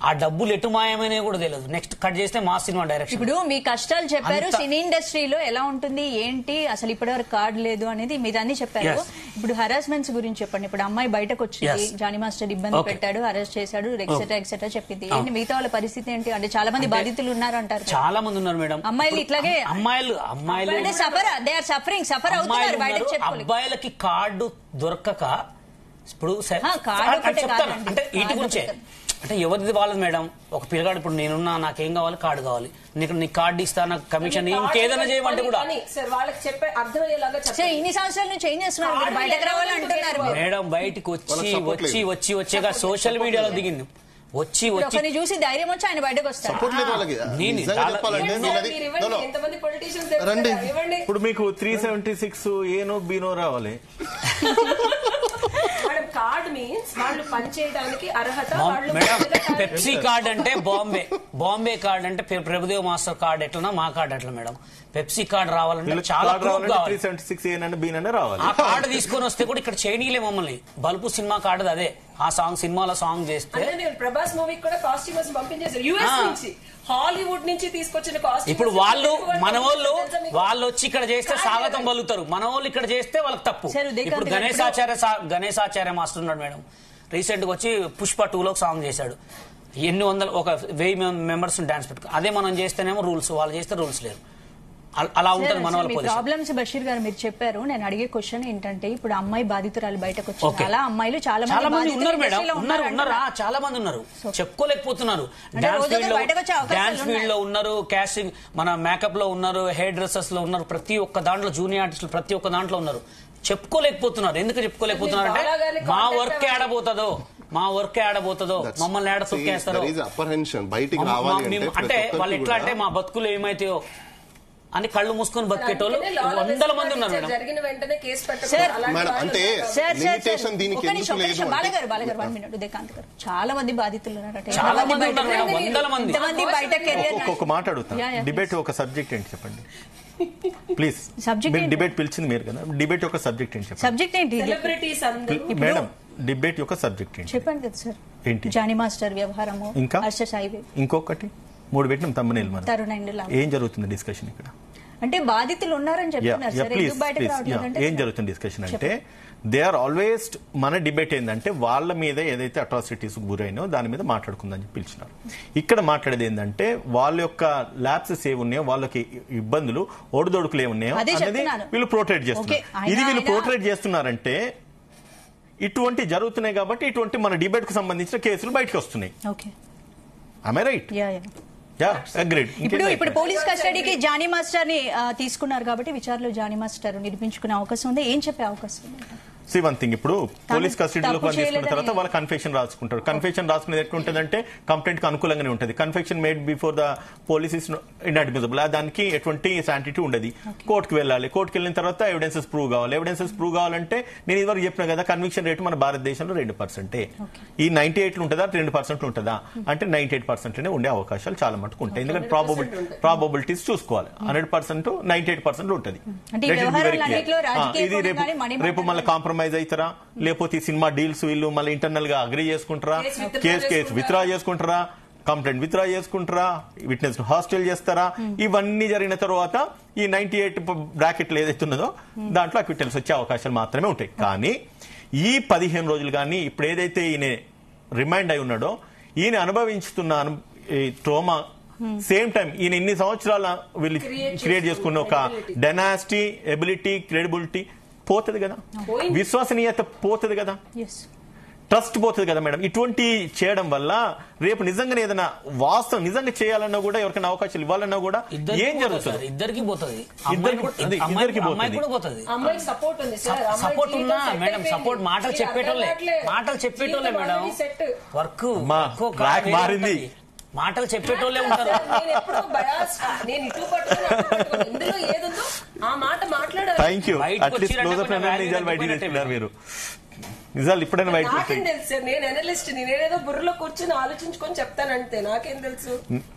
ఆ డబ్బులు ఎటు మాయమనే కూడా తెలియదు. నెక్స్ట్ కట్ చేస్తే మా సినిమా డైరెక్షన్. ఇప్పుడు మీ కష్టాలు చెప్పారు, సినీ ఇండస్ట్రీలో ఎలా ఉంటుంది ఏంటి అసలు ఇప్పటివరకు కార్డు లేదు అనేది మీరు అన్ని చెప్పారు. ఇప్పుడు హరాస్మెంట్స్ గురించి చెప్పండి. ఇప్పుడు అమ్మాయి బయటకు వచ్చింది, జానీ మాస్టర్ ఇబ్బంది పెట్టాడు, అరెస్ట్ చేశాడు, ఎక్సెట్రా చెప్పింది. ఏంటి మిగతా వాళ్ళ పరిస్థితి ఏంటి? అంటే చాలా మంది బాధితులు ఉన్నారు అంటారు. చాలా మంది ఉన్నారు మేడం, అమ్మాయిలు ఇట్లాగే అమ్మాయిలు సఫర్ అవుతున్నారు బయటకు చెప్పుకోలేదు. అబ్బాయిలకి కార్డు దొరకక ఇప్పుడు చెప్తాను అంటే వీటి గురించే, అంటే ఎవరిది వాళ్ళది మేడం. ఒక పిల్లగాడు ఇప్పుడు నేనున్నా, నాకేం కావాలి, కార్డు కావాలి, నీకు కార్డు ఇస్తా, నాకు కమిషన్, ఇంకేదైనా చేయమంటే కూడా ఇన్ని సంవత్సరాల నుంచి ఏం చేస్తున్నారు, బయటకు రావాలి అంటున్నారు మేడం. బయటకు వచ్చాక సోషల్ మీడియాలో దిగింది, వచ్చి చూసి ధైర్యం వచ్చి ఆయన బయటకు వస్తారు. ఇప్పుడు మీకు 376 ఏనో బీనో రావాలి. కార్డ్ మీన్స్ వాళ్ళు పనిచేయడానికి అర్హత వాళ్ళు మేడం పెప్సీ కార్డ్ అంటే బాంబే కార్డ్ అంటే ప్రభుదేవ్ మాస్టర్ కార్డ్ ఎట్లనా మా కార్డ్ ఎట్లా మేడం పెప్సీ కార్డ్ రావాలంటే చాలా ప్రూఫ్ కావాలి. 376 రావాలి. ఆ కార్డు తీసుకొని వస్తే కూడా ఇక్కడ చేయనీలే మమ్మల్ని. బల్పు సినిమా కార్డు అదే, ఆ సాంగ్ సినిమాలో సాంగ్ చేస్తే ప్రభాస్ మూవీ కూడా కాస్ట్యూమర్స్ పంపించేశారు యుఎస్ నుంచి, హాలీవుడ్ నుంచి తీసుకొచ్చిన కాస్ట్యూమ్. ఇప్పుడు మన వాళ్ళు వచ్చి ఇక్కడ చేస్తే స్వాగతం పలుకుతారు, మన వాళ్ళు ఇక్కడ చేస్తే వాళ్ళకి తప్పు. ఇప్పుడు గణేశాచార్య మాస్టర్ ఉన్నాడు మేడం, రీసెంట్ గా వచ్చి పుష్ప 2లో సాంగ్ చేశాడు. ఎన్ని వందల 1000 మెంబర్స్ డాన్స్ పెట్టుకో. అదే మనం చేస్తేనేమో రూల్స్, వాళ్ళు చేస్తే రూల్స్ లేరు. అలా ఉంటుంది మన వాళ్ళ ప్రాబ్లమ్స్. బషీర్ గారు మీరు చెప్పారు, నేను అడిగే క్వశ్చన్ ఏంటంటే ఇప్పుడు అమ్మాయి బాధితురాలు బయటకు వచ్చి అలా అమ్మాయిలు చాలా మంది ఉన్నారు మేడం, ఉన్నారు చాలా మంది ఉన్నారు, చెప్పుకోలేకపోతున్నారు. డాన్స్ ఫీల్డ్ లో ఉన్నారు, కాస్టింగ్ మన మేకప్ లో ఉన్నారు, హెయిర్ డ్రెస్సెస్ లో ఉన్నారు, ప్రతి ఒక్క దాంట్లో జూనియర్ ఆర్టిస్టులు ప్రతి ఒక్క దాంట్లో ఉన్నారు. చెప్పుకోలేకపోతున్నారు. ఎందుకు చెప్పుకోలేకపోతున్నారు అంటే మా వర్క్ ఆడబోతుందో మమ్మల్ని ఏడ తొక్కేస్తారో అంటే వాళ్ళు ఎట్లా అంటే మా బతుకులు ఏమైతాయో అని కళ్ళు మూసుకొని బతికేటోళ్ళు వందల మంది ఉన్నారు మేడం. జరిగిన వెంటనే కేసు చాలా మంది బాధితులు చాలా మంది ఉన్నారు మేడం, వందల మంది. ఒక్కొక్క మాట అడుగుతాను, డిబేట్ ఒక సబ్జెక్ట్ ఏంటి చెప్పండి ప్లీజ్. డిబేట్ పిలిచింది మీరు కదా, డిబేట్ యొక్క సబ్జెక్ట్ ఏంటి చెప్పండి. సబ్జెక్ట్ ఏంటి మేడం? డిబేట్ యొక్క సబ్జెక్ట్ ఏంటి చెప్పండి కదా సార్. ఏంటి? జానీ మాస్టర్ వ్యవహారము, ఇంకా ఇంకొకటి 3 పెట్టిన తమ్మునేలు మన ఏం జరుగుతుంది డిస్కషన్ ఇక్కడ అంటే బాధితులు ఉన్నారని చెప్తున్నారు సార్. ఎందుకు బయటకు రావట్లేదంటే ఏం జరుగుతుంది డిస్కషన్ అంటే దే ఆర్ ఆల్వేస్ మన డిబేట్ ఏంటంటే వాళ్ళ మీద ఏదైతే అట్రాసిటీస్ గురైనో దాని మీద మాట్లాడుకుందని చెప్పి పిలిచినారు. ఇక్కడ మాట్లాడేది ఏంటంటే వాళ్ళ యొక్క ల్యాబ్సెస్ ఏమున్నాయో, వాళ్ళకి ఇబ్బందులు ఒడిదొడుకులు ఏమున్నాయో అనేది వీళ్ళు పోర్ట్రేట్ చేస్తున్నారు. ఇది వీళ్ళు పోర్ట్రేట్ చేస్తున్నారంటే ఇటువంటి జరుగుతున్నాయి కాబట్టి ఇటువంటి మన డిబేట్ కు సంబంధించిన కేసులు బయటకు వస్తున్నాయి. Am I right? ఇప్పుడు పోలీస్ కస్టడీకి జానీ మాస్టర్ ని తీసుకున్నారు కాబట్టి విచారణలో జానీ మాస్టర్ నిరూపించుకునే అవకాశం ఉంది. ఏం చెప్పే అవకాశం ఉంది? వన్ థింగ్, ఇప్పుడు పోలీస్ కస్టడీలో తీసుకున్న తర్వాత వాళ్ళు కన్ఫెషన్ రాసుకుంటారు. కన్ఫెషన్ రాసుకునేది ఎట్లుంటుందంటే కంప్లైంట్ కి అనుకూలంగానే ఉంటుంది. Confession made before the police is inadmissible, దానికి ఎటువంటి శాంటిటీ ఉండదు. కోర్టుకు వెళ్ళాలి, కోర్టుకు వెళ్ళిన తర్వాత ఎవిడెన్సెస్ ప్రూవ్ కావాలి. ఎవిడెన్సెస్ ప్రూవ్ కావాలంటే నేను ఇదివరకు చెప్పిన కదా, కన్విక్షన్ రేట్ మన భారతదేశంలో 2%. ఈ 98 ఉంటుందా 2% ఉంటుందా అంటే 98% ఉండే అవకాశాలు చాలా మటుకు ఉంటాయి. ఎందుకంటే ప్రాబబిలిటీస్ చూసుకోవాలి. 100% 98% ఉంటుంది. ఇది రేపు మళ్ళీ కాంప్రమైజ్ అవుతారా, లేకపోతే సినిమా డీల్స్ వీళ్ళు మళ్ళీ ఇంటర్నల్ గా అగ్రీ చేసుకుంటారా, కేసు విత్డ్రా చేసుకుంటారా, కంప్లైంట్ విత్డ్రా చేసుకుంటారా, విట్నెస్ హాస్టల్ చేస్తారా, ఇవన్నీ జరిగిన తర్వాత ఈ 98 బ్రాకెట్లు ఏదైతే ఉన్నదో దాంట్లో అక్విటల్స్ వచ్చే అవకాశాలు మాత్రమే ఉంటాయి. కానీ ఈ 15 రోజులు కానీ ఇప్పుడు ఏదైతే ఈయన రిమైండ్ అయి ఉన్నాడో ఈయన అనుభవించుతున్న ట్రోమా, సేమ్ టైం ఈయన ఇన్ని సంవత్సరాల వీళ్ళు క్రియేట్ చేసుకున్న ఒక డైనాసిటీ, ఎబిలిటీ, క్రెడిబిలిటీ పోతుంది కదా, విశ్వసనీయత పోతుంది కదా, ట్రస్ట్ పోతుంది కదా మేడం. ఇటువంటి చేయడం వల్ల రేపు నిజంగా ఏదైనా వాస్తవం నిజంగా చేయాలన్నా కూడా ఎవరికైనా అవకాశాలు ఇవ్వాలన్నా కూడా ఏం జరుగుతుంది? ఇద్దరికి పోతుంది. సపోర్ట్ ఉన్నా మేడం, సపోర్ట్ మాటలు చెప్పేటోళ్ళే మేడం. వర్క్ మారింది, మాటలు చెప్పేటోళ్ళే ఉంటారు. Thank you. అట్లీస్ట్ క్లోజప్ నిజాలు బయట పెట్టుకున్నారు మీరు. నిజాలు ఇప్పుడైనా బయట నేను అనలిస్ట్, నేనేదో బుర్రలో కూర్చొని ఆలోచించుకొని చెప్తానంటే నాకేం తెలుసు.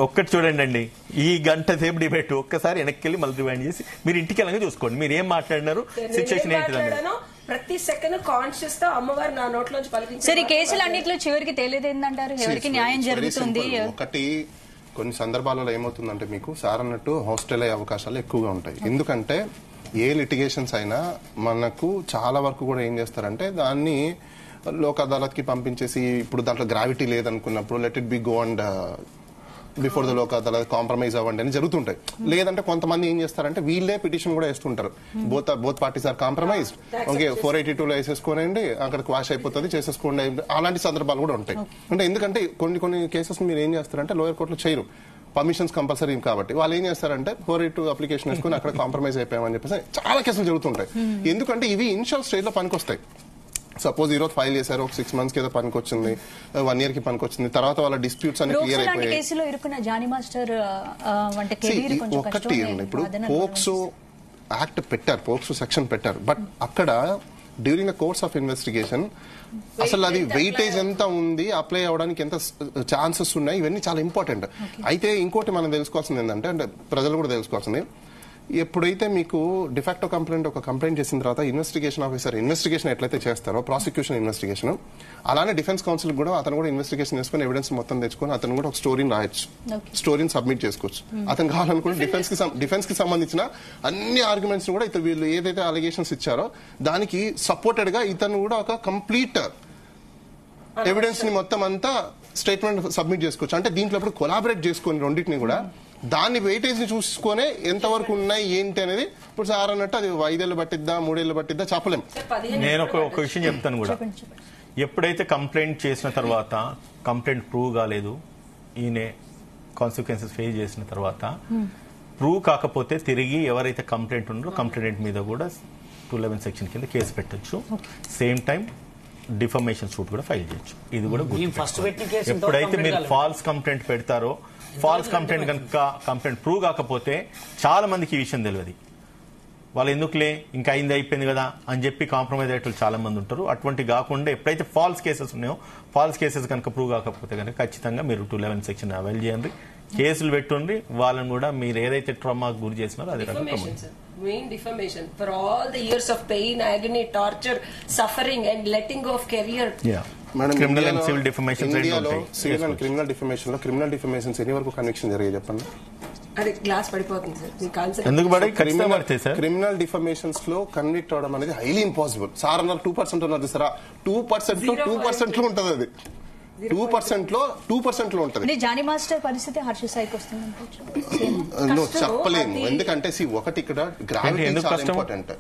ఒక్కటి చూడండి అండి, ఈ గంట సేపు డిబేట్ ఒక్కసారి వెనక్కి వెళ్ళి మళ్ళీ రివైండ్ చేసి మీరు ఇంటికి వెళ్ళగా చూసుకోండి మీరు ఏం మాట్లాడినారు, సిచ్యువేషన్ ఏంటి. ప్రతి సెకండ్ కాన్షియస్ తో అమ్మవారు నా నోట్లోంచి పలికించారు. సరే, ఈ కేసులన్నింటిలో చివరికి తెలియదు ఏంటంటారు, ఎవరికి న్యాయం జరుగుతుంది? ఒకటి కొన్ని సందర్భాలలో ఏమవుతుందంటే మీకు సార్ అన్నట్టు హాస్టల్ అయ్యే అవకాశాలు ఎక్కువగా ఉంటాయి. ఎందుకంటే ఏ లిటిగేషన్స్ అయినా మనకు చాలా వరకు కూడా ఏం చేస్తారంటే దాన్ని లోక్ అదాలత్ కి పంపించేసి ఇప్పుడు దాంట్లో గ్రావిటీ లేదనుకున్నప్పుడు let it be go and before the Lok Adalat compromise అవ్వండి అని జరుగుతుంటాయి. లేదంటే కొంతమంది ఏం చేస్తారంటే వీళ్ళే పిటిషన్ కూడా వేస్తుంటారు, both parties are compromised, okay 482లో వేసేసుకోనండి అక్కడ క్వాష్ అయిపోతుంది చేసేసుకోండి. అలాంటి సందర్భాలు కూడా ఉంటాయి. అంటే ఎందుకంటే కొన్ని కేసెస్ మీరు ఏం చేస్తారంటే లోయర్ కోర్టులో చేయరు, పర్మిషన్స్ కంపల్సరీ కాబట్టి వాళ్ళు ఏం చేస్తారంటే 482 అప్లికేషన్ వేసుకుని అక్కడ కాంప్రమైజ్ అయిపోయామని చెప్పేసి చాలా కేసులు జరుగుతుంటాయి. ఎందుకంటే ఇవి ఇనిషియల్ స్టేజ్ లో పనికొస్తాయి. సపోజ్ ఈ రోజు ఫైల్ చేశారు, ఒక 6 months కి ఏదో పనికి వచ్చింది, 1 year కి పనికి వచ్చింది, తర్వాత వాళ్ళ డిస్ప్యూట్స్ అన్ని క్లియర్ అయిపోయాయి. ఒకటి ఇప్పుడు పోక్సో యాక్ట్ పెట్టారు, పోక్సో సెక్షన్ పెట్టారు, బట్ అక్కడ during the course of investigation అసలు అది వెయిటేజ్ ఎంత ఉంది, అప్లై అవడానికి ఎంత ఛాన్సెస్ ఉన్నాయి, ఇవన్నీ చాలా ఇంపార్టెంట్. అయితే ఇంకోటి మనం తెలుసుకోవాల్సింది ఏంటంటే, అంటే ప్రజలు కూడా తెలుసుకోవాల్సింది, ఎప్పుడైతే మీకు డిఫాక్టో కంప్లైంట్ ఒక కంప్లైంట్ చేసిన తర్వాత ఇన్వెస్టిగేషన్ ఆఫీసర్ ఇన్వెస్టిగేషన్ ఎట్లయితే చేస్తారో ప్రాసిక్యూషన్ ఇన్వెస్టిగేషన్, అలానే డిఫెన్స్ కౌన్సిల్ కూడా అతను కూడా ఇన్వెస్టిగేషన్ చేసుకుని ఎవిడెన్స్ మొత్తం తెచ్చుకొని అతను కూడా ఒక స్టోరీని రాయొచ్చు, స్టోరీని సబ్మిట్ చేసుకోవచ్చు. అతను కావాలనుకుంటే డిఫెన్స్ కి సంబంధించిన అన్ని ఆర్గ్యుమెంట్స్ కూడా ఇతను వీళ్ళు ఏదైతే అలిగేషన్స్ ఇచ్చారో దానికి సపోర్టెడ్ గా ఇతను కూడా ఒక కంప్లీట్ ఎవిడెన్స్ ని మొత్తం అంతా స్టేట్మెంట్ సబ్మిట్ చేసుకోవచ్చు. అంటే దీంట్లో ఇప్పుడు కొలాబరేట్ చేసుకొని రెండింటిని కూడా దాన్ని వెయిటేజ్ ని చూసుకునే ఎంతవరకు ఉన్నాయి ఏంటి అనేది ఇప్పుడు సార్ అన్నట్టు అది 5 ఏళ్ళు పట్టిద్దా 3 ఏళ్ళు పట్టిద్దా చెప్పలేం. నేను ఒక విషయం చెప్తాను కూడా, ఎప్పుడైతే కంప్లైంట్ చేసిన తర్వాత కంప్లైంట్ ప్రూవ్ కాలేదు, ఈయన కాన్సిక్వెన్సెస్ ఫేస్ చేసిన తర్వాత ప్రూవ్ కాకపోతే తిరిగి ఎవరైతే కంప్లైంట్ ఉన్నారో కంప్లైంట్ మీద కూడా 211 సెక్షన్ కింద కేసు పెట్టొచ్చు. సేమ్ టైం డిఫమేషన్ సూట్ కూడా ఫైల్ చేయొచ్చు. ఇది కూడా ఎప్పుడైతే మీరు ఫాల్స్ కంప్లైంట్ పెడతారో, ఫాల్స్ కంప్లైంట్ కనుక కంప్లైంట్ ప్రూవ్ కాకపోతే చాలా మందికి ఈ విషయం తెలియదు. వాళ్ళు ఎందుకులే ఇంకా అయింది అయిపోయింది కదా అని చెప్పి కాంప్రమైజ్ అయ్యేటోళ్ళు చాలా మంది ఉంటారు. అటువంటి కాకుండా ఎప్పుడైతే ఫాల్స్ కేసెస్ ఉన్నాయో, ఫాల్స్ కేసెస్ కనుక ప్రూవ్ కాకపోతే కనుక ఖచ్చితంగా మీరు 211 సెక్షన్ అవైల్ చేయండి, కేసులు పెట్టుండి వాళ్ళని కూడా మీరు ఏదైతే ట్రామాకు గురి చేసినారో అది main defamation for all the years of pain, agony, torture, suffering and letting go of career. Criminal and civil defamation civil and criminal defamation లో క్రిమినల్ డిఫమేషన్స్ ఎన్ని వరకు కన్విక్షన్ జరిగాయి చెప్పండి? అది గ్లాస్ పడిపోతుంది సార్. మీ కాన్సెప్ట్ ఎందుకు పడి క్రిమినల్ డిఫమేషన్స్ లో కన్విక్ట్ అవడం అనేది హైలీ ఇంపాసిబుల్. సార్ అన్నారు 2% ఉన్నారు సారా, 2% లో 2% లో ఉంటది, అది 2% లో ఉంటది. జానీ మాస్టర్ పరిస్థితి హర్ష సాయికి వస్తుంది చెప్పలేము. ఎందుకంటే ఒకటి ఇక్కడ గ్రావిటీ చాలా ఇంపార్టెంట్.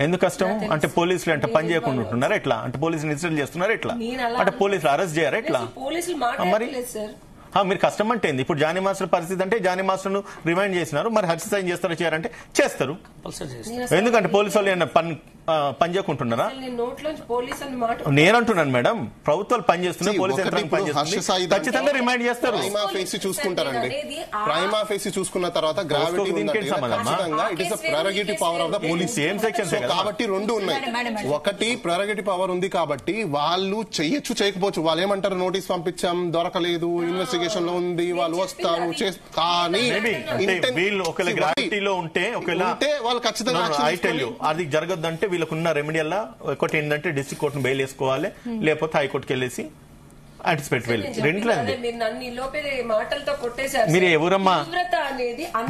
ఎందుకు కష్టం అంటే పోలీసులు అంటే పని చేయకుండా ఉంటున్నారు ఎట్లా, అంటే పోలీసులు ఇన్స్టాల్ చేస్తున్నారు ఎట్లా, అంటే పోలీసులు అరెస్ట్ చేయరు ఎట్లా, మరి మీరు కష్టం అంటే ఏంది? ఇప్పుడు జానీ మాస్టర్ పరిస్థితి అంటే జానీ మాస్టర్ ను రిమైండ్ చేసినారు, మరి హర్ష సాయి చేస్తారో చేయారంటే చేస్తారు. ఎందుకంటే పోలీసు వాళ్ళు పని చేయకుంటున్నారా? నేను అంటున్నాను మేడం, ప్రభుత్వాలు పని చేస్తున్నాయి, పోలీసు యంత్రాంగం పని చేస్తుంది, ఖచ్చితంగా రిమైండ్ చేస్తారు. ప్రైమా ఫేసి చూసుకుంటారండి. ప్రైమా ఫేసి చూసుకున్న తర్వాత gravity it is prerogative power of the police. Same sections కాబట్టి రెండు ఉన్నాయి. ఒకటి ప్రెరోగేటివ్ పవర్ ఉంది కాబట్టి వాళ్ళు చెయ్యొచ్చు చేయకపోవచ్చు. వాళ్ళు ఏమంటారు, నోటీస్ పంపించాం దొరకలేదు, ఇన్వెస్టిగేషన్ లో ఉంది, వాళ్ళు వస్తారు, కానీ వీళ్ళు ఒకవేళ గ్రావిటీలో ఉంటే వాళ్ళు ఖచ్చితంగా అది జరగద్దంటే వీళ్ళకున్న రెమెడియల్ ఒకటి ఏంటంటే డిస్ట్రిక్ట్ కోర్టును బెయిల్ వేసుకోవాలి, లేకపోతే హైకోర్టుకి వెళ్ళేసి యాంటిసిపేట్ వెళ్ళి రెంట్లో మీరు ఎవరమ్మా,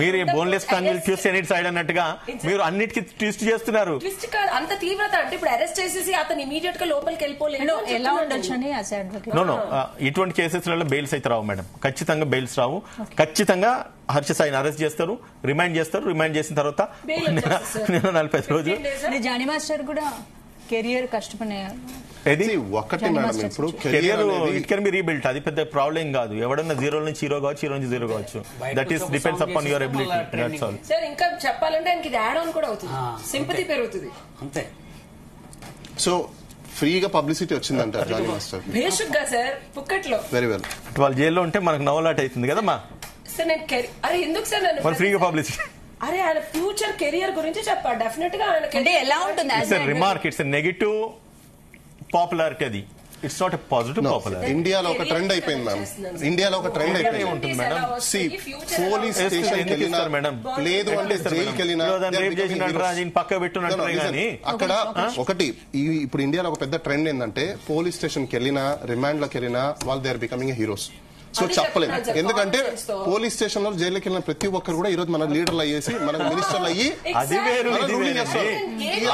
మీరు boneless Congress twist any side అన్నట్టుగా మీరు అన్నిటికీ ట్విస్ట్ చేస్తున్నారు. అంత తీవ్రత అంటే ఇప్పుడు అరెస్ట్ చేసేసి అతను ఇమీడియట్ గా లోపలికి వెళ్ళిపోలేదు. ఎలా ఉండొచ్చు అని నో ఇటువంటి కేసెస్లలో బెయిల్స్ అయితే రావు మేడం, ఖచ్చితంగా బెయిల్స్ రావు. ఖచ్చితంగా హర్ష సాయిని అరెస్ట్ చేస్తారు, రిమైండ్ చేస్తారు, రిమైండ్ చేసిన తర్వాత 45 రోజులు. జానీ మాస్టర్ కూడా కెరియర్ కష్టపడే ఒకటి మేడం, ఇప్పుడు career it can be rebuilt, అది పెద్ద ప్రాబ్లం కాదు. ఎవడన్నా 0 నుంచి హీరో కావచ్చు, హీరో నుంచి 0 కావచ్చు. That is depends upon your ability. That's all. Sir ఇంకా చెప్పాలంటే ఆయనకి ఇది యాడ్ ఆన్ కూడా అవుతుంది, సింపతి పెరుగుతుంది అంతే. సో ఫ్రీగా పబ్లిసిటీ వచ్చిందంటారు జానీ మాస్టర్. బేసిక్గా సార్ పుక్కట్లో వెరీ వెల్. వాళ్ళు జైల్లో ఉంటే మనకు నవలాట్ అవుతుంది కదమ్మా సార్. నేను అరే ఎందుకు సార్ నన్ను ఫ్రీగా పబ్లిసిటీ, అరే ఆయన ఫ్యూచర్ కెరియర్ గురించి చెప్పాలి డెఫినెట్ గా. అంటే ఎలా ఉంటుంది? It's a remark, it's a negative popularity, అది it's not a positive popularity. ఇండియాలో ఒక ట్రెండ్ అయిపోయింది మ్యామ్, ఇండియాలో ఒక ట్రెండ్ అయిపోయింది. ఉంటుంది మేడం, పోలీస్ స్టేషన్ మేడం లేదు అంటే జైలుకి వెళ్ళినా పక్క పెట్టున్నట్టు. కానీ అక్కడ ఒకటి ఇప్పుడు ఇండియాలో ఒక పెద్ద ట్రెండ్ ఏంటంటే పోలీస్ స్టేషన్ కి వెళ్ళినా రిమాండ్ లోకి వెళ్ళినా వాళ్ళు they are becoming heroes. So చెప్పలేదు, ఎందుకంటే పోలీస్ స్టేషన్ లో జైలుకి వెళ్ళిన ప్రతి ఒక్కరు కూడా ఈ రోజు మన లీడర్లు అయ్యేసి మన మినిస్టర్లు అయ్యి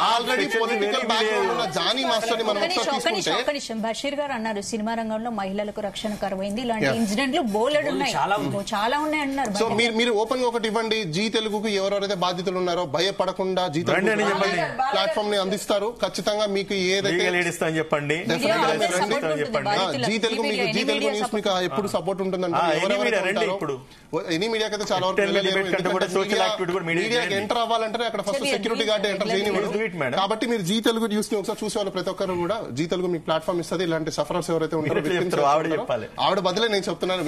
ఆల్రెడీ పొలిటికల్ బ్యాక్గ్రౌండ్ ఉన్న జానీ మాస్టర్ ని మనం తీసుకుంటే. బషీర్ గారు అన్నారు సినిమా రంగంలో మహిళలకు రక్షణ కరువైంది, ఇలాంటి ఇన్సిడెంట్లు బోలెడు ఉన్నాయి, చాలా ఉన్నాయి అన్నారు. సో మీరు ఓపెన్ గా ఒకటి ఇవ్వండి, జీ తెలుగుకు ఎవరెవరైతే బాధితులు ఉన్నారో భయపడకుండా జీ తెలుగు ప్లాట్ఫామ్ ని అందిస్తారు. ఖచ్చితంగా మీకు ఏదైతే చెప్పండి, జీ తెలుగు న్యూస్ మీకు ఎప్పుడు సపోర్ట్ ఉంటుందంటే ఎనీ మీడియాకి అయితే చాలా వరకు మీడియాకి ఎంటర్ అవ్వాలంటే అక్కడ ఫస్ట్ సెక్యూరిటీ గార్డ్ ఎంటర్ చేయనివ్వడు. కాబట్టి మీరు జీ తెలుగు న్యూస్ ని ఒకసారి చూసేవాళ్ళు ప్రతి ఒక్కరు కూడా జీ తెలుగు మీకు ప్లాట్ఫామ్ ఇస్తుంది. ఇలాంటి సఫరర్స్ ఎవరైతే ఉంటారో ఆవిడ బదులే నేను చెప్తున్నాను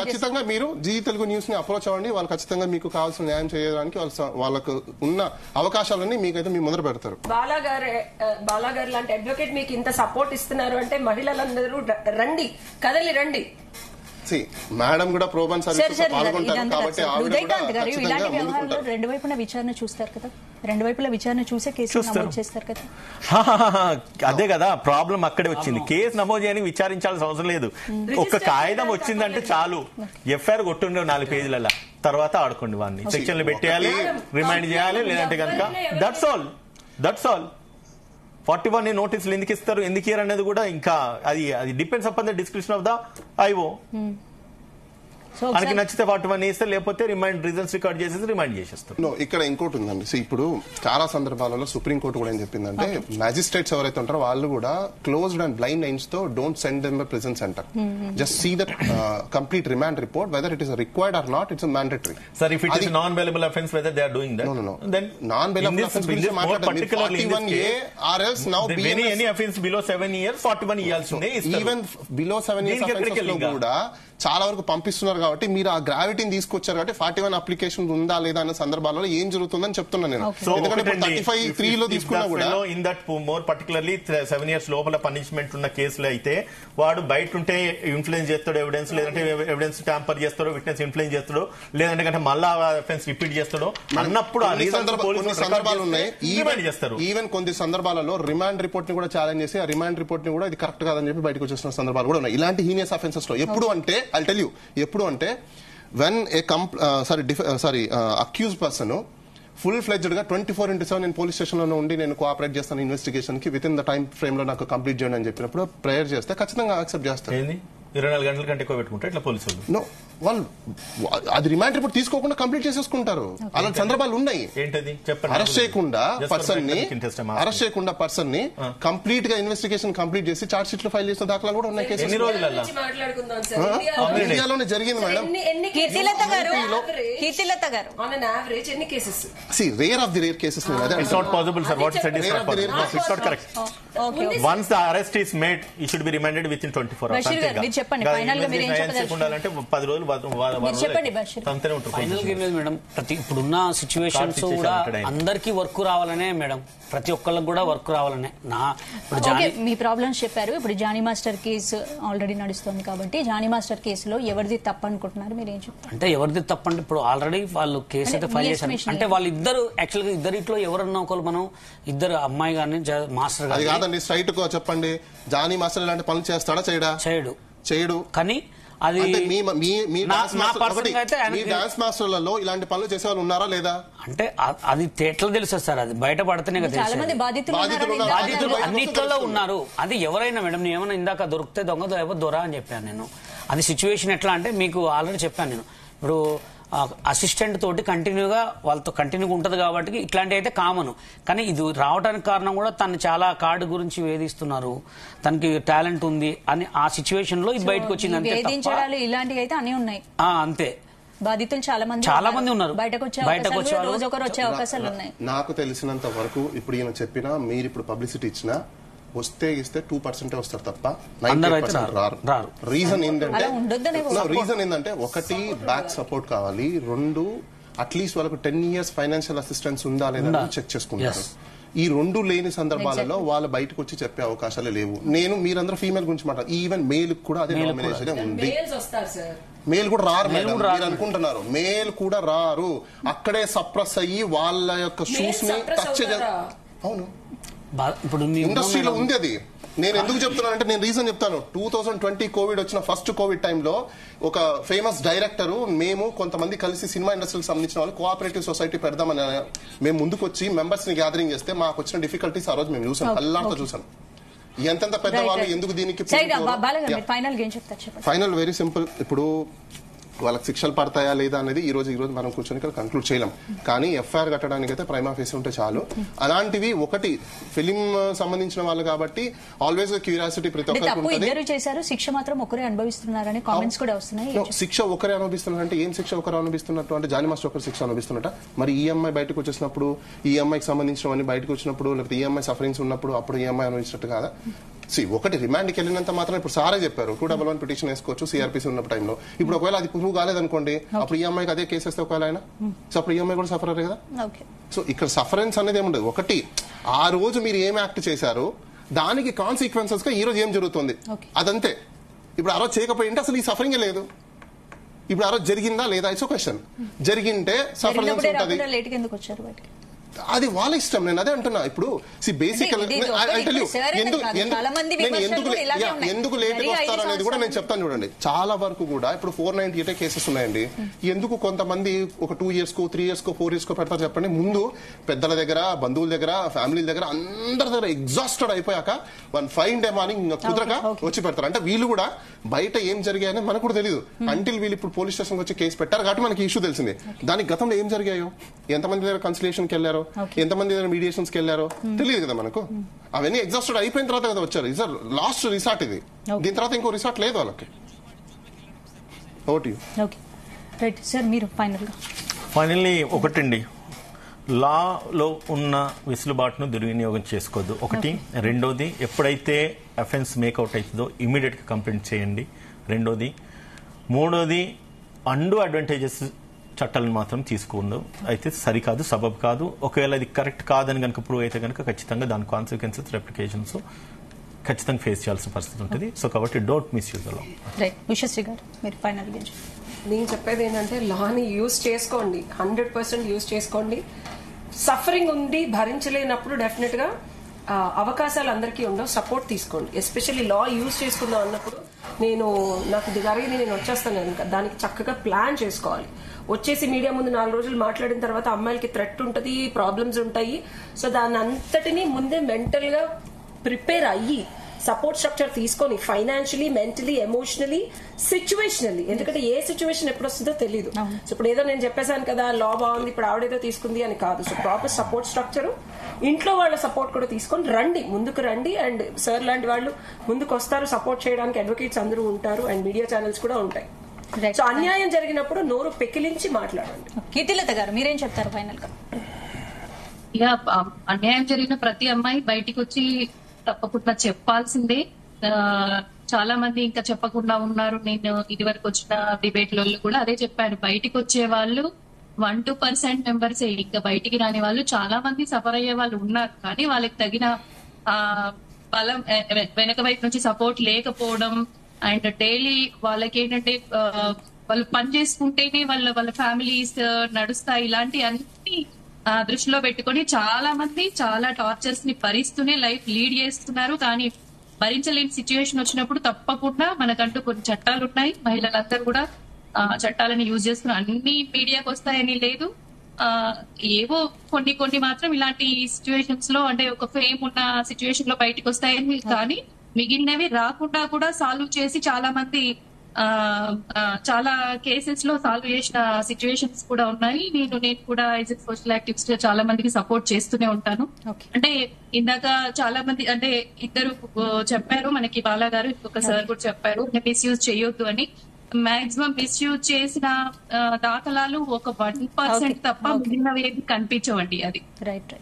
ఖచ్చితంగా మీరు జీ తెలుగు న్యూస్ ని అప్రోచ్ అవ్వండి. వాళ్ళు ఖచ్చితంగా మీకు కావాల్సిన న్యాయం చేయడానికి వాళ్ళకు ఉన్న అవకాశాలన్నీ మీకైతే మీ ముందర పెడతారు. బాలాగారు లాంటి అడ్వకేట్ మీకు ఇంత సపోర్ట్ ఇస్తున్నారు అంటే మహిళలందరూ రండి, కదలి రండి. మేడం కూడా ప్రోబాన్ సర్వీసెస్ పాల్గొంటారు కాబట్టి ఉదయకాంత్ గారు ఇలాంటి వ్యవహారంలో రెండు వైపున విచారణ చూస్తారు కదా, రెండు వైపుల విచారణ చూసే కేసు నమోదు చేస్తారు కదా. అదే కదా ప్రాబ్లం అక్కడే వచ్చింది. కేసు నమోదు చేయని విచారించాల్సిన అవసరం లేదు. ఒక కాగితం వచ్చిందంటే చాలు, ఎఫ్ఐఆర్ కొట్టుండే 4 పేజీల తర్వాత ఆడుకోండి, వాడిని సెక్షన్లు పెట్టేయాలి, రిమైండ్ చేయాలి, లేదంటే కనుక దట్స్ ఆల్. 41 నోటీసులు ఎందుకు ఇస్తారు, ఎందుకు ఇయర్ అనేది కూడా ఇంకా అది depends upon the description of the IO. మనకి నచ్చితే 41 వేస్తే, లేకపోతే రిమైండ్ రీజన్స్ రికార్డ్ చేసేసి రిమైండ్ చేసేస్తారు. ఇక్కడ ఇంకోటి ఉందండి. ఇప్పుడు చాలా సందర్భాలలో సుప్రీంకోర్టు కూడా ఏం చెప్పిందంటే మ్యాజిస్ట్రేట్స్ ఎవరైతే ఉంటారో వాళ్ళు కూడా క్లోజ్డ్ అండ్ బ్లైండ్ లైన్స్ తో don't send them a prison centre, just see that complete remand report whether it is required or not. It's mandatory. Sir, if it is non-bailable offense, whether they are doing that? No. Then non-bailable offense in this more particularly in this case, or else now any offense below 7 years 41 ఇయ్యాల్సిందే. Even below 7 years offenses లో కూడా చాలా వరకు పంపిస్తున్నారు. కాబట్టి మీరు ఆ గ్రావిటీని తీసుకొచ్చారు కాబట్టి 41 అప్లికేషన్ ఉందా లేదా అన్న సందర్భాలలో ఏం జరుగుతుందని చెప్తున్నాను నేను. ఎందుకంటే 35(3) లో తీసుకున్నా కూడా in that more particularly 7 years లోపల పనిష్మెంట్ ఉన్న కేసులు అయితే వాడు బయట ఉంటే ఇన్ఫ్లుయెన్స్ చేస్తాడు ఎవిడెన్స్, లేదంటే ఎవిడెన్స్ ట్యాంపర్ చేస్తాడో, విట్నెస్ ఇన్ఫ్లుయెన్స్ చేస్తాడో, లేదంటే కంటే మళ్ళా అఫెన్స్ రిపీట్ చేస్తాడో అన్నప్పుడు సందర్భాలు ఉన్నాయి. ఈవెన్ కొన్ని సందర్భాలలో రిమాండ్ రిపోర్ట్ ని కూడా ఛాలెంజ్ చేసి ఆ రిమాండ్ రిపోర్ట్ ని కూడా ఇది కరెక్ట్ కాదని చెప్పి బయటకు వచ్చేసిన సందర్భాలు కూడా ఉన్నాయి. ఇలాంటి హీనియస్ అఫెన్సెస్ లో ఎప్పుడు అంటే I'll tell you, ఎప్పుడు అంటే when a accused person full fledged గా 24/7 నేను పోలీస్ స్టేషన్ లో ఉండి నేను కోఆపరేట్ చేస్తాను ఇన్వెస్టిగేషన్ కి, with in the time frame లో నాకు కంప్లీట్ చేయండి అని చెప్పినప్పుడు ప్రేయర్ చేస్తే ఖచ్చితంగా యాక్సెప్ట్ చేస్తారు. 24 గంటల కంటే ఎక్కువ పెట్టుకుంటే ఇట్లా పోలీసులు వాళ్ళు అది రిమాండ్ రిపోర్ట్ తీసుకోకుండా కంప్లీట్ చేసేసుకుంటారు. అలాంటి సందర్భాలు ఉన్నాయి. అరెస్ట్ చేయకుండా పర్సన్ ని కంప్లీట్ గా ఇన్వెస్టిగేషన్ కంప్లీట్ చేసి చార్జ్ షీట్ లో ఫైల్ చేసిన దాఖలాలు కూడా ఉన్నాయి. ఇండియాలోనే జరిగింది madam. Rare of the rare cases. It's not possible, sir. What you said is not possible. No, it's not correct. Once the arrest is made, it should be remanded within 24 hours. చెప్పండి final గా మీరు ఏం చెప్పాలంటే 10 రోజులు madam. ఇప్పుడున్న situations కూడా అందరికీ work రావాలనే మేడం, ప్రతి ఒక్కళ్ళకి కూడా వర్క్ రావాలనే. మీ ప్రాబ్లమ్స్ చెప్పారు. ఇప్పుడు జానీ మాస్టర్ కేసు ఆల్రెడీ నడుస్తుంది కాబట్టి జానీ మాస్టర్ కేసులో ఎవరిది తప్పు అనుకుంటున్నారు, మీరు ఏం చెప్తారు? అంటే ఎవరిది తప్పంటే ఇప్పుడు ఆల్రెడీ వాళ్ళు కేసు అయితే ఫైల్ చేశారు. అంటే వాళ్ళిద్దరు యాక్చువల్గా ఇద్దరిట్లో ఎవరన్నా ఒకరు, మనం ఇద్దరు అమ్మాయి గాని మాస్టర్ గాని కాదండి, స్ట్రైట్ గా చెప్పండి. జానీ మాస్టర్ ఇలాంటి పనులు చేస్తాడా? చేయడు. కానీ అది డాన్స్ మాస్టర్లలో ఇలాంటి పనులు చేసే వాళ్ళు ఉన్నారా లేదా అంటే అది ఎట్లా తెలుసు సార్? అది బయట పడితేనే బాధితులు అన్నిట్లలో ఉన్నారు. అది ఎవరైనా మేడం, నేను ఏమైనా ఇందాక దొరికితే దొంగ లేకపోతే దొర అని చెప్పాను నేను. అది సిచ్యువేషన్ ఎట్లా అంటే మీకు ఆల్రెడీ చెప్పాను నేను. ఇప్పుడు అసిస్టెంట్ తోటి కంటిన్యూగా వాళ్ళతో కంటిన్యూగా ఉంటది కాబట్టి ఇట్లాంటివి అయితే కామన్. కానీ ఇది రావడానికి కారణం కూడా తను చాలా కార్డు గురించి వేధిస్తున్నారు, తనకి టాలెంట్ ఉంది అని ఆ సిచ్యువేషన్ లో ఇది బయటకు వచ్చింది. ఇలాంటివి అయితే అన్ని ఉన్నాయి. అంతే. బాధితులు చాలా మంది ఉన్నారు. బయటకు వచ్చే రోజు ఒకరు వచ్చే అవకాశాలు ఉన్నాయి. నాకు తెలిసినంత వరకు ఇప్పుడు ఈయన చెప్పినా, మీరు ఇప్పుడు పబ్లిసిటీ ఇచ్చినా వస్తే 2% వస్తారు తప్ప 90% రారు. రీజన్ ఏంటంటే ఒకటి బ్యాక్ సపోర్ట్ కావాలి, 2 అట్లీస్ట్ వాళ్ళకు 10 years ఫైనాన్షియల్ అసిస్టెన్స్ ఉందా లేదా చెక్ చేసుకుంటారు. ఈ 2 లేని సందర్భాలలో వాళ్ళు బయటకు వచ్చి చెప్పే అవకాశాలే లేవు. మీరందరూ ఫీమేల్ గురించి మాట్లాడారు, ఈవెన్ మేల్ కూడా అదే నామినేషన్ ఉంది. మేల్ కూడా రారు మేడం, మీరు అనుకుంటున్నారు. మేల్ కూడా రారు, అక్కడే సప్రెస్ అయ్యి వాళ్ళ యొక్క షూస్ ని టచ్. అవును, ఇప్పుడు ఇండస్ట్రీలో ఉంది అది. నేను ఎందుకు చెప్తున్నానంటే నేను రీజన్ చెప్తాను. 2020 కోవిడ్ వచ్చిన ఫస్ట్ కోవిడ్ టైంలో ఒక ఫేమస్ డైరెక్టర్, మేము కొంతమంది కలిసి సినిమా ఇండస్ట్రీకి సంబంధించిన వాళ్ళు కోఆపరేటివ్ సొసైటీ పెడదామని మేము ముందుకు వచ్చి మెంబర్స్ ని గ్యాదరింగ్ చేస్తే మాకు వచ్చిన డిఫికల్టీస్ ఆ రోజు మేము చూసాం, అల్లాంతో చూసాం. ఎంతెంత పెద్దవాళ్ళు ఎందుకు దీనికి. Final very simple. ఇప్పుడు వాళ్ళకి శిక్షలు పడతాయా లేదా అనేది ఈ రోజు మనం కూర్చొని ఇక్కడ కంక్లూడ్ చేయలేం. కానీ ఎఫ్ఐఆర్ కట్టడానికి అయితే ప్రైమా ఫేసి ఉంటే చాలు. అలాంటివి ఒకటి ఫిలిం సంబంధించిన వాళ్ళు కాబట్టి ఆల్వేస్ క్యూరియాసిటీ ప్రతి ఒక్కరికి ఇద్దరు చేశారు, శిక్ష మాత్రం ఒకరే అనుభవిస్తున్నారని కామెంట్స్ కూడా వస్తున్నాయి. శిక్ష ఒకరే అనుభవిస్తున్నారంటే ఏం శిక్ష ఒకరు అనుభవిస్తున్నట్టు అంటే జానీ మాస్టర్ ఒకరు శిక్ష అనుభవిస్తున్నట్ట. మరి ఈఎంఐ బయటకు వచ్చేసినప్పుడు, ఈఎంఐకి సంబంధించినవన్నీ బయటకు వచ్చినప్పుడు, లేకపోతే ఈఎంఐ సఫరింగ్స్ ఉన్నప్పుడు అప్పుడు ఈఎంఐ అనుభవించినట్టు కాదా? ఒకటి రిమాండ్కి వెళ్ళినంత మాత్రం ఇప్పుడు సారే చెప్పారు 211 పిటిషన్ వేసుకోవచ్చు సిఆర్పిసి ఉన్న టైంలో. ఇప్పుడు ఒకవేళ అది ప్రూవ్ కాలేదనుకోండి, అప్పుడు ఈఎంఐకి అదే కేసు వేస్తే ఒకవేళ ఆయన సో అప్పుడు ఈఎంఐ కూడా సఫర్ కదా. సో ఇక్కడ సఫరెన్స్ అనేది ఏముండదు. ఒకటి ఆ రోజు మీరు ఏం యాక్ట్ చేశారో దానికి కాన్సిక్వెన్సెస్ గా ఈ రోజు ఏం జరుగుతుంది అదంతే. ఇప్పుడు ఆ రోజు చేయకపోయింటే అసలు ఈ సఫరింగ్ లేదు. ఇప్పుడు ఆ రోజు జరిగిందా లేదా ఇట్స్ క్వశ్చన్. జరిగింటే సఫరెన్స్ ఉంటుంది, అది వాళ్ళ ఇష్టం. నేను అదే అంటున్నా. ఇప్పుడు ఎందుకు లేట్ వస్తారు అనేది కూడా నేను చెప్తాను చూడండి. చాలా వరకు కూడా ఇప్పుడు 498 కేసెస్ ఉన్నాయండి. ఎందుకు కొంతమంది ఒక 2 years కో 3 years కో 4 years కో పెడతారు చెప్పండి. ముందు పెద్దల దగ్గర, బంధువుల దగ్గర, ఫ్యామిలీల దగ్గర, అందరి దగ్గర ఎగ్జాస్టెడ్ అయిపోయాక 1 fine day మార్నింగ్ కుదరక వచ్చి పెడతారు. అంటే వీళ్ళు కూడా బయట ఏం జరిగాయని మనకు కూడా తెలియదు అంటిల్ వీళ్ళు ఇప్పుడు పోలీస్ స్టేషన్ వచ్చి కేసు పెట్టారు కాబట్టి మనకి ఇష్యూ తెలిసింది. దానికి గతంలో ఏం జరిగాయో, ఎంతమంది దగ్గర కన్సలేషన్కి వెళ్ళారో, ఎంతమంది దగ్గర మీడియేషన్స్ కి వెళ్ళారో తెలియదు కదా మనకు. అవన్నీ ఎగ్జాస్టెడ్ అయిపోయిన తర్వాత కదా వచ్చారు. ఇది లాస్ట్ రిసార్ట్ ఇది. దీని తర్వాత ఇంకో రిసార్ట్ లేదు వాళ్ళకి. ఫైనల్లీ ఒకటండి, లాలో ఉన్న వెసులుబాటును దుర్వినియోగం చేసుకోవద్దు ఒకటి. రెండోది, ఎప్పుడైతే అఫెన్స్ మేకౌట్ అవుతుందో ఇమీడియట్ గా కంప్లైంట్ చేయండి. రెండోది. మూడోది, అండు అడ్వాంటేజెస్ చట్టాలను మాత్రం తీసుకుందాం అయితే సరికాదు, సబబ్ కాదు. ఒకవేళ అది కరెక్ట్ కాదని కనుక ప్రూవ్ అయితే కనుక ఖచ్చితంగా దాని కాన్సిక్వెన్సెస్, రెప్లికేషన్స్ ఖచ్చితంగా ఫేస్ చేయాల్సిన పరిస్థితి ఉంటుంది. సో కాబట్టి డోంట్ మిస్యూజ్ ద లా. నేను చెప్పేది ఏంటంటే లాని యూజ్ చేసుకోండి, 100% యూజ్ చేసుకోండి. సఫరింగ్ ఉండి భరించలేనప్పుడు డెఫినెట్ గా అవకాశాలు అందరికీ ఉండవు, సపోర్ట్ తీసుకోండి. ఎస్పెషల్లీ లా యూజ్ చేసుకుందాం అన్నప్పుడు నాకు జరిగింది నేను వచ్చేస్తాను దానికి చక్కగా ప్లాన్ చేసుకోవాలి. వచ్చేసి మీడియా ముందు 4 రోజులు మాట్లాడిన తర్వాత అమ్మాయిలకి థ్రెట్ ఉంటుంది, ప్రాబ్లమ్స్ ఉంటాయి. సో దాని అంతటినీ ముందే మెంటల్ గా ప్రిపేర్ అయ్యి సపోర్ట్ స్ట్రక్చర్ తీసుకొని ఫైనాన్షియలీ, మెంటలీ, ఎమోషనలీ, సిచ్యువేషనల్లీ, ఎందుకంటే ఏ సిచ్యువేషన్ ఎప్పుడు వస్తుందో తెలియదు. సో ఇప్పుడు ఏదో నేను చెప్పేశాను కదా లా బాగుంది ఇప్పుడు ఆవిడేదో తీసుకుంది అని కాదు. సో ప్రాపర్ సపోర్ట్ స్ట్రక్చర్, ఇంట్లో వాళ్ళ సపోర్ట్ కూడా తీసుకొని రండి, ముందుకు రండి. అండ్ సార్ లాంటి వాళ్ళు ముందుకు వస్తారు సపోర్ట్ చేయడానికి, అడ్వకేట్స్ అందరూ ఉంటారు అండ్ మీడియా ఛానల్స్ కూడా ఉంటాయి. సో అన్యాయం జరిగినప్పుడు నోరు పెకిలించి మాట్లాడండి. కీర్తిలత గారు మీరేం చెప్తారు ఫైనల్ గా? ఇక అన్యాయం జరిగిన ప్రతి అమ్మాయి బయటికి వచ్చి తప్పకుండా చెప్పాల్సిందే. చాలా మంది ఇంకా చెప్పకుండా ఉన్నారు. నేను ఇదివరకు వచ్చిన డిబేట్లలో కూడా అదే చెప్పాను, బయటికి వచ్చే వాళ్ళు 1-2% మెంబర్సే, ఇంకా బయటికి రాని వాళ్ళు చాలా మంది సఫర్ అయ్యే వాళ్ళు ఉన్నారు. కానీ వాళ్ళకి తగిన బలం వెనక వైపు నుంచి సపోర్ట్ లేకపోవడం అండ్ డైలీ వాళ్ళకి ఏంటంటే వాళ్ళు పని చేసుకుంటేనే వాళ్ళ ఫ్యామిలీస్ నడుస్తాయి. ఇలాంటి అన్ని దృష్టిలో పెట్టుకుని చాలా మంది చాలా టార్చర్స్ ని భరిస్తూనే లైఫ్ లీడ్ చేస్తున్నారు. కానీ భరించలేని సిచ్యువేషన్ వచ్చినప్పుడు తప్పకుండా మనకంటూ కొన్ని చట్టాలు ఉన్నాయి. మహిళలందరూ కూడా చట్టాలను యూజ్ చేసుకుని అన్ని మీడియాకి వస్తాయని లేదు. ఏవో కొన్ని మాత్రం ఇలాంటి సిచ్యువేషన్స్ లో అంటే ఒక ఫేమ్ ఉన్న సిచ్యువేషన్ లో బయటకు వస్తాయని, కానీ మిగిలినవి రాకుండా కూడా సాల్వ్ చేసి చాలా మంది చాలా కేసెస్ లో సాల్వ్ చేసిన సిచ్యువేషన్స్ కూడా ఉన్నాయి. నేను కూడా యాజ్ ఎ సోషల్ యాక్టివిస్ట్ చాలా మందికి సపోర్ట్ చేస్తూనే ఉంటాను. అంటే ఇందాక చాలా మంది అంటే ఇద్దరు చెప్పారు, మనకి బాలా గారు ఇంకొక సార్ కూడా చెప్పారు మిస్యూజ్ చేయొద్దు అని. మాక్సిమం మిస్యూజ్ చేసిన దాఖలాలు ఒక 1% తప్ప మిగిలినవి కనిపించవండి. అది రైట్.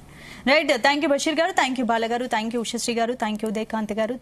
థ్యాంక్ యూ బషీర్ గారు, థ్యాంక్ యూ బాలా గారు, థ్యాంక్ యూ ఉషశ్రీ గారు, థ్యాంక్ యూ ఉదయకాంత్ గారు.